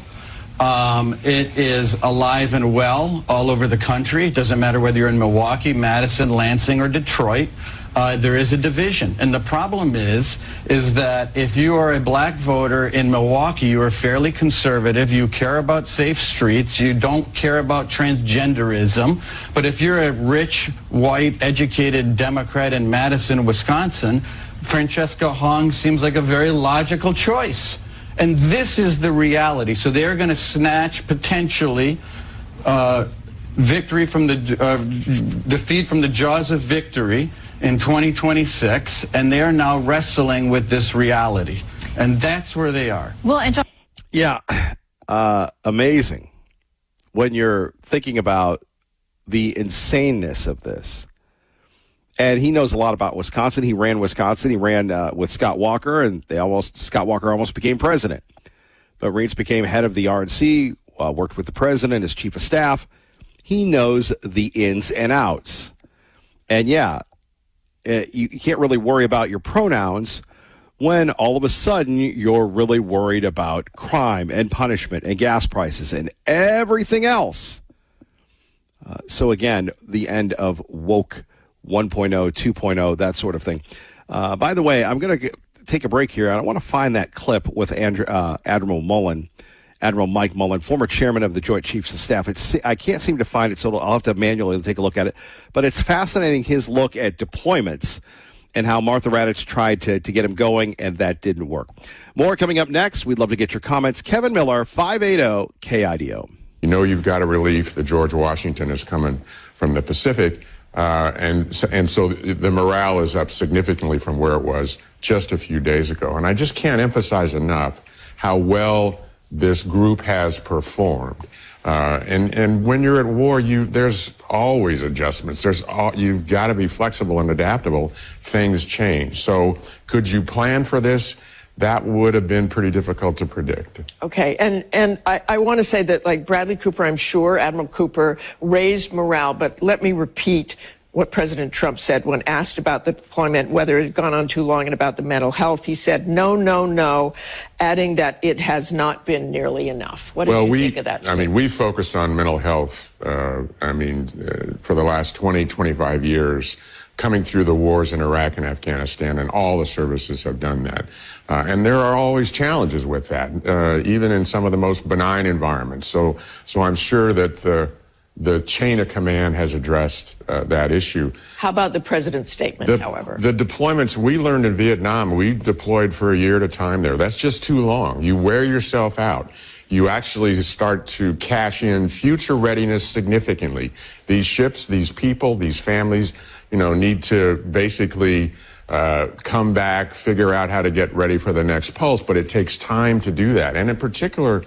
It is alive and well all over the country. It doesn't matter whether you're in Milwaukee, Madison, Lansing, or Detroit. There is a division. And the problem is that if you are a black voter in Milwaukee, you are fairly conservative, you care about safe streets, you don't care about transgenderism. But if you're a rich, white, educated Democrat in Madison, Wisconsin, Francesca Hong seems like a very logical choice. And this is the reality. So they're going to snatch potentially victory from the defeat from the jaws of victory in 2026, and they are now wrestling with this reality, and that's where they are. Well, and yeah, amazing when you're thinking about the insaneness of this. And he knows a lot about Wisconsin. He ran Wisconsin. He ran with Scott Walker, and Scott Walker almost became president. But Reince became head of the RNC, worked with the president as chief of staff. He knows the ins and outs. And yeah, you can't really worry about your pronouns when all of a sudden you're really worried about crime and punishment and gas prices and everything else. So again, the end of woke 1.0, 2.0, that sort of thing. By the way, I'm going to take a break here. I want to find that clip with Admiral Mike Mullen, former chairman of the Joint Chiefs of Staff. I can't seem to find it, so I'll have to manually take a look at it. But it's fascinating, his look at deployments and how Martha Raddatz tried to get him going, and that didn't work. More coming up next. We'd love to get your comments. Kevin Miller, 580-KIDO. You know you've got a relief that George Washington is coming from the Pacific So the morale is up significantly from where it was just a few days ago. And I just can't emphasize enough how well this group has performed. And when you're at war, there's always adjustments. You've got to be flexible and adaptable. Things change. So could you plan for this? That would have been pretty difficult to predict. Okay, and I want to say that, like Bradley Cooper, I'm sure Admiral Cooper raised morale, but let me repeat what President Trump said when asked about the deployment, whether it had gone on too long, and about the mental health. He said, no, no, no, adding that it has not been nearly enough. What did you think of that? We focused on mental health, for the last 20, 25 years, coming through the wars in Iraq and Afghanistan, and all the services have done that. And there are always challenges with that, even in some of the most benign environments. So I'm sure that the chain of command has addressed that issue. How about the president's statement, however? The deployments we learned in Vietnam, we deployed for a year at a time there. That's just too long. You wear yourself out. You actually start to cash in future readiness significantly. These ships, these people, these families, need to basically come back, figure out how to get ready for the next pulse, but it takes time to do that. And in particular,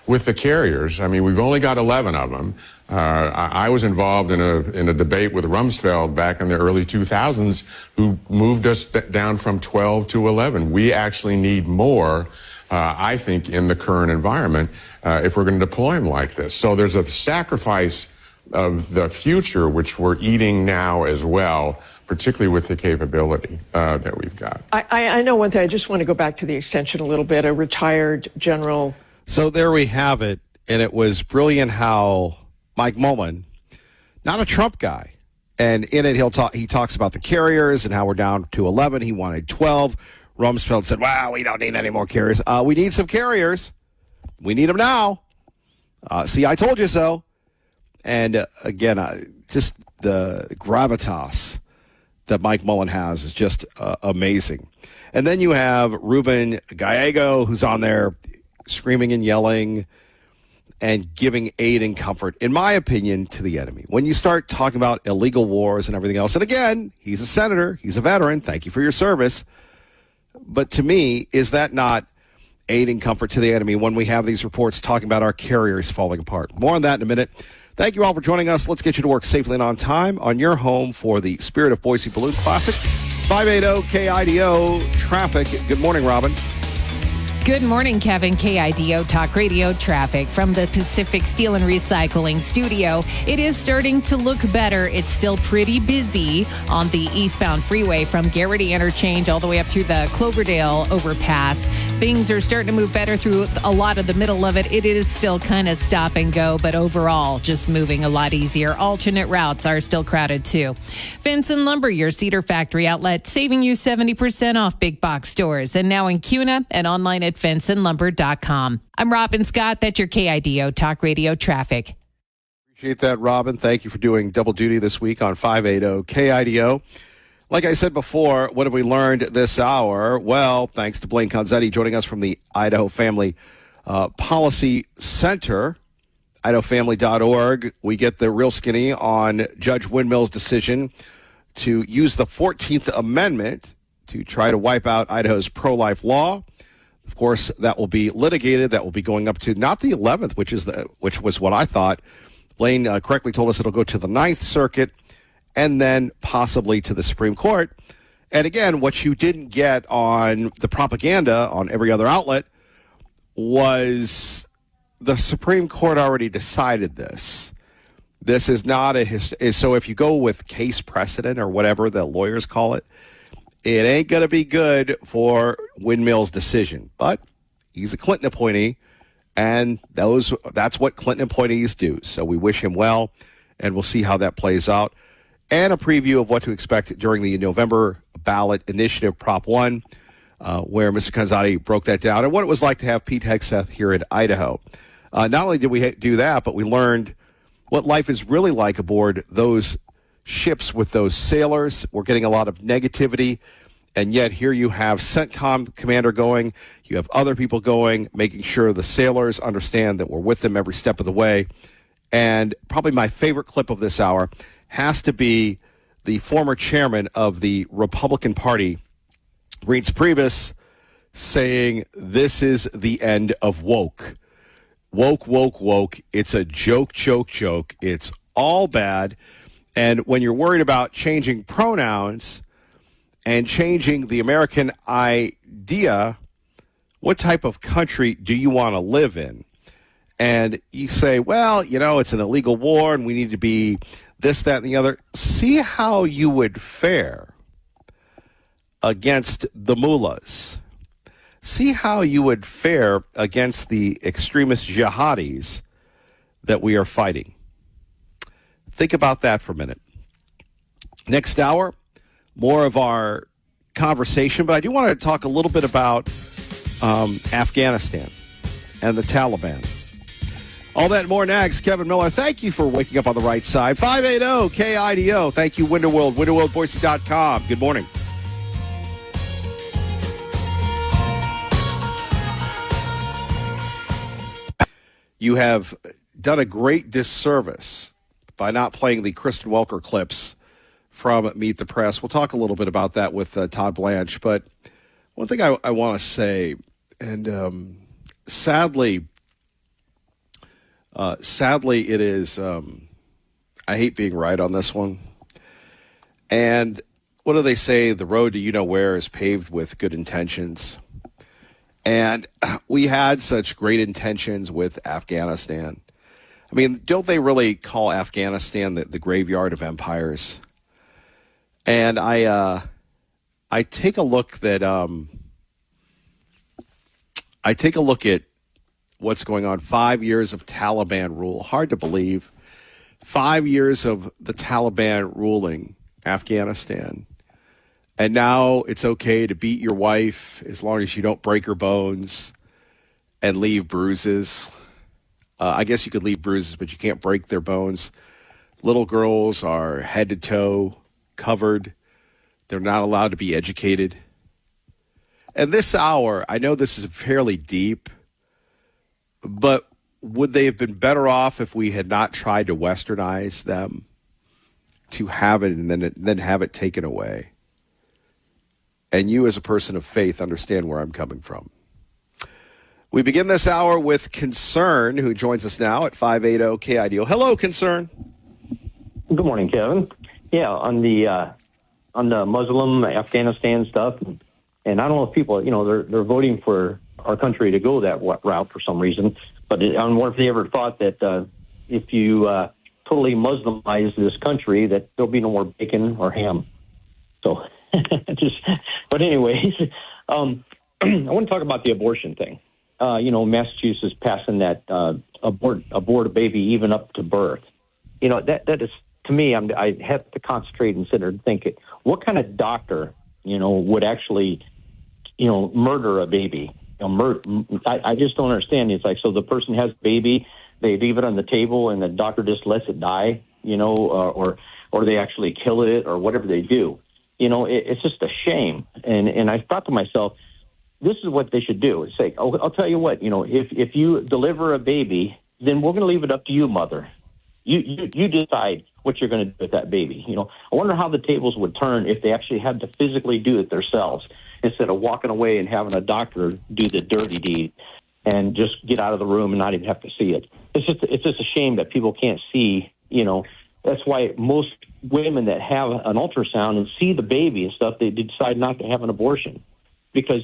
with the carriers, we've only got 11 of them. I was involved in a debate with Rumsfeld back in the early 2000s, who moved us down from 12 to 11. We actually need more, I think, in the current environment if we're going to deploy them like this. So there's a sacrifice of the future, which we're eating now as well, particularly with the capability that we've got. I know one thing. I just want to go back to the extension a little bit. A retired general. So there we have it. And it was brilliant how Mike Mullen, not a Trump guy, and in it he talks about the carriers and how we're down to 11. He wanted 12. Rumsfeld said, "Wow, we don't need any more carriers. We need some carriers. We need them now. See, I told you so." And again, just the gravitas that Mike Mullen has is just amazing. And then you have Ruben Gallego, who's on there screaming and yelling and giving aid and comfort, in my opinion, to the enemy. When you start talking about illegal wars and everything else, and again, he's a senator, he's a veteran, thank you for your service. But to me, is that not aid and comfort to the enemy when we have these reports talking about our carriers falling apart? More on that in a minute. Thank you all for joining us. Let's get you to work safely and on time on your home for the Spirit of Boise Balloon Classic. 580 KIDO traffic. Good morning, Robin. Good morning, Kevin. KIDO Talk Radio traffic from the Pacific Steel and Recycling Studio. It is starting to look better. It's still pretty busy on the eastbound freeway from Garrity Interchange all the way up through the Cloverdale overpass. Things are starting to move better through a lot of the middle of it. It is still kind of stop and go, but overall just moving a lot easier. Alternate routes are still crowded too. Vinson Lumber, your Cedar Factory outlet, saving you 70% off big box stores. And now in Kuna and online at FensonLumber.com. I'm Robin Scott. That's your KIDO Talk Radio traffic. Appreciate that, Robin. Thank you for doing double duty this week on 580 KIDO. Like I said before, what have we learned this hour? Well, thanks to Blaine Conzetti joining us from the Idaho Family Policy Center, idahofamily.org. We get the real skinny on Judge Windmill's decision to use the 14th Amendment to try to wipe out Idaho's pro-life law. Of course, that will be litigated. That will be going up to not the 11th, which was what I thought. Blaine correctly told us it'll go to the 9th Circuit and then possibly to the Supreme Court. And again, what you didn't get on the propaganda on every other outlet was the Supreme Court already decided this. This is not so if you go with case precedent or whatever the lawyers call it, it ain't going to be good for Windmill's decision. But he's a Clinton appointee, and that's what Clinton appointees do. So we wish him well, and we'll see how that plays out. And a preview of what to expect during the November ballot initiative Prop 1, where Mr. Conzetti broke that down, and what it was like to have Pete Hegseth here in Idaho. Not only did we do that, but we learned what life is really like aboard those ships with those sailors. We're getting a lot of negativity, and yet here you have CENTCOM commander going, you have other people going, making sure the sailors understand that we're with them every step of the way. And probably my favorite clip of this hour has to be the former chairman of the Republican Party, Reince Priebus, saying this is the end of woke. Woke, woke, woke. It's a joke, joke, joke. It's all bad. And when you're worried about changing pronouns and changing the American idea, what type of country do you want to live in? And you say, well, it's an illegal war and we need to be this, that, and the other. See how you would fare against the mullahs. See how you would fare against the extremist jihadis that we are fighting. Think about that for a minute. Next hour, more of our conversation, but I do want to talk a little bit about Afghanistan and the Taliban. All that and more next. Kevin Miller, thank you for waking up on the right side. 580 KIDO. Thank you, Winterworld, winterworldboise.com. Good morning. You have done a great disservice by not playing the Kristen Welker clips from Meet the Press. We'll talk a little bit about that with Todd Blanche. But one thing I want to say, and sadly, it is, I hate being right on this one. And what do they say? The road to you-know-where is paved with good intentions. And we had such great intentions with Afghanistan. I mean, don't they really call Afghanistan the graveyard of empires? And I take a look at what's going on. 5 years of Taliban rule. Hard to believe. 5 years of the Taliban ruling Afghanistan. And now it's okay to beat your wife as long as you don't break her bones and leave bruises. I guess you could leave bruises, but you can't break their bones. Little girls are head to toe covered. They're not allowed to be educated. And this hour, I know this is fairly deep, but would they have been better off if we had not tried to westernize them to have it and then have it taken away? And you as a person of faith understand where I'm coming from. We begin this hour with Concern, who joins us now at 580 KIDO. Hello, Concern. Good morning, Kevin. Yeah, on the Muslim Afghanistan stuff, and I don't know if people, they're voting for our country to go that route for some reason, but I wonder if they ever thought that if you totally Muslimize this country, that there'll be no more bacon or ham. So, but anyways, I want to talk about the abortion thing. Massachusetts passing that abort a baby even up to birth. That is, to me, I have to concentrate and sit there and think, what kind of doctor, would actually, murder a baby? I just don't understand. It's like, so the person has a baby, they leave it on the table, and the doctor just lets it die, or they actually kill it, or whatever they do. It's just a shame. And I thought to myself, this is what they should do. It's like, I'll tell you what, if you deliver a baby, then we're going to leave it up to you, mother. You decide what you're going to do with that baby. I wonder how the tables would turn if they actually had to physically do it themselves instead of walking away and having a doctor do the dirty deed and just get out of the room and not even have to see it. It's just a shame that people can't see. That's why most women that have an ultrasound and see the baby and stuff, they decide not to have an abortion because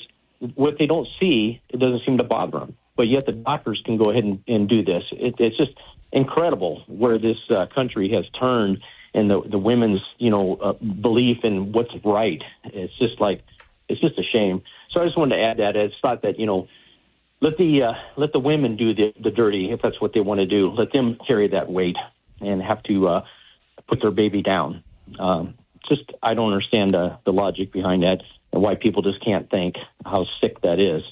what they don't see, it doesn't seem to bother them. But yet the doctors can go ahead and do this. It's just incredible where this country has turned and the women's, belief in what's right. It's just a shame. So I just wanted to add that. It's thought that, let the women do the dirty if that's what they want to do. Let them carry that weight and have to put their baby down. I don't understand the logic behind that and why people just can't think how sick that is.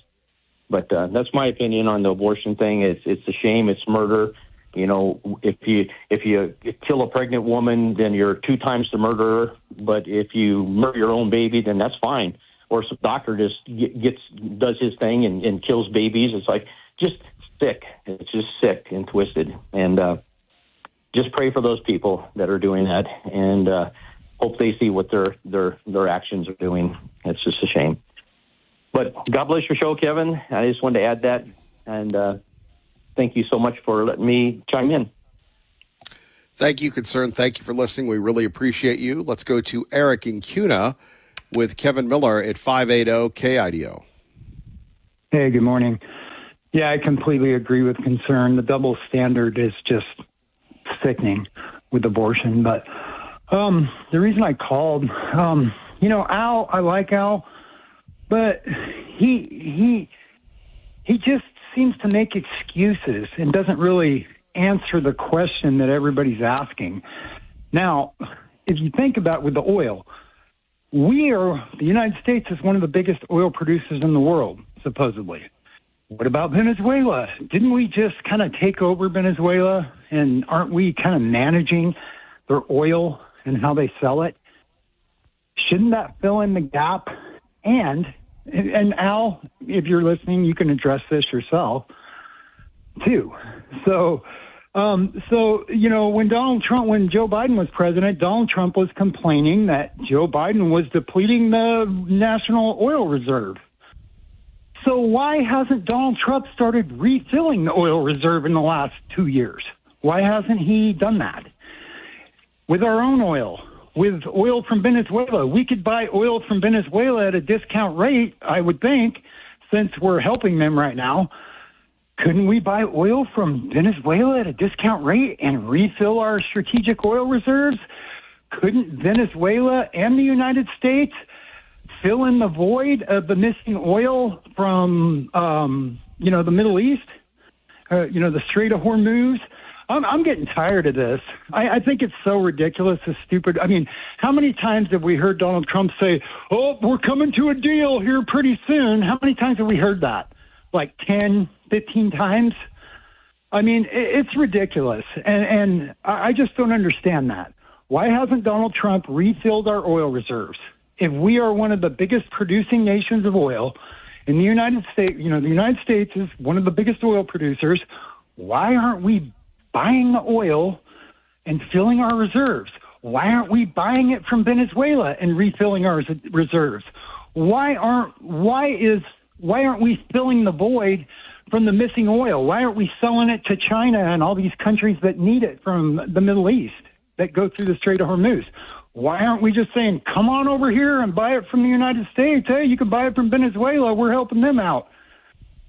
But that's my opinion on the abortion thing. It's a shame. It's murder. If you kill a pregnant woman, then you're 2 times the murderer. But if you murder your own baby, then that's fine. Or some doctor just does his thing and kills babies. It's like just sick. It's just sick and twisted. And just pray for those people that are doing that. And hope they see what their actions are doing. It's just a shame. But God bless your show, Kevin. I just wanted to add that, and thank you so much for letting me chime in. Thank you, Concern. Thank you for listening. We really appreciate you. Let's go to Eric in Cuna with Kevin Miller at 580 KIDO. Hey, good morning. Yeah, I completely agree with Concern. The double standard is just sickening with abortion. But the reason I called, Al, I like Al, but he just seems to make excuses and doesn't really answer the question that everybody's asking. Now, if you think about with the oil, the United States is one of the biggest oil producers in the world, supposedly. What about Venezuela? Didn't we just kind of take over Venezuela? And aren't we kind of managing their oil and how they sell it? Shouldn't that fill in the gap? And Al, if you're listening, you can address this yourself too. So when Joe Biden was president, Donald Trump was complaining that Joe Biden was depleting the national oil reserve. So why hasn't Donald Trump started refilling the oil reserve in the last 2 years? Why hasn't he done that? With our own oil, with oil from Venezuela, we could buy oil from Venezuela at a discount rate, I would think, since we're helping them right now. Couldn't we buy oil from Venezuela at a discount rate and refill our strategic oil reserves? Couldn't Venezuela and the United States fill in the void of the missing oil from, the Middle East, the Strait of Hormuz? I'm getting tired of this. I think it's so ridiculous, it's stupid. I mean, how many times have we heard Donald Trump say, oh, we're coming to a deal here pretty soon? How many times have we heard that? Like 10, 15 times? I mean, it's ridiculous. And I just don't understand that. Why hasn't Donald Trump refilled our oil reserves? If we are one of the biggest producing nations of oil in the United States, the United States is one of the biggest oil producers, why aren't we buying the oil and filling our reserves? Why aren't we buying it from Venezuela and refilling our reserves? Why aren't we filling the void from the missing oil? Why aren't we selling it to China and all these countries that need it from the Middle East that go through the Strait of Hormuz? Why aren't we just saying, come on over here and buy it from the United States? Hey, you can buy it from Venezuela. We're helping them out.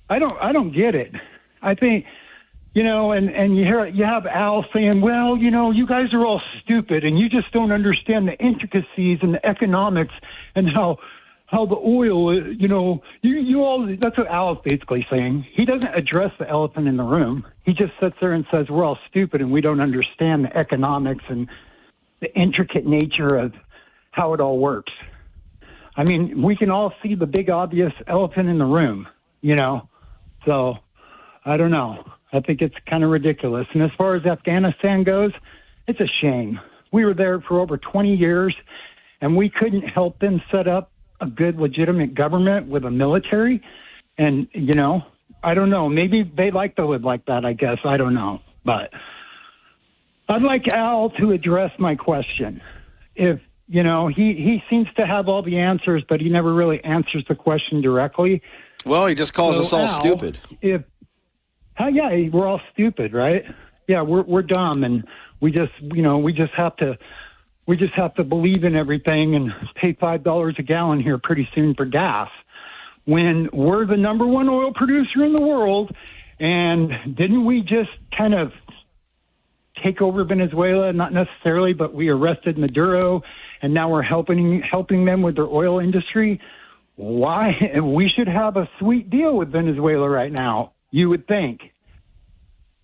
I don't get it. I think, and you have Al saying, well, you guys are all stupid and you just don't understand the intricacies and the economics and how the oil, you all, that's what Al is basically saying. He doesn't address the elephant in the room. He just sits there and says, we're all stupid and we don't understand the economics and the intricate nature of how it all works. I mean, we can all see the big obvious elephant in the room, So, I don't know. I think it's kind of ridiculous. And as far as Afghanistan goes, it's a shame. We were there for over 20 years, and we couldn't help them set up a good, legitimate government with a military. And, I don't know. Maybe they like to live like that, I guess. I don't know. But I'd like Al to address my question. If, he seems to have all the answers, but he never really answers the question directly. Well, he just calls us all Al, stupid. We're all stupid, right? Yeah, we're dumb, and we just have to believe in everything and pay $5 a gallon here pretty soon for gas, when we're the number one oil producer in the world. And didn't we just kind of take over Venezuela? Not necessarily, but we arrested Maduro, and now we're helping them with their oil industry. Why? We should have a sweet deal with Venezuela right now, you would think.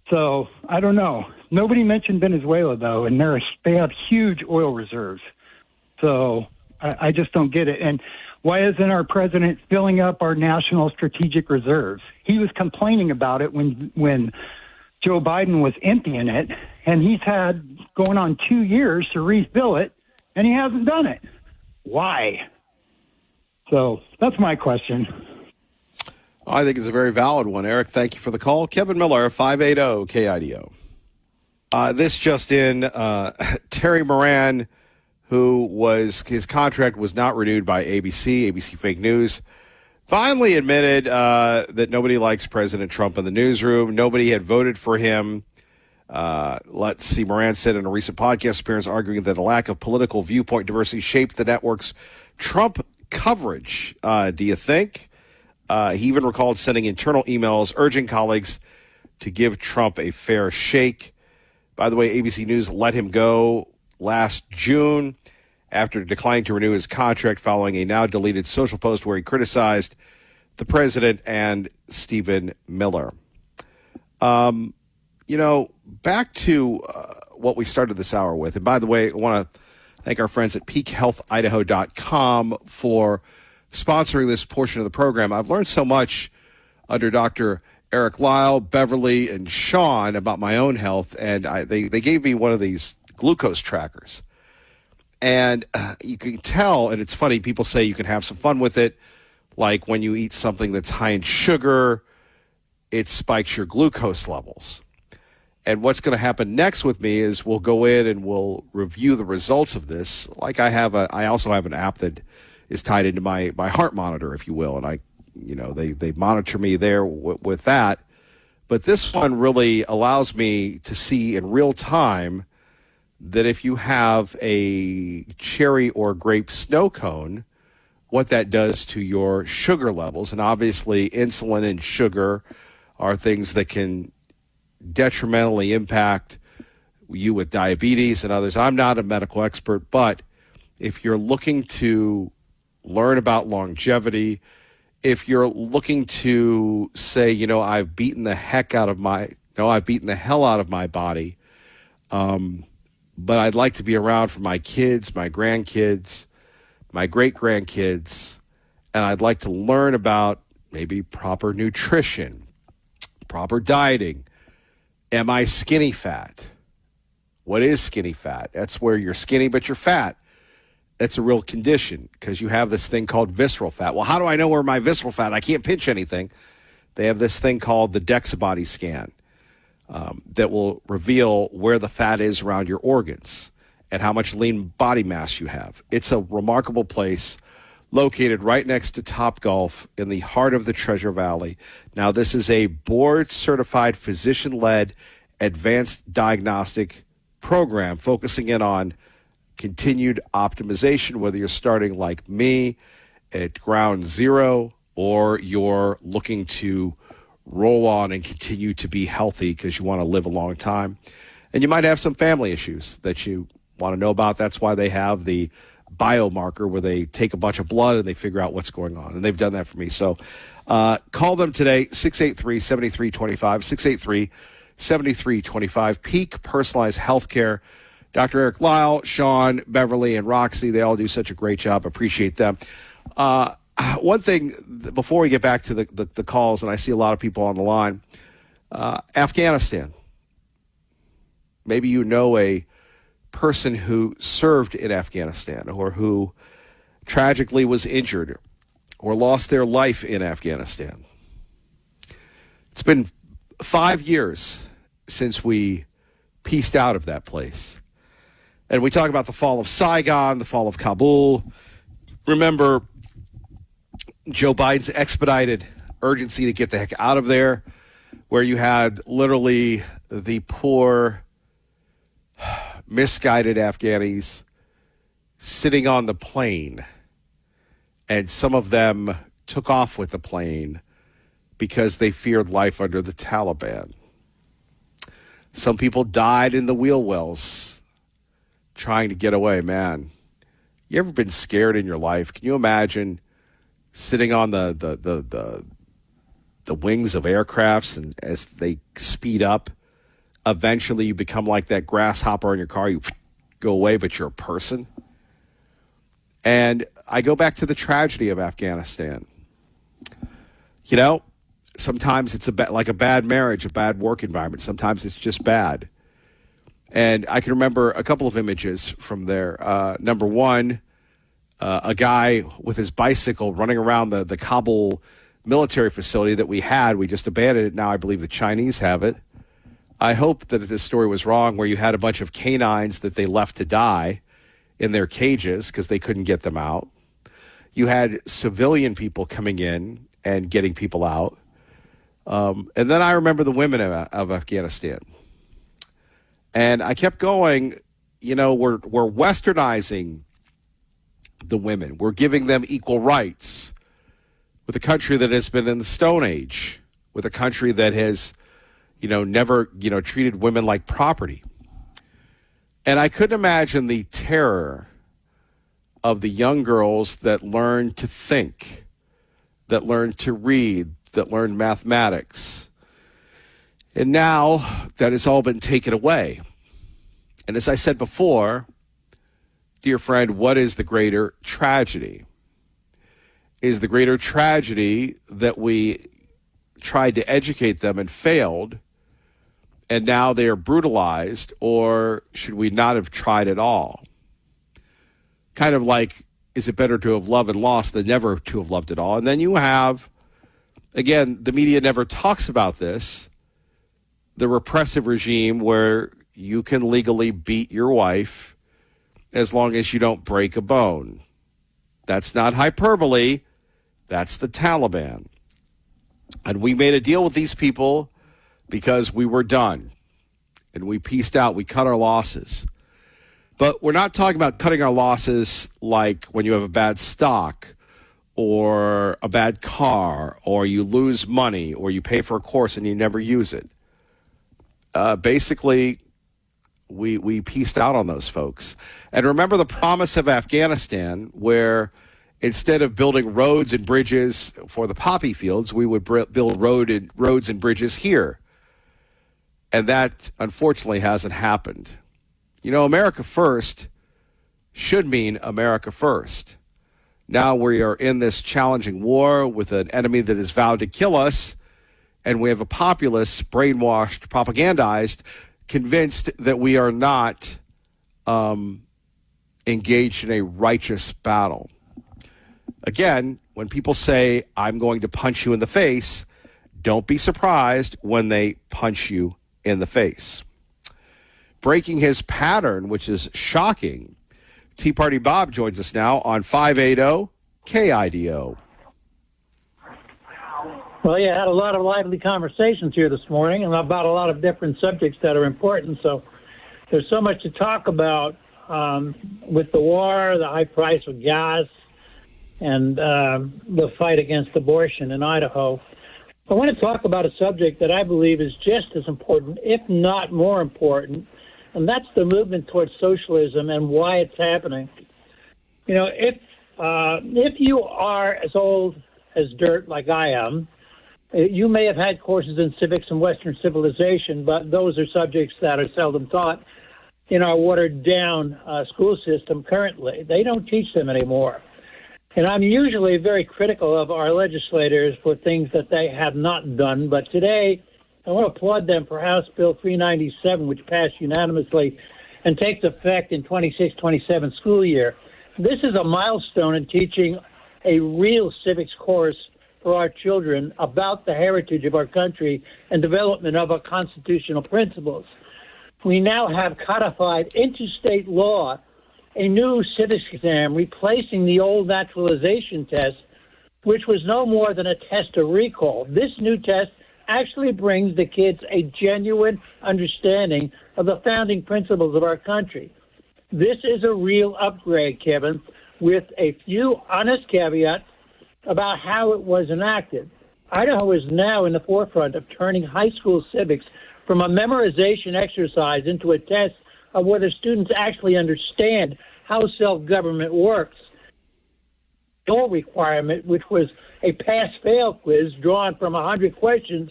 So, I don't know. Nobody mentioned Venezuela, though, and they have huge oil reserves. So, I just don't get it. And why isn't our president filling up our national strategic reserves? He was complaining about it when Joe Biden was emptying it, and he's had going on 2 years to refill it, and he hasn't done it. Why? So that's my question. I think it's a very valid one, Eric. Thank you for the call. Kevin Miller, 580 KIDO. This just in, Terry Moran, his contract was not renewed by ABC Fake News, finally admitted that nobody likes President Trump in the newsroom. Nobody had voted for him. Let's see, Moran said in a recent podcast appearance, arguing that a lack of political viewpoint diversity shaped the network's Trump coverage. Do you think? He even recalled sending internal emails urging colleagues to give Trump a fair shake. By the way, ABC News let him go last June after declining to renew his contract following a now deleted social post where he criticized the president and Stephen Miller. Back to what we started this hour with. And by the way, I want to thank our friends at peakhealthidaho.com for sponsoring this portion of the program. I've learned so much under Dr. Eric Lyle, Beverly, and Sean about my own health, and they gave me one of these glucose trackers. And you can tell, and it's funny, people say you can have some fun with it, like when you eat something that's high in sugar, it spikes your glucose levels. And what's going to happen next with me is we'll go in and we'll review the results of this. Like I also have an app that is tied into my heart monitor, if you will, and they monitor me there with that. But this one really allows me to see in real time that if you have a cherry or grape snow cone, what that does to your sugar levels. And obviously insulin and sugar are things that can detrimentally impact you with diabetes and others. I'm not a medical expert, but if you're looking to learn about longevity, if you're looking to say, I've beaten the hell out of my body, but I'd like to be around for my kids, my grandkids, my great-grandkids, and I'd like to learn about maybe proper nutrition, proper dieting. Am I skinny fat? What is skinny fat? That's where you're skinny, but you're fat. That's a real condition because you have this thing called visceral fat. Well, how do I know where my visceral fat? I can't pinch anything. They have this thing called the DEXA body scan that will reveal where the fat is around your organs and how much lean body mass you have. It's a remarkable place located right next to Topgolf in the heart of the Treasure Valley. Now, this is a board-certified, physician-led, advanced diagnostic program focusing in on continued optimization, whether you're starting like me at ground zero or you're looking to roll on and continue to be healthy because you want to live a long time. And you might have some family issues that you want to know about. That's why they have the biomarker where they take a bunch of blood and they figure out what's going on. And they've done that for me. So call them today, 683-7325, 683-7325. Peak Personalized Healthcare. Dr. Eric Lyle, Sean, Beverly, and Roxy, they all do such a great job. Appreciate them. One thing, before we get back to the calls, and I see a lot of people on the line, Afghanistan. Maybe you know a person who served in Afghanistan or who tragically was injured or lost their life in Afghanistan. It's been 5 years since we pieced out of that place. And we talk about the fall of Saigon, the fall of Kabul. Remember Joe Biden's expedited urgency to get the heck out of there, where you had literally the poor, misguided Afghanis sitting on the plane, and some of them took off with the plane because they feared life under the Taliban. Some people died in the wheel wells trying to get away. Man, you ever been scared in your life? Can you imagine sitting on the wings of aircrafts, and as they speed up, eventually you become like that grasshopper in your car. You go away, but you're a person. And I go back to the tragedy of Afghanistan. You know, sometimes it's like a bad marriage, a bad work environment. Sometimes it's just bad. And I can remember a couple of images from there. Number one, a guy with his bicycle running around the Kabul military facility that we had. We just abandoned it. Now I believe the Chinese have it. I hope that this story was wrong, where you had a bunch of canines that they left to die in their cages because they couldn't get them out. You had civilian people coming in and getting people out. And then I remember the women of Afghanistan. And I kept going, we're westernizing the women. We're giving them equal rights with a country that has been in the Stone Age, with a country that has, never, treated women like property. And I couldn't imagine the terror of the young girls that learned to think, that learned to read, that learned mathematics. And now that has all been taken away. And as I said before, dear friend, what is the greater tragedy? Is the greater tragedy that we tried to educate them and failed, and now they are brutalized, or should we not have tried at all? Kind of like, is it better to have loved and lost than never to have loved at all? And then you have, again, the media never talks about this, the repressive regime where you can legally beat your wife as long as you don't break a bone. That's not hyperbole. That's the Taliban. And we made a deal with these people because we were done. And we pieced out. We cut our losses. But we're not talking about cutting our losses like when you have a bad stock or a bad car or you lose money or you pay for a course and you never use it. Basically, we pieced out on those folks. And remember the promise of Afghanistan, where instead of building roads and bridges for the poppy fields, we would build roads and bridges here. And that, unfortunately, hasn't happened. America first should mean America first. Now we are in this challenging war with an enemy that has vowed to kill us, and we have a populace, brainwashed, propagandized, convinced that we are not engaged in a righteous battle. Again, when people say, I'm going to punch you in the face, don't be surprised when they punch you in the face. Breaking his pattern, which is shocking, Tea Party Bob joins us now on 580 KIDO. Well, yeah, I had a lot of lively conversations here this morning and about a lot of different subjects that are important. So there's so much to talk about with the war, the high price of gas, and the fight against abortion in Idaho. I want to talk about a subject that I believe is just as important, if not more important, and that's the movement towards socialism and why it's happening. If you are as old as dirt like I am, you may have had courses in civics and Western civilization, but those are subjects that are seldom taught in our watered-down school system currently. They don't teach them anymore. And I'm usually very critical of our legislators for things that they have not done, but today I want to applaud them for House Bill 397, which passed unanimously and takes effect in 26-27 school year. This is a milestone in teaching a real civics course for our children about the heritage of our country and development of our constitutional principles. We now have codified into state law a new civics exam replacing the old naturalization test, which was no more than a test of recall. This new test actually brings the kids a genuine understanding of the founding principles of our country. This is a real upgrade, Kevin, with a few honest caveats about how it was enacted. Idaho is now in the forefront of turning high school civics from a memorization exercise into a test of whether students actually understand how self-government works. The old requirement, which was a pass-fail quiz drawn from 100 questions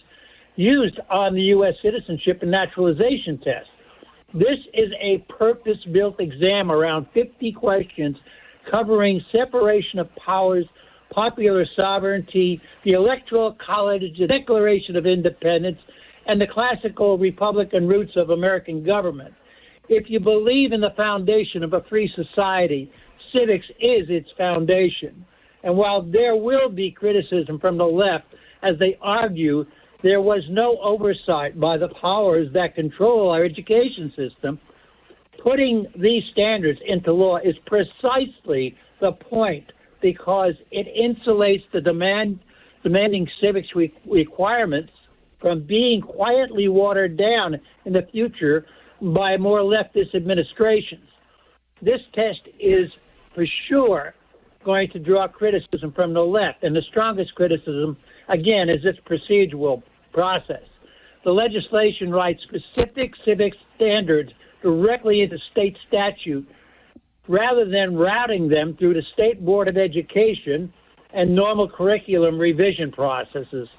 used on the U.S. citizenship and naturalization test. This is a purpose-built exam around 50 questions covering separation of powers, popular sovereignty, the Electoral College, the Declaration of Independence, and the classical Republican roots of American government. If you believe in the foundation of a free society, civics is its foundation. And while there will be criticism from the left as they argue there was no oversight by the powers that control our education system, putting these standards into law is precisely the point, because it insulates the demanding civics requirements from being quietly watered down in the future by more leftist administrations. This test is for sure going to draw criticism from the left, and the strongest criticism, again, is its procedural process. The legislation writes specific civic standards directly into state statute rather than routing them through the State Board of Education and normal curriculum revision processes.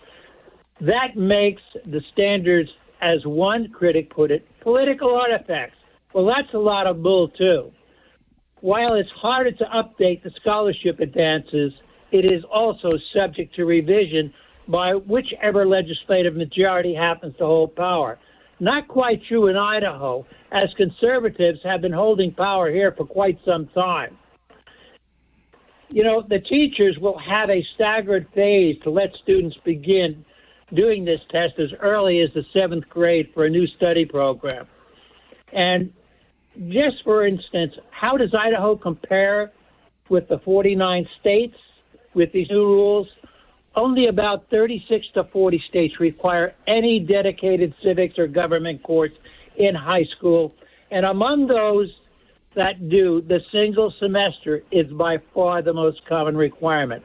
That makes the standards, as one critic put it, political artifacts. Well, that's a lot of bull, too. While it's harder to update the scholarship advances, it is also subject to revision by whichever legislative majority happens to hold power. Not quite true in Idaho, as conservatives have been holding power here for quite some time. You know, the teachers will have a staggered phase to let students begin doing this test as early as the 7th grade for a new study program. And just for instance, how does Idaho compare with the 49 states with these new rules? Only about 36 to 40 states require any dedicated civics or government course in high school. And among those that do, the single semester is by far the most common requirement.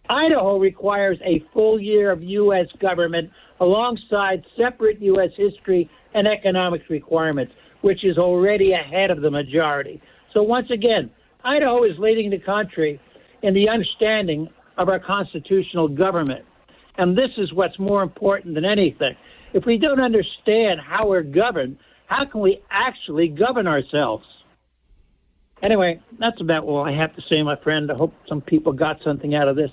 Idaho requires a full year of U.S. government alongside separate U.S. history and economics requirements, which is already ahead of the majority. So once again, Idaho is leading the country in the understanding of our constitutional government. And this is what's more important than anything. If we don't understand how we're governed, how can we actually govern ourselves? Anyway, that's about all I have to say, my friend. I hope some people got something out of this.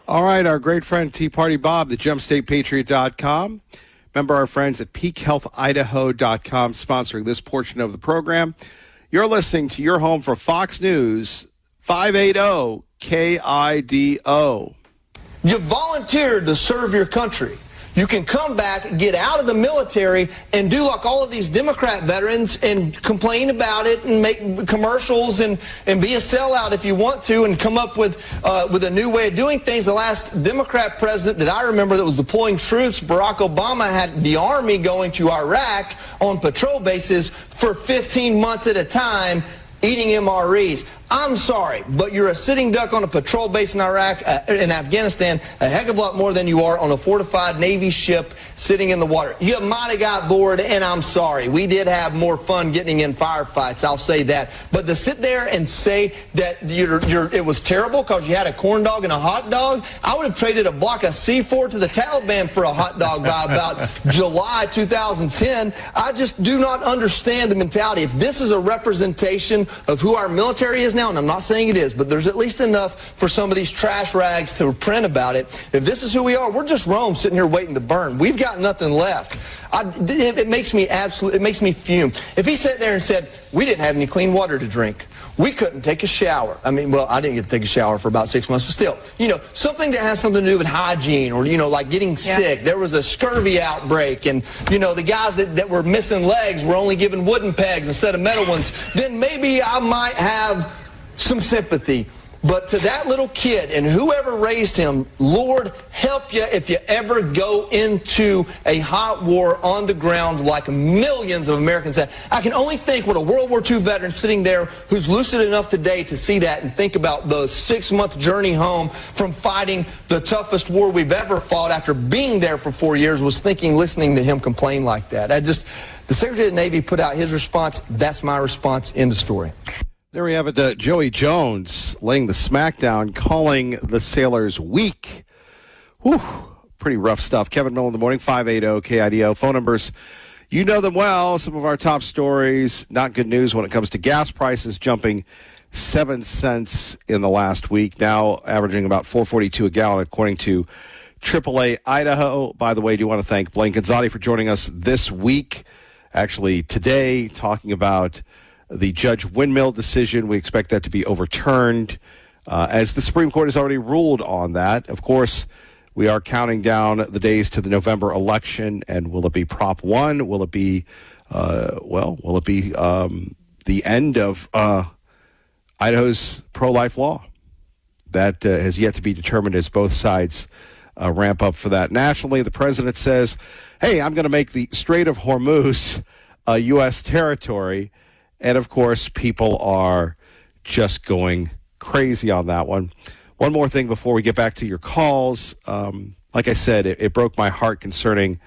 All right, our great friend Tea Party Bob, the JumpStatePatriot.com. Remember our friends at PeakHealthIdaho.com sponsoring this portion of the program. You're listening to your home for Fox News 580 KIDO. You volunteered to serve your country. You can come back, get out of the military, and do like all of these Democrat veterans and complain about it and make commercials and be a sellout if you want to and come up with a new way of doing things. The last Democrat president that I remember that was deploying troops, Barack Obama, had the Army going to Iraq on patrol bases for 15 months at a time, eating MREs. I'm sorry, but you're a sitting duck on a patrol base in Iraq, in Afghanistan, a heck of a lot more than you are on a fortified Navy ship sitting in the water. You might have got bored, and I'm sorry. We did have more fun getting in firefights, I'll say that. But to sit there and say that it was terrible because you had a corn dog and a hot dog, I would have traded a block of C4 to the Taliban for a hot dog by about July 2010. I just do not understand the mentality. If this is a representation of who our military is now, and I'm not saying it is, but there's at least enough for some of these trash rags to print about it. If this is who we are, we're just Rome sitting here waiting to burn. We've got nothing left. It makes me fume. If he sat there and said, we didn't have any clean water to drink, we couldn't take a shower. I mean, well, I didn't get to take a shower for about 6 months, but still, something that has something to do with hygiene or, like getting sick. There was a scurvy outbreak and, the guys that were missing legs were only given wooden pegs instead of metal ones. Then maybe I might have some sympathy. But to that little kid and whoever raised him, Lord, help you if you ever go into a hot war on the ground like millions of Americans have. I can only think what a World War II veteran sitting there who's lucid enough today to see that and think about the 6-month journey home from fighting the toughest war we've ever fought after being there for 4 years was thinking, listening to him complain like that. The Secretary of the Navy put out his response. That's my response. End of story. There we have it. Joey Jones laying the smackdown, calling the sailors weak. Whew, pretty rough stuff. Kevin Miller in the morning, 580 KIDO. Phone numbers, you know them well. Some of our top stories, not good news when it comes to gas prices jumping 7 cents in the last week, now averaging about $4.42 a gallon, according to AAA Idaho. By the way, I do want to thank Blaine Gonzalez for joining us this week, actually today, talking about the Judge Windmill decision. We expect that to be overturned, as the Supreme Court has already ruled on that. Of course, we are counting down the days to the November election, and will it be Prop 1? Will it be will it be the end of Idaho's pro-life law? That has yet to be determined as both sides ramp up for that. Nationally, the president says, hey, I'm going to make the Strait of Hormuz a U.S. territory. And, of course, people are just going crazy on that one. One more thing before we get back to your calls. Like I said, it broke my heart concerning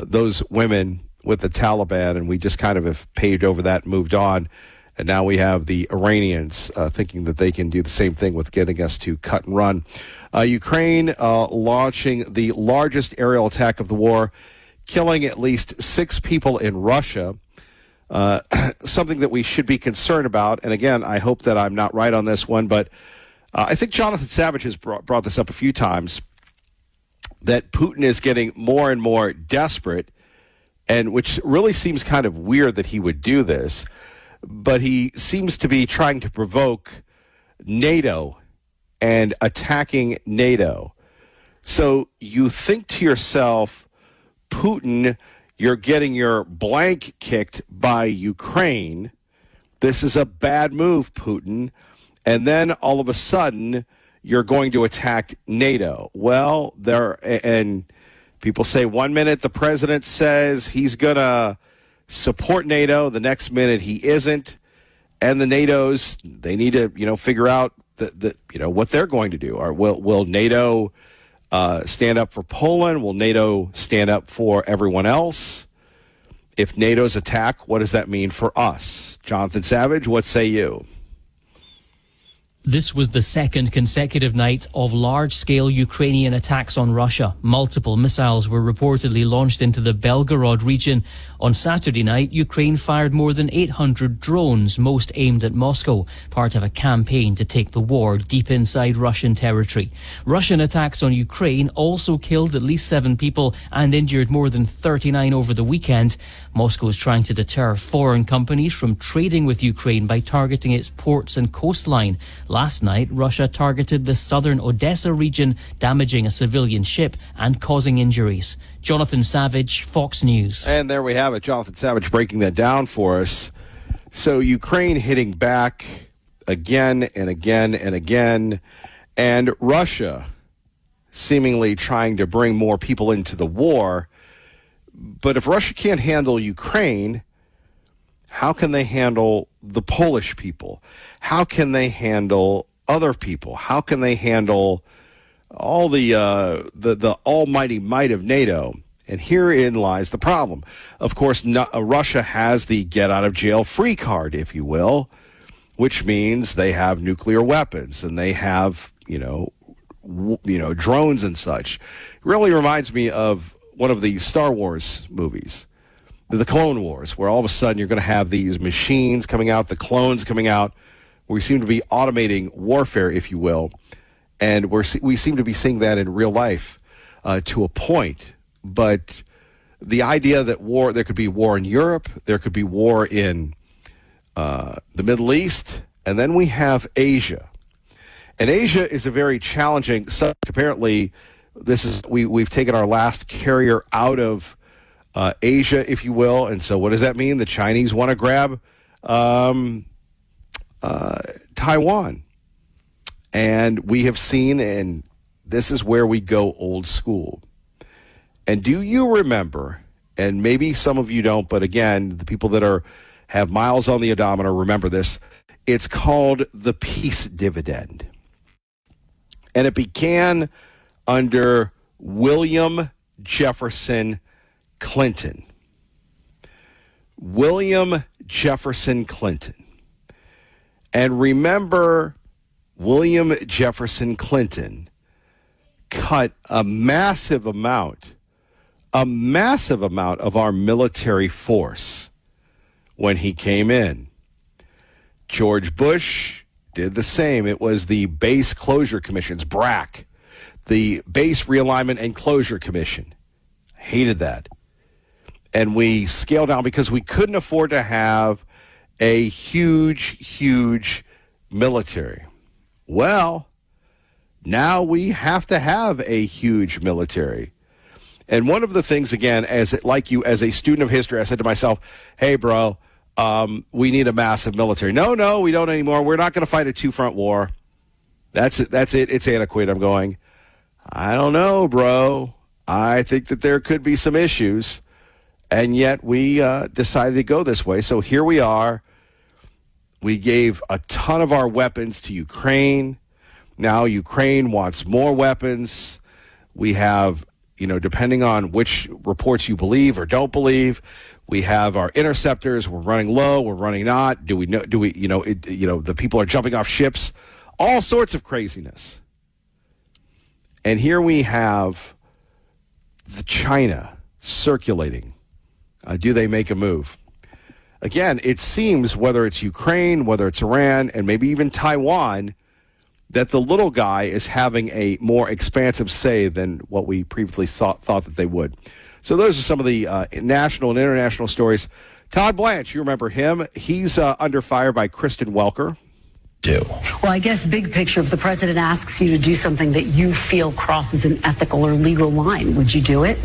those women with the Taliban, and we just kind of have paved over that and moved on. And now we have the Iranians thinking that they can do the same thing with getting us to cut and run. Ukraine launching the largest aerial attack of the war, killing at least 6 people in Russia. Something that we should be concerned about. And again, I hope that I'm not right on this one, but I think Jonathan Savage has brought this up a few times, that Putin is getting more and more desperate, and which really seems kind of weird that he would do this. But he seems to be trying to provoke NATO and attacking NATO. So you think to yourself, Putin, you're getting your blank kicked by Ukraine. This is a bad move, Putin. And then all of a sudden, you're going to attack NATO. Well, and people say 1 minute the president says he's going to support NATO, the next minute he isn't, and the NATO's, they need to figure out what they're going to do. Or will NATO stand up for Poland? Will NATO stand up for everyone else? If NATO's attack, what does that mean for us? Jonathan Savage, what say you? This was the second consecutive night of large-scale Ukrainian attacks on Russia. Multiple missiles were reportedly launched into the Belgorod region. On Saturday night, Ukraine fired more than 800 drones, most aimed at Moscow, part of a campaign to take the war deep inside Russian territory. Russian attacks on Ukraine also killed at least 7 people and injured more than 39 over the weekend. Moscow is trying to deter foreign companies from trading with Ukraine by targeting its ports and coastline. Last night, Russia targeted the southern Odessa region, damaging a civilian ship and causing injuries. Jonathan Savage, Fox News. And there we have it. Jonathan Savage breaking that down for us. So Ukraine hitting back again and again and again, and Russia seemingly trying to bring more people into the war. But if Russia can't handle Ukraine, how can they handle the Polish people? How can they handle other people? How can they handle all the almighty might of NATO? And herein lies the problem. Of course, Russia has the get-out-of-jail-free card, if you will, which means they have nuclear weapons and they have, drones and such. It really reminds me of one of the Star Wars movies, the Clone Wars, where all of a sudden you're going to have these machines coming out, the clones coming out. We seem to be automating warfare, if you will, and we seem to be seeing that in real life to a point. But the idea that there could be war in Europe, there could be war in the Middle East, and then we have Asia. And Asia is a very challenging subject. Apparently, we've taken our last carrier out of Asia, if you will. And so what does that mean? The Chinese want to grab Taiwan. And we have seen, and this is where we go old school. And do you remember, and maybe some of you don't, but again, the people that have miles on the odometer remember this, it's called the peace dividend. And it began under William Jefferson Clinton. William Jefferson Clinton. And remember, William Jefferson Clinton cut a massive amount of our military force when he came in. George Bush did the same. It was the Base Closure Commissions, BRAC, the Base Realignment and Closure Commission. Hated that. And we scaled down because we couldn't afford to have a huge military. Well, now we have to have a huge military. And one of the things, again, as a student of history, I said to myself, hey, bro, we need a massive military. No, we don't anymore. We're not going to fight a two-front war. That's it. It's antiquated. I'm going, I don't know, bro. I think that there could be some issues. And yet we decided to go this way. So here we are. We gave a ton of our weapons to Ukraine. Now Ukraine wants more weapons. We have, depending on which reports you believe or don't believe, we have our interceptors. We're running low. We're running not. The people are jumping off ships. All sorts of craziness. And here we have the China circulating. Do they make a move? Again, it seems, whether it's Ukraine, whether it's Iran, and maybe even Taiwan, that the little guy is having a more expansive say than what we previously thought that they would. So those are some of the national and international stories. Todd Blanche, you remember him. He's under fire by Kristen Welker. Well, I guess big picture, if the president asks you to do something that you feel crosses an ethical or legal line, would you do it?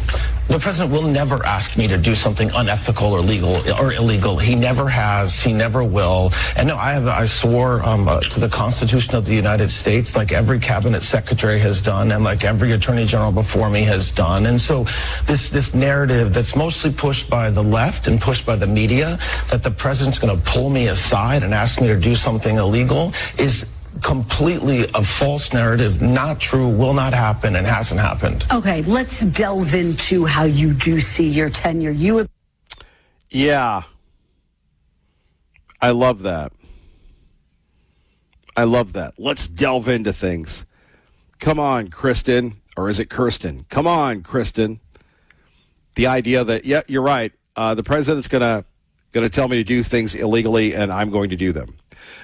The president will never ask me to do something unethical or legal or illegal. He never has. He never will. And no, I swore to the Constitution of the United States, like every cabinet secretary has done, and like every attorney general before me has done. And so this narrative that's mostly pushed by the left and pushed by the media, that the president's going to pull me aside and ask me to do something illegal, is completely a false narrative, not true, will not happen, and hasn't happened. Okay, let's delve into how you do see your tenure. Yeah. I love that. Let's delve into things. Come on, Kristen. Or is it Kirsten? Come on, Kristen. The idea that, yeah, you're right. The president's going to tell me to do things illegally, and I'm going to do them.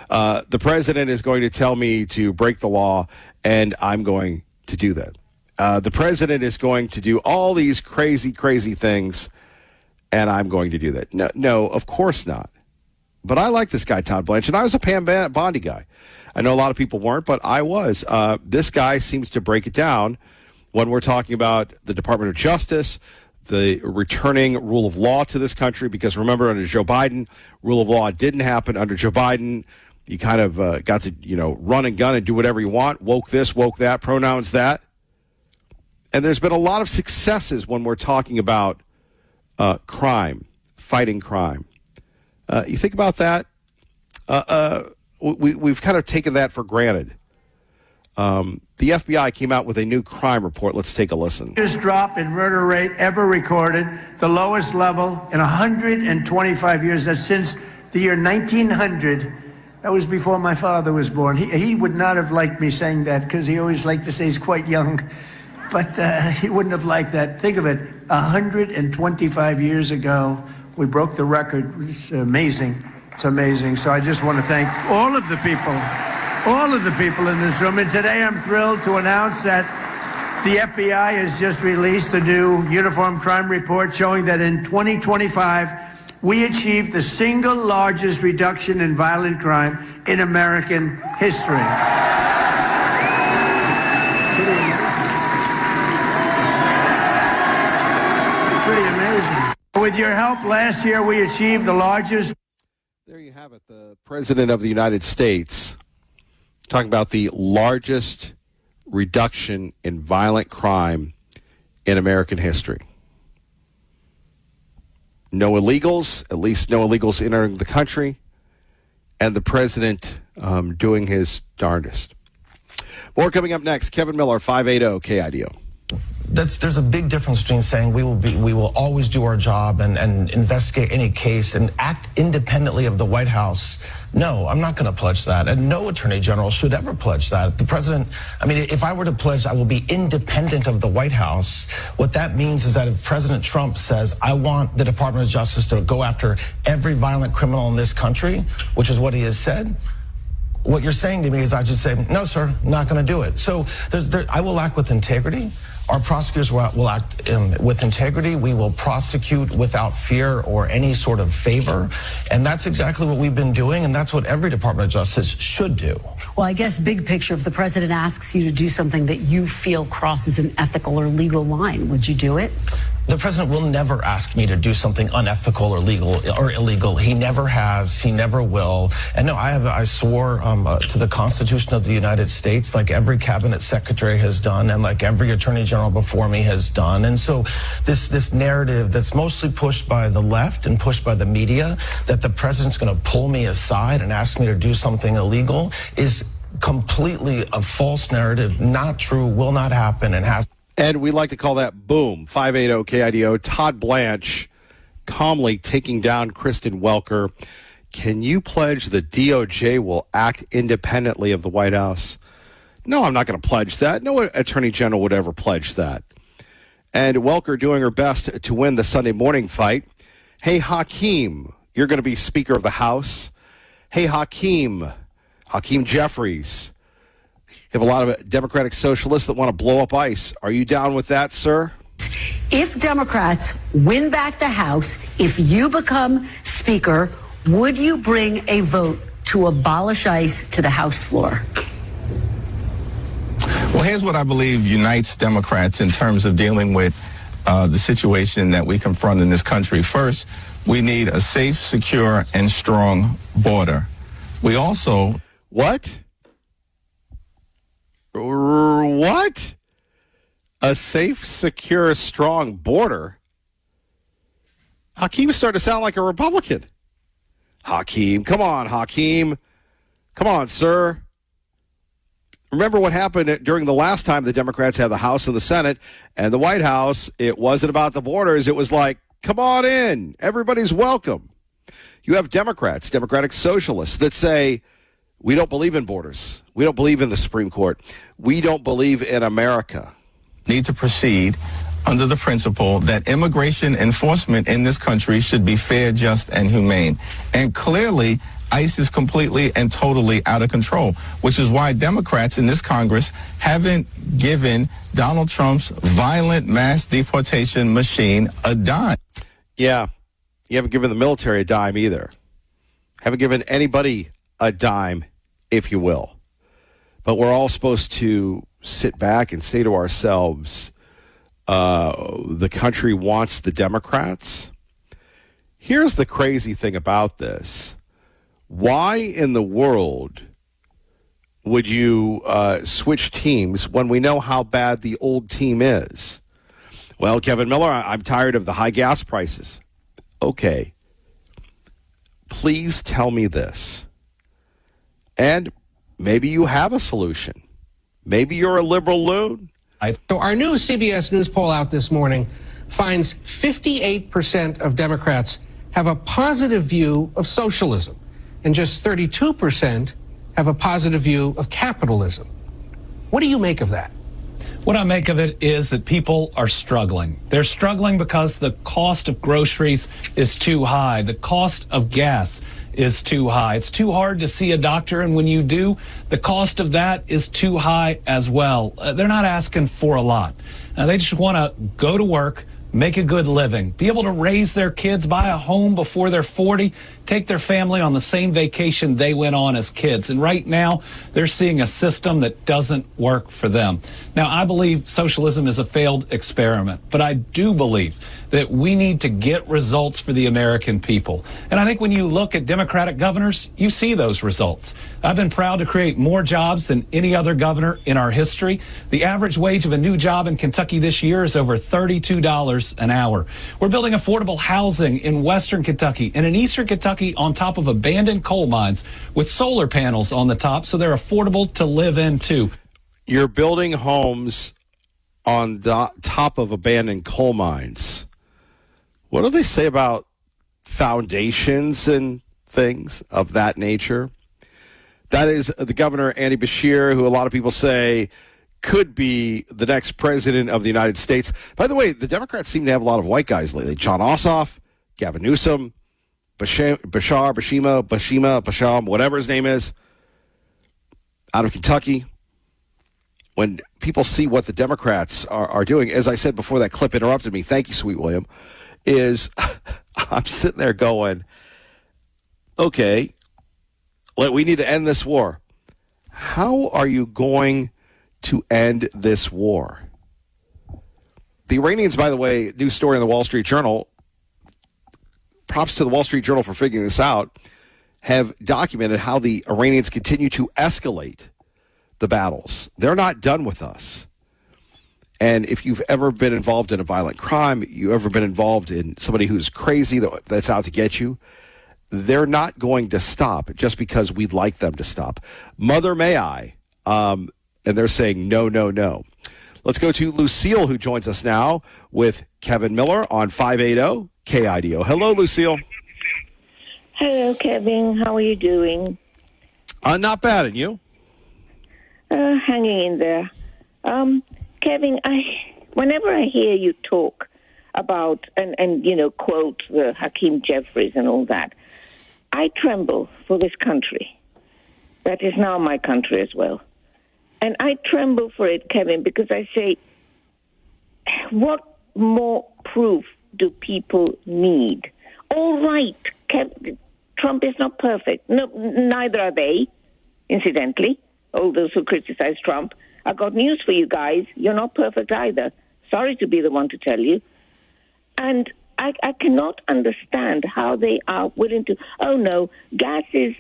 The president is going to tell me to break the law, and I'm going to do that. The president is going to do all these crazy, crazy things, and I'm going to do that. No, of course not. But I like this guy, Todd Blanche, and I was a Pam Bondi guy. I know a lot of people weren't, but I was. This guy seems to break it down when we're talking about the Department of Justice, the returning rule of law to this country, because remember, under Joe Biden, rule of law didn't happen. Under Joe Biden, you kind of got to, run and gun and do whatever you want. Woke this, woke that, pronouns that. And there's been a lot of successes when we're talking about crime, fighting crime. You think about that? We've kind of taken that for granted. The FBI came out with a new crime report. Let's take a listen. Biggest drop in murder rate ever recorded, the lowest level in 125 years. That's since the year 1900. That was before my father was born. He would not have liked me saying that, because he always liked to say he's quite young. But he wouldn't have liked that. Think of it, 125 years ago, we broke the record. It's amazing. It's amazing. So I just want to thank all of the people in this room. And today I'm thrilled to announce that the FBI has just released a new uniform crime report showing that in 2025, we achieved the single largest reduction in violent crime in American history. Pretty amazing. With your help, last year we achieved the largest. There you have it, the President of the United States talking about the largest reduction in violent crime in American history. No illegals, at least no illegals entering the country, and the president doing his darndest. More coming up next. Kevin Miller, 580 KIDO. There's a big difference between saying we will always do our job and investigate any case and act independently of the White House. No, I'm not going to pledge that, and no attorney general should ever pledge that. The president, if I were to pledge I will be independent of the White House, what that means is that if President Trump says, I want the Department of Justice to go after every violent criminal in this country, which is what he has said, what you're saying to me is I just say, no, sir, I'm not going to do it. So I will act with integrity. Our prosecutors will act with integrity. We will prosecute without fear or any sort of favor. And that's exactly what we've been doing, and that's what every Department of Justice should do. Well, I guess big picture, if the president asks you to do something that you feel crosses an ethical or legal line, would you do it? The president will never ask me to do something unethical or legal or illegal. He never has. He never will. And no, I swore to the Constitution of the United States, like every cabinet secretary has done, and like every attorney general before me has done. And so, this narrative that's mostly pushed by the left and pushed by the media, that the president's going to pull me aside and ask me to do something illegal, is completely a false narrative, not true, will not happen, and has. And we like to call that boom. 580 KIDO. Todd Blanche calmly taking down Kristen Welker. Can you pledge the DOJ will act independently of the White House? No, I'm not going to pledge that. No attorney general would ever pledge that. And Welker doing her best to win the Sunday morning fight. Hey, Hakeem, you're going to be Speaker of the House. Hey, Hakeem Jeffries. You have a lot of Democratic socialists that want to blow up ICE. Are you down with that, sir? If Democrats win back the House, if you become Speaker, would you bring a vote to abolish ICE to the House floor? Well, here's what I believe unites Democrats in terms of dealing with the situation that we confront in this country. First, we need a safe, secure, and strong border. We also... What? What? A safe, secure, strong border? Hakeem started to sound like a Republican. Hakeem, come on, Hakeem. Come on, sir. Remember what happened during the last time the Democrats had the House and the Senate and the White House? It wasn't about the borders. It was like, come on in. Everybody's welcome. You have Democrats, Democratic socialists that say, we don't believe in borders. We don't believe in the Supreme Court. We don't believe in America. Need to proceed under the principle that immigration enforcement in this country should be fair, just, and humane. And clearly, ICE is completely and totally out of control, which is why Democrats in this Congress haven't given Donald Trump's violent mass deportation machine a dime. Yeah, you haven't given the military a dime either. Haven't given anybody a dime, if you will. But we're all supposed to sit back and say to ourselves, the country wants the Democrats. Here's the crazy thing about this. Why in the world would you switch teams when we know how bad the old team is? Well, Kevin Miller, I'm tired of the high gas prices. Okay. Please tell me this. And maybe you have a solution. Maybe you're a liberal loon. So our new CBS News poll out this morning finds 58% of Democrats have a positive view of socialism, and just 32% have a positive view of capitalism. What do you make of that? What I make of it is that people are struggling. They're struggling because the cost of groceries is too high. The cost of gas is too high. It's too hard to see a doctor, and when you do, the cost of that is too high as well. They're not asking for a lot. They just want to go to work, make a good living, be able to raise their kids, buy a home before they're 40, take their family on the same vacation they went on as kids. And right now, they're seeing a system that doesn't work for them. Now, I believe socialism is a failed experiment, but I do believe that we need to get results for the American people. And I think when you look at Democratic governors, you see those results. I've been proud to create more jobs than any other governor in our history. The average wage of a new job in Kentucky this year is over $32 an hour. We're building affordable housing in Western Kentucky and in Eastern Kentucky on top of abandoned coal mines with solar panels on the top so they're affordable to live in too. You're building homes on the top of abandoned coal mines. What do they say about foundations and things of that nature? That is the governor, Andy Beshear, who a lot of people say could be the next president of the United States. By the way, the Democrats seem to have a lot of white guys lately. John Ossoff, Gavin Newsom, Basham, whatever his name is, out of Kentucky. when people see what the Democrats are doing, as I said before that clip interrupted me, thank you, Sweet William, is I'm sitting there going, okay, we need to end this war. How are you going to end this war? The Iranians, by the way, news story in the Wall Street Journal, props to the Wall Street Journal for figuring this out, have documented how the Iranians continue to escalate the battles. They're not done with us. And if you've ever been involved in a violent crime, you ever been involved in somebody who's crazy that's out to get you, they're not going to stop just because we'd like them to stop. Mother may I, and they're saying no, no, no. Let's go to Lucille, who joins us now with Kevin Miller on 580 KIDO. Hello, Lucille. Hello, Kevin. How are you doing? Not bad, and you? Hanging in there. Kevin, whenever I hear you talk about and quote the Hakeem Jeffries and all that, I tremble for this country. That is now my country as well. And I tremble for it, Kevin, because I say, what more proof do people need? All right, Trump is not perfect. No, neither are they, incidentally. All those who criticize Trump. I got news for you guys. You're not perfect either. Sorry to be the one to tell you. And I cannot understand how they are willing to, oh no, gas is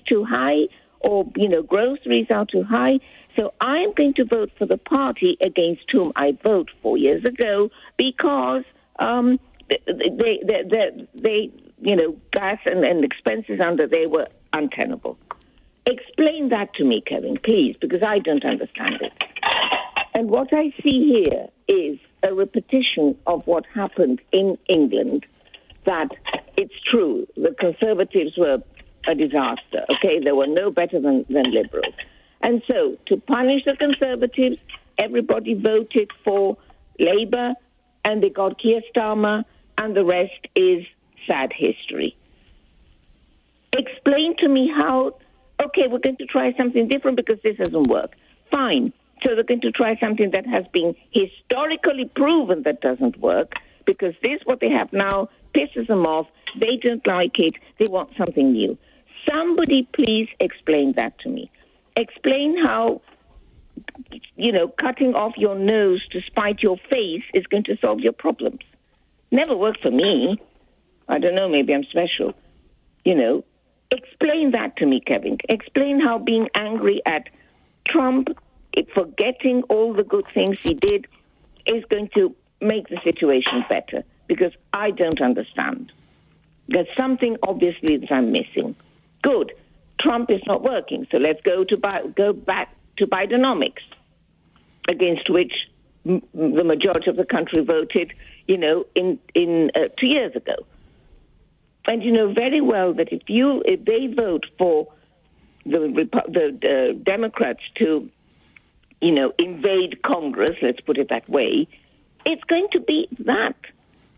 too high, or, groceries are too high. So I'm going to vote for the party against whom I voted 4 years ago because they gas and expenses under there were untenable. Explain that to me, Kevin, please, because I don't understand it. And what I see here is a repetition of what happened in England, that it's true, the Conservatives were a disaster, okay? They were no better than Liberals. And so, to punish the Conservatives, everybody voted for Labour, and they got Keir Starmer, and the rest is sad history. Explain to me how, okay, we're going to try something different because this doesn't work. Fine. So they're going to try something that has been historically proven that doesn't work, because this, what they have now, pisses them off. They don't like it. They want something new. Somebody please explain that to me. Explain how, cutting off your nose to spite your face is going to solve your problems. Never worked for me. I don't know, maybe I'm special. Explain that to me, Kevin. Explain how being angry at Trump, forgetting all the good things he did, is going to make the situation better, because I don't understand. There's something obviously that I'm missing. Good. Trump is not working, so let's go back to Bidenomics, against which the majority of the country voted, in 2 years ago. And you know very well that if they vote for the Democrats to, invade Congress, let's put it that way, it's going to be that.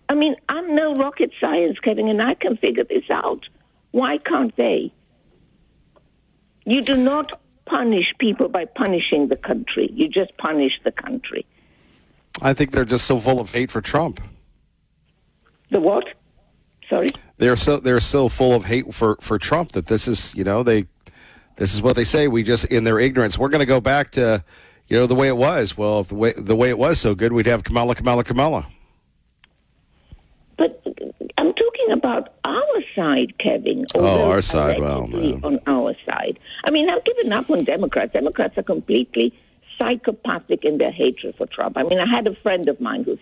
I mean, I'm no rocket science, Kevin, and I can figure this out. Why can't they? You do not punish people by punishing the country. You just punish the country. I think they're just so full of hate for Trump. The what? Sorry? They're so full of hate for Trump that this is, this is what they say. We just, in their ignorance, we're going to go back to, the way it was. Well, if the way it was so good, we'd have Kamala. But I'm talking about our side, Kevin. Oh, our side. Well, on our side. I mean, I've given up on Democrats. Democrats are completely psychopathic in their hatred for Trump. I mean, I had a friend of mine who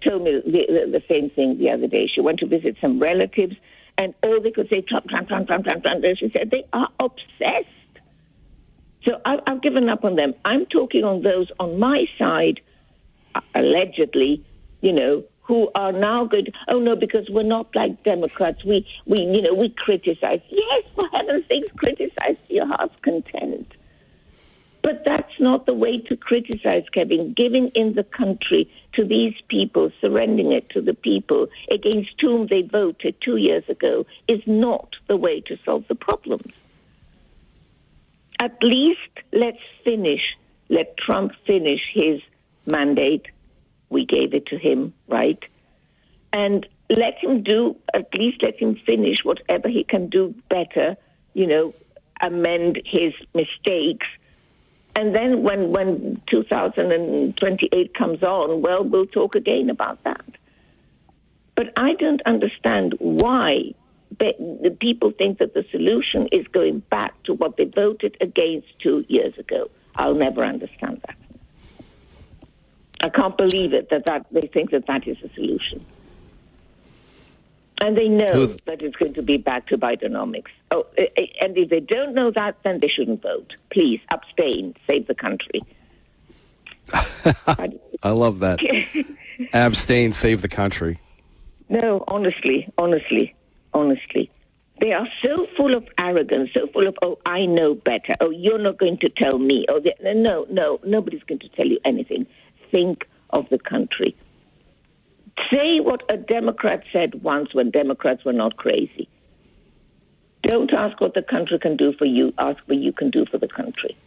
told me the same thing the other day. She went to visit some relatives, and all they could say, Trump. She said, they are obsessed. So I've given up on them. I'm talking on those on my side, allegedly, who are now good. Oh no, because we're not like Democrats. We criticize. Yes, for heaven's sakes, criticize to your heart's content. But that's not the way to criticize, Kevin. Giving in the country to these people, surrendering it to the people against whom they voted 2 years ago, is not the way to solve the problems. At least let's finish let Trump finish his mandate. We gave it to him, right? And let him finish whatever he can do better, amend his mistakes. And then when 2028 comes on, well, we'll talk again about that. But I don't understand why the people think that the solution is going back to what they voted against 2 years ago. I'll never understand that. I can't believe it that they think that is a solution. And they know that it's going to be back to Bidenomics. Oh, and if they don't know that, then they shouldn't vote. Please, abstain. Save the country. I love that. Abstain, save the country. No, honestly. They are so full of arrogance, so full of, oh, I know better. Oh, you're not going to tell me. Oh, no, nobody's going to tell you anything. Think of the country. Say what a Democrat said once when Democrats were not crazy. Don't ask what the country can do for you. Ask what you can do for the country.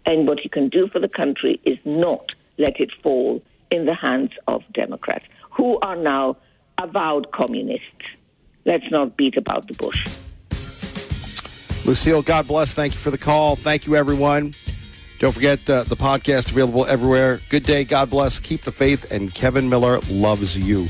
And what you can do for the country is not let it fall in the hands of Democrats, who are now avowed communists. Let's not beat about the bush. Lucille, God bless. Thank you for the call. Thank you, everyone. Don't forget the podcast available everywhere. Good day. God bless. Keep the faith. And Kevin Miller loves you.